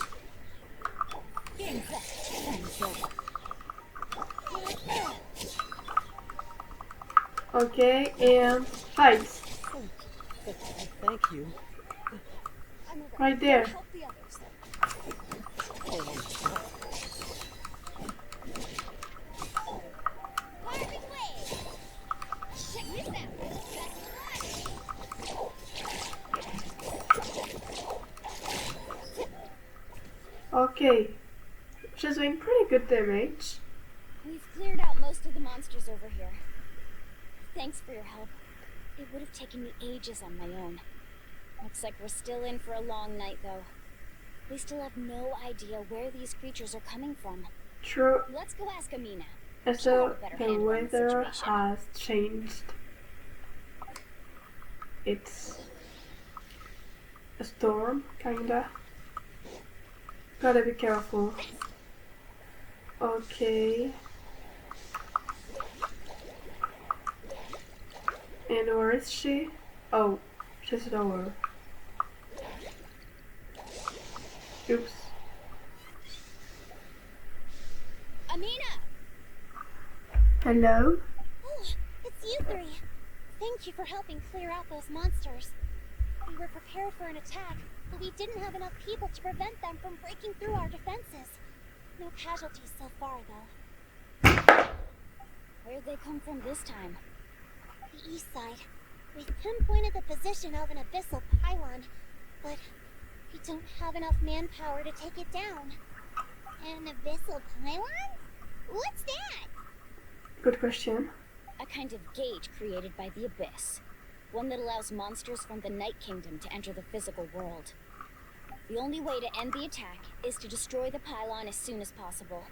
Okay, and fight. Thank you. Right there. Help the others. Perfect way. Check this out. Okay. She's doing pretty good damage. We've cleared out most of the monsters over here. Thanks for your help. It would have taken me ages on my own. Looks like we're still in for a long night, though. We still have no idea where these creatures are coming from. True. Let's go ask Amina. And so the weather has changed. It's a storm, kinda. Gotta be careful. Okay. And where is she? Oh, she's lower. Oops. Amina! Hello? Oh, it's you three. Thank you for helping clear out those monsters. We were prepared for an attack, but we didn't have enough people to prevent them from breaking through our defenses. No casualties so far, though. Where'd they come from this time? The east side. We've pinpointed the position of an abyssal pylon, but we don't have enough manpower to take it down. An abyssal pylon? What's that? Good question. A kind of gate created by the Abyss. One that allows monsters from the Night Kingdom to enter the physical world. The only way to end the attack is to destroy the pylon as soon as possible.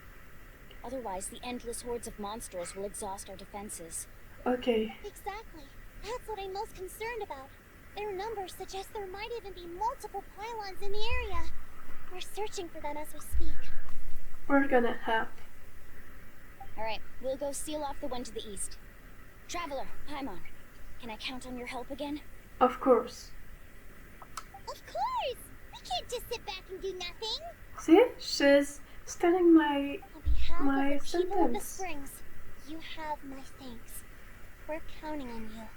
Otherwise, the endless hordes of monsters will exhaust our defenses. Okay. Exactly. That's what I'm most concerned about. Their numbers suggest there might even be multiple pylons in the area. We're searching for them as we speak. We're gonna help. Alright, we'll go seal off the one to the east. Traveler, Paimon, can I count on your help again? Of course. Of course! We can't just sit back and do nothing. See? She's stealing my On behalf my of the people of the sentence. Springs, you have my thanks. We're counting on you.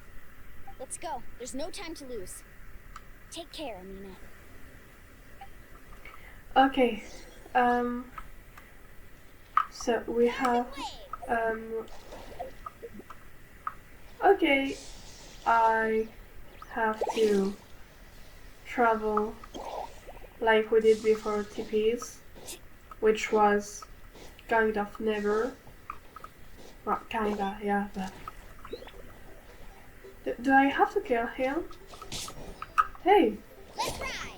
Let's go. There's no time to lose. Take care, Amina. Okay. So we have okay. I have to travel like we did before TPs, which was kind of never. Well, kinda, yeah, but do I have to kill him? Hey! Let's ride!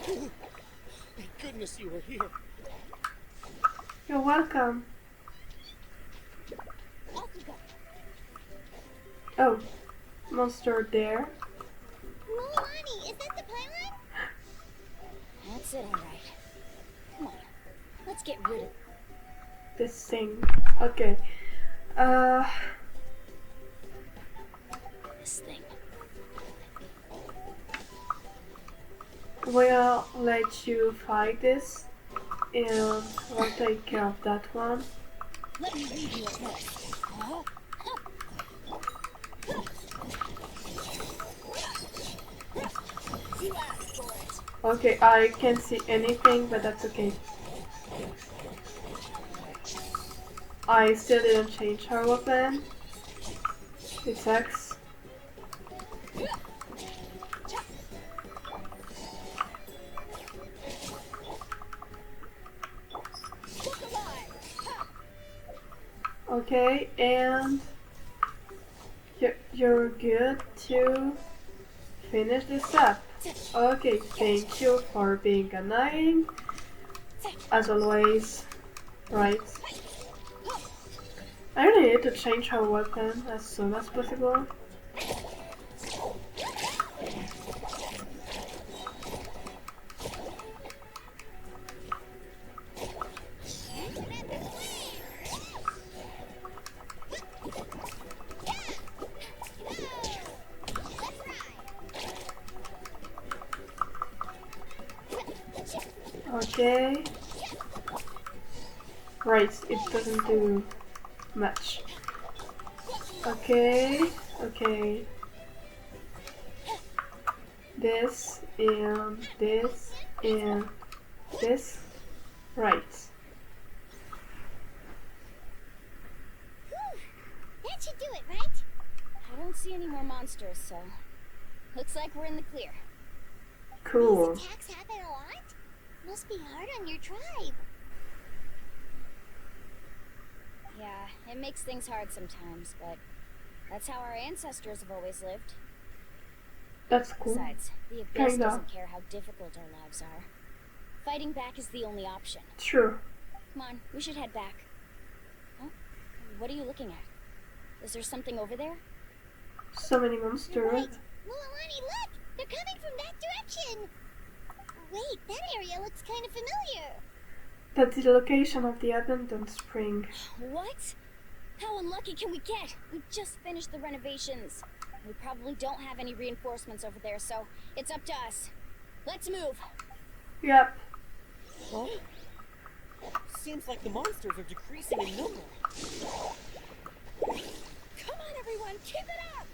Thank goodness you were here. You're welcome. Off we go. Oh, monster there. Mulani, is that the pylon? That's it, alright. Come on. Let's get rid of This thing. Okay. this thing. We'll let you fight this, and we'll take care of that one. Let me read you a verse. Huh? You asked for it. Okay, I can't see anything, but that's okay. I still didn't change her weapon. It sucks. Okay, and you're good to finish this up. Okay, thank you for being annoying. As always. Right. I really need to change her weapon as soon as possible. Okay. Right, it doesn't do much. Okay, okay. This and this and this. Right. That should do it, right? I don't see any more monsters, so looks like we're in the clear. Cool. These attacks happen a lot? Must be hard on your tribe. Yeah, it makes things hard sometimes, but that's how our ancestors have always lived. That's cool. Besides, the Abyss Kinda. doesn't care how difficult our lives are. Fighting back is the only option. True. Come on, we should head back. Huh? What are you looking at? Is there something over there? So many You're monsters. right. Mulani, look! They're coming from that direction! Wait, that area looks kind of familiar. That's the location of the abandoned spring. What? How unlucky can we get? We just finished the renovations. We probably don't have any reinforcements over there, so it's up to us. Let's move. Yep. Huh? Seems like the monsters are decreasing in number. Come on, everyone, keep it up!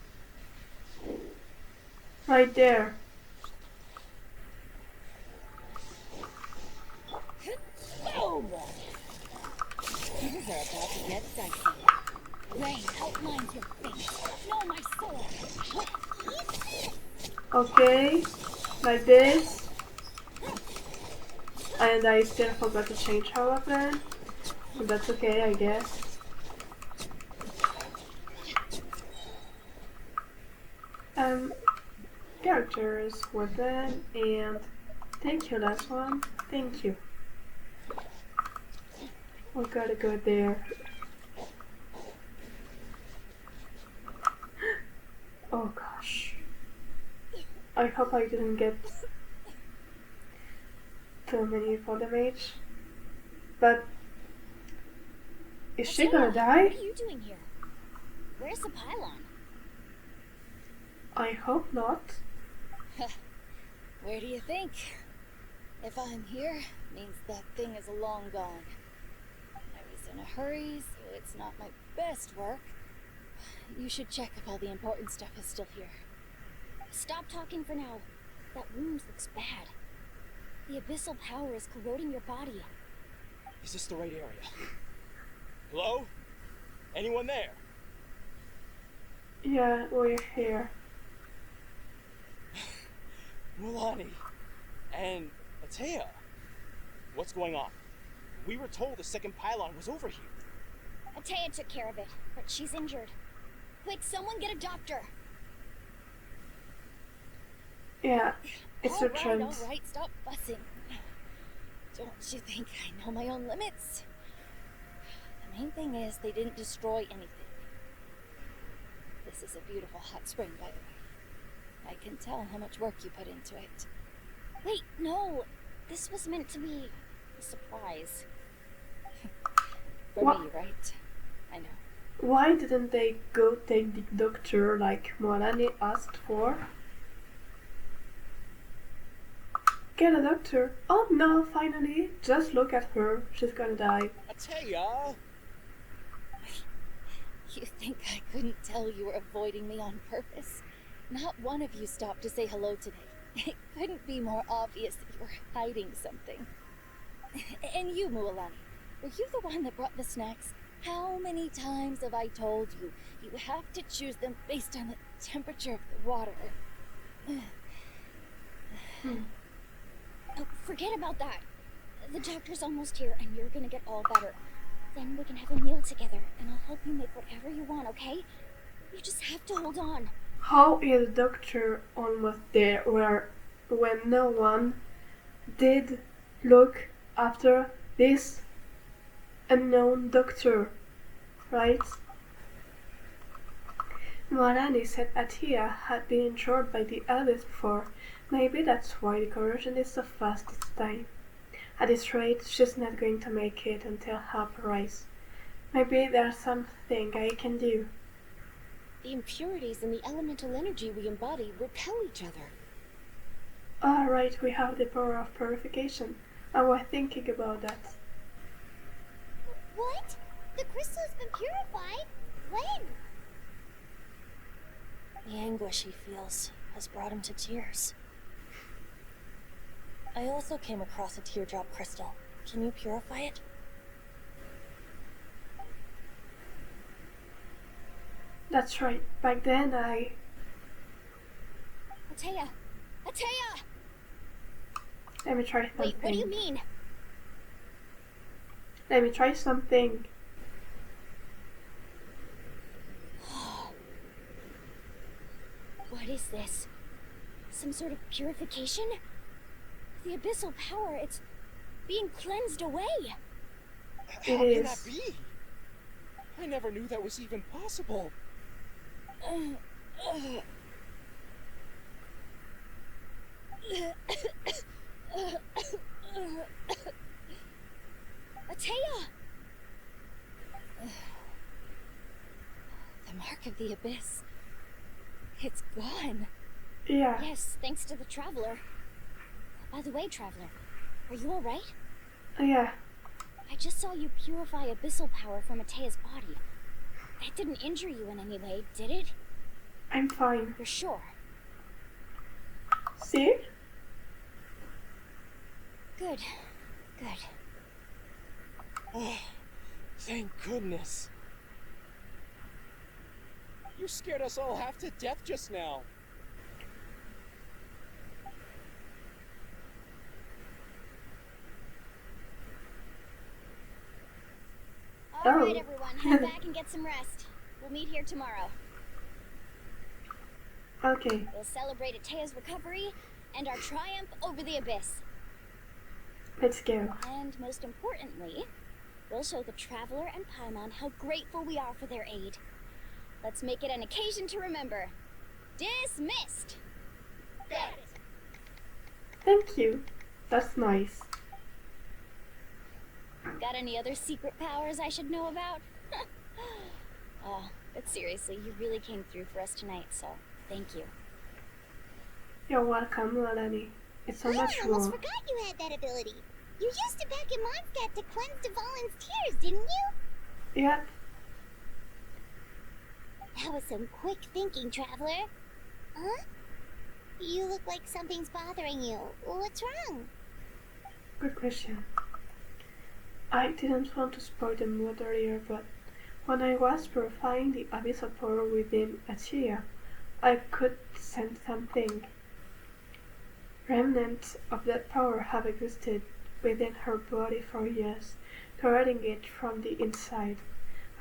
Right there. I see. Rain outlines your face. Know my soul. Okay, like this. And I still forgot to change our weapon. But that's okay, I guess. Characters, weapon, and thank you, last one. Thank you. We gotta go there. Oh gosh. I hope I didn't get too many for damage. But is she gonna die? What are you doing here? Where's the pylon? I hope not. Where do you think? If I'm here, means that thing is long gone. I was in a hurry, so it's not my best work. You should check if all the important stuff is still here. Stop talking for now. That wound looks bad. The abyssal power is corroding your body. Is this the right area? Hello? Anyone there? Yeah, we're here. Mulani and Atea. What's going on? We were told the second pylon was over here. Atea took care of it, but she's injured. Quick, someone get a doctor. Yeah, it's a trend. All right, stop fussing. Don't you think I know my own limits? The main thing is they didn't destroy anything. This is a beautiful hot spring, by the way. I can tell how much work you put into it. Wait, no. This was meant to be a surprise. For What? me, right? I know. Why didn't they go take the doctor like Moalani asked for? Get a doctor. Oh no, finally. Just look at her. She's gonna die. Atea! You think I couldn't tell you were avoiding me on purpose? Not one of you stopped to say hello today. It couldn't be more obvious that you were hiding something. And you, Mualani, were you the one that brought the snacks? How many times have I told you, you have to choose them based on the temperature of the water? Oh, forget about that. The doctor's almost here and you're gonna get all better. Then we can have a meal together and I'll help you make whatever you want, okay? You just have to hold on. How is the doctor almost there when no one did look after this unknown doctor, right? Moalani said Atea had been injured by the eldest before. Maybe that's why the corrosion is so fast this time. At this rate, she's not going to make it until help arrives. Maybe there's something I can do. The impurities and the elemental energy we embody repel each other. Alright, we have the power of purification. I was thinking about that. What? The crystal has been purified? When? The anguish he feels has brought him to tears. I also came across a teardrop crystal. Can you purify it? That's right. Back then I... Atea! Atea! Let me try something. Wait, what do you mean? Let me try something. What is this? Some sort of purification? The abyssal power, it's being cleansed away. How can that be? I never knew that was even possible. Atea! The mark of the abyss. It's gone. Yeah. Yes, thanks to the Traveler. By the way, Traveler, are you alright? Yeah. I just saw you purify abyssal power from Atea's body. That didn't injure you in any way, did it? I'm fine. You're sure? See? Good. Good. Oh, thank goodness. You scared us all half to death just now. Alright, everyone, head back and get some rest. We'll meet here tomorrow. Okay. We'll celebrate Atea's recovery and our triumph over the abyss. Let's go. And most importantly, we'll show the Traveler and Paimon how grateful we are for their aid. Let's make it an occasion to remember. Dismissed! Got it. Thank you. That's nice. Got any other secret powers I should know about? Oh, but seriously, you really came through for us tonight, so thank you. You're welcome, Melanie. It's so much I almost more. forgot you had that ability. You used it back in Mondstadt to cleanse Dvalin's tears, didn't you? Yeah. That was some quick thinking, Traveler. Huh? You look like something's bothering you. What's wrong? Good question. I didn't want to spoil the mood earlier, but when I was purifying the abyssal power within Atia, I could sense something. Remnants of that power have existed within her body for years, corroding it from the inside.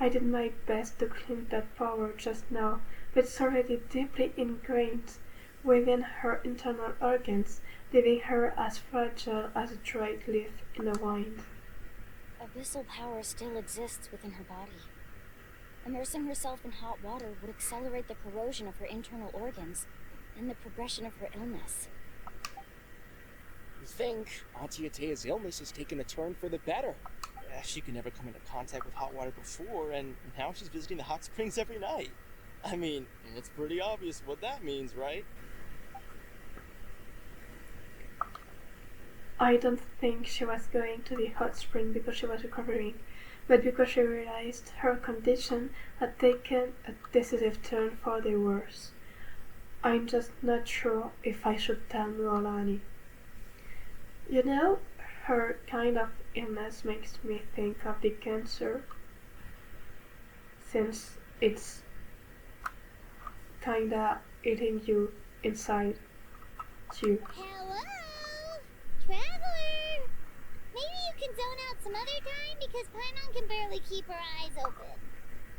I did my best to clean that power just now, but it's already deeply ingrained within her internal organs, leaving her as fragile as a dried leaf in the wind. Abyssal power still exists within her body. Immersing herself in hot water would accelerate the corrosion of her internal organs and the progression of her illness. You think Auntie Atea's illness has taken a turn for the better? She could never come into contact with hot water before, and now she's visiting the hot springs every night. I mean, it's pretty obvious what that means, right? I don't think she was going to the hot spring because she was recovering, but because she realized her condition had taken a decisive turn for the worse. I'm just not sure if I should tell Mualani. You know, her kind of illness makes me think of the cancer, since it's kinda eating you inside you. Hello? Traveler! Maybe you can zone out some other time because Paimon can barely keep her eyes open.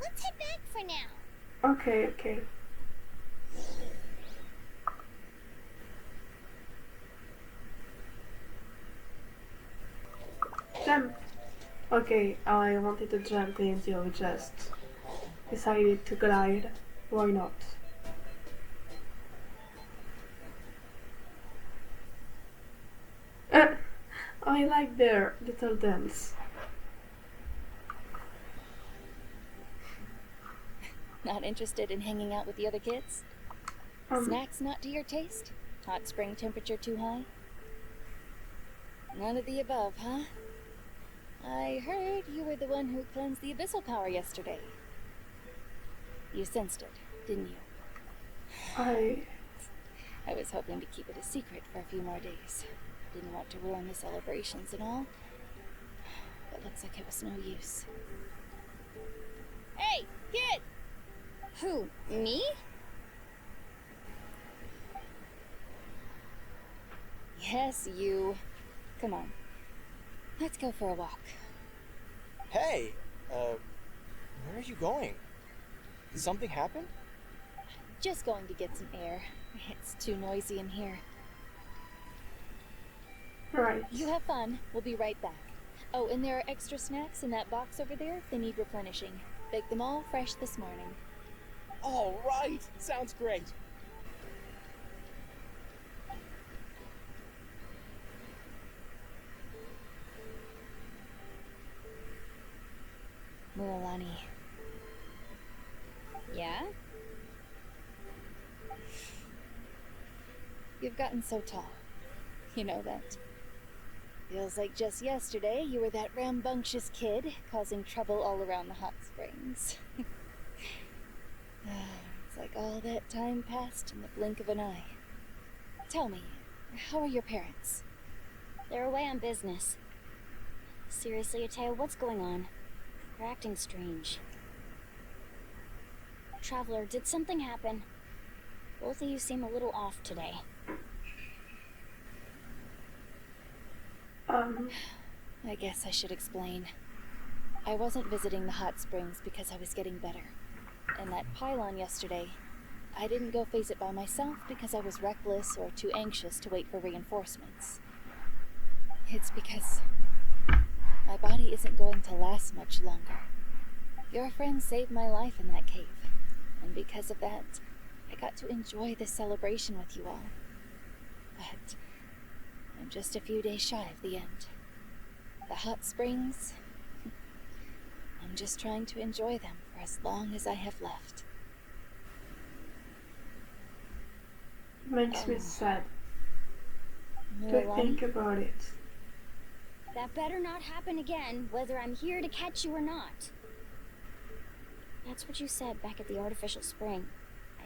Let's head back for now. Okay. Jump! Okay, I wanted to jump until we just decided to glide. Why not? I like their little dance. Not interested in hanging out with the other kids? Snacks not to your taste? Hot spring temperature too high? None of the above, huh? I heard you were the one who cleansed the abyssal power yesterday. You sensed it, didn't you? I was hoping to keep it a secret for a few more days. Didn't want to ruin the celebrations and all. But looks like it was no use. Hey, kid! Who, me? Yes, you. Come on. Let's go for a walk. Hey, where are you going? Did something happen? Just going to get some air. It's too noisy in here. Right. You have fun. We'll be right back. Oh, and there are extra snacks in that box over there if they need replenishing. Baked them all fresh this morning. All right, sounds great. Mualani. Yeah? You've gotten so tall. You know that. Feels like just yesterday you were that rambunctious kid causing trouble all around the hot springs. It's like all that time passed in the blink of an eye. Tell me, how are your parents? They're away on business. Seriously, Atea, what's going on? You're acting strange. Traveler, did something happen? Both of you seem a little off today. I guess I should explain. I wasn't visiting the hot springs because I was getting better. And that pylon yesterday, I didn't go face it by myself because I was reckless or too anxious to wait for reinforcements. It's because my body isn't going to last much longer. Your friend saved my life in that cave, and because of that, I got to enjoy this celebration with you all. But I'm just a few days shy of the end. The hot springs, I'm just trying to enjoy them for as long as I have left. Makes me sad to Mulan? think about it. That better not happen again, whether I'm here to catch you or not. That's what you said back at the artificial spring. I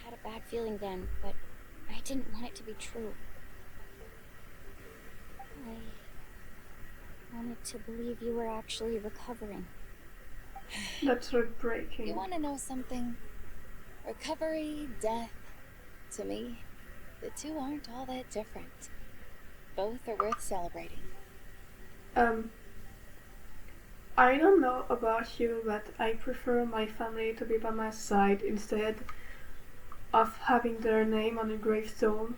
had a bad feeling then, but I didn't want it to be true. I wanted to believe you were actually recovering. That's heartbreaking. You want to know something? Recovery, death, to me, the two aren't all that different. Both are worth celebrating. I don't know about you, but I prefer my family to be by my side instead of having their name on a gravestone.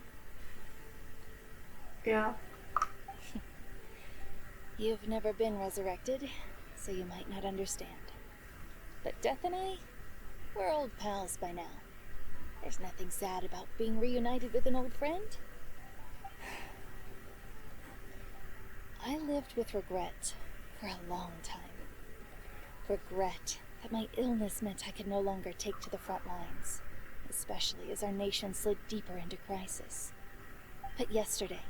Yeah. You've never been resurrected, so you might not understand. But Death and I, we're old pals by now. There's nothing sad about being reunited with an old friend. I lived with regret for a long time. Regret that my illness meant I could no longer take to the front lines, especially as our nation slid deeper into crisis. But yesterday,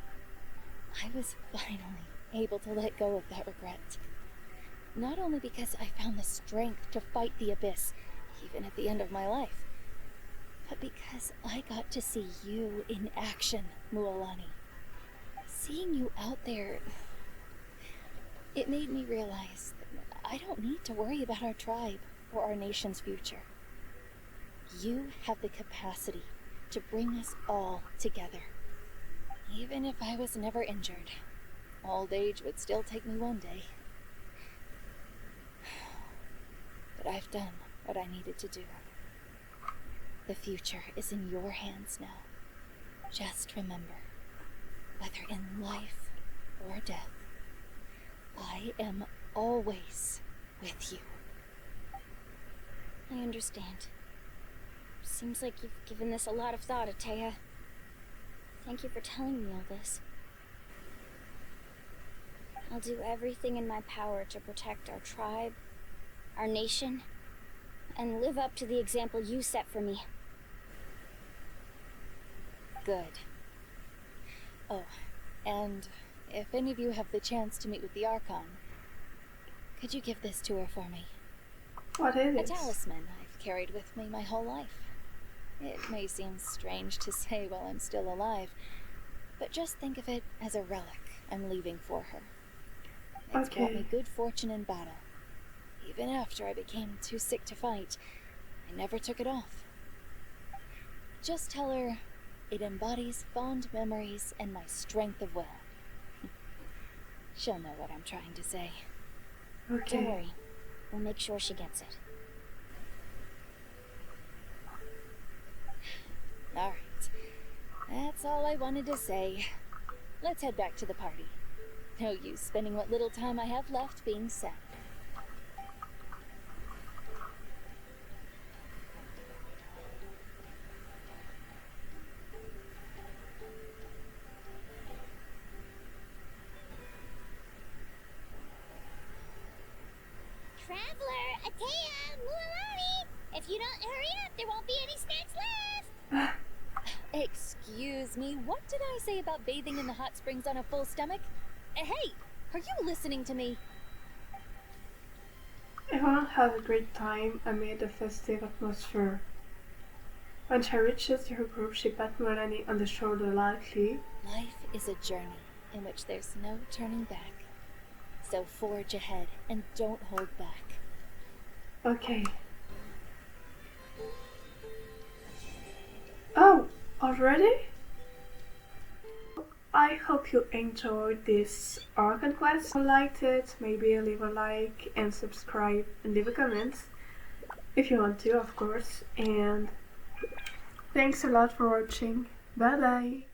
I was finally able to let go of that regret. Not only because I found the strength to fight the abyss, even at the end of my life, but because I got to see you in action, Mualani. Seeing you out there, it made me realize that I don't need to worry about our tribe or our nation's future. You have the capacity to bring us all together. Even if I was never injured, old age would still take me one day. But I've done what I needed to do. The future is in your hands now. Just remember, whether in life or death, I am always with you. I understand. Seems like you've given this a lot of thought, Atea. Thank you for telling me all this. I'll do everything in my power to protect our tribe, our nation, and live up to the example you set for me. Good. Oh, and if any of you have the chance to meet with the Archon, could you give this to her for me? What is A it? talisman I've carried with me my whole life. It may seem strange to say while I'm still alive, but just think of it as a relic I'm leaving for her. It's brought me good fortune in battle. Even after I became too sick to fight, I never took it off. Just tell her it embodies fond memories and my strength of will. She'll know what I'm trying to say. Okay. Don't worry. We'll make sure she gets it. Alright. That's all I wanted to say. Let's head back to the party. No use spending what little time I have left being sad. Traveler, Atea, Mualani! If you don't hurry up, there won't be any snacks left! Excuse me, what did I say about bathing in the hot springs on a full stomach? Hey, are you listening to me? Everyone has a great time amid a festive atmosphere. When she reaches her group, she pats Melanie on the shoulder lightly. Life is a journey in which there's no turning back. So forge ahead and don't hold back. Okay. already? I hope you enjoyed this Archon quest. If you liked it, maybe leave a like and subscribe and leave a comment. If you want to, of course. And thanks a lot for watching. Bye bye!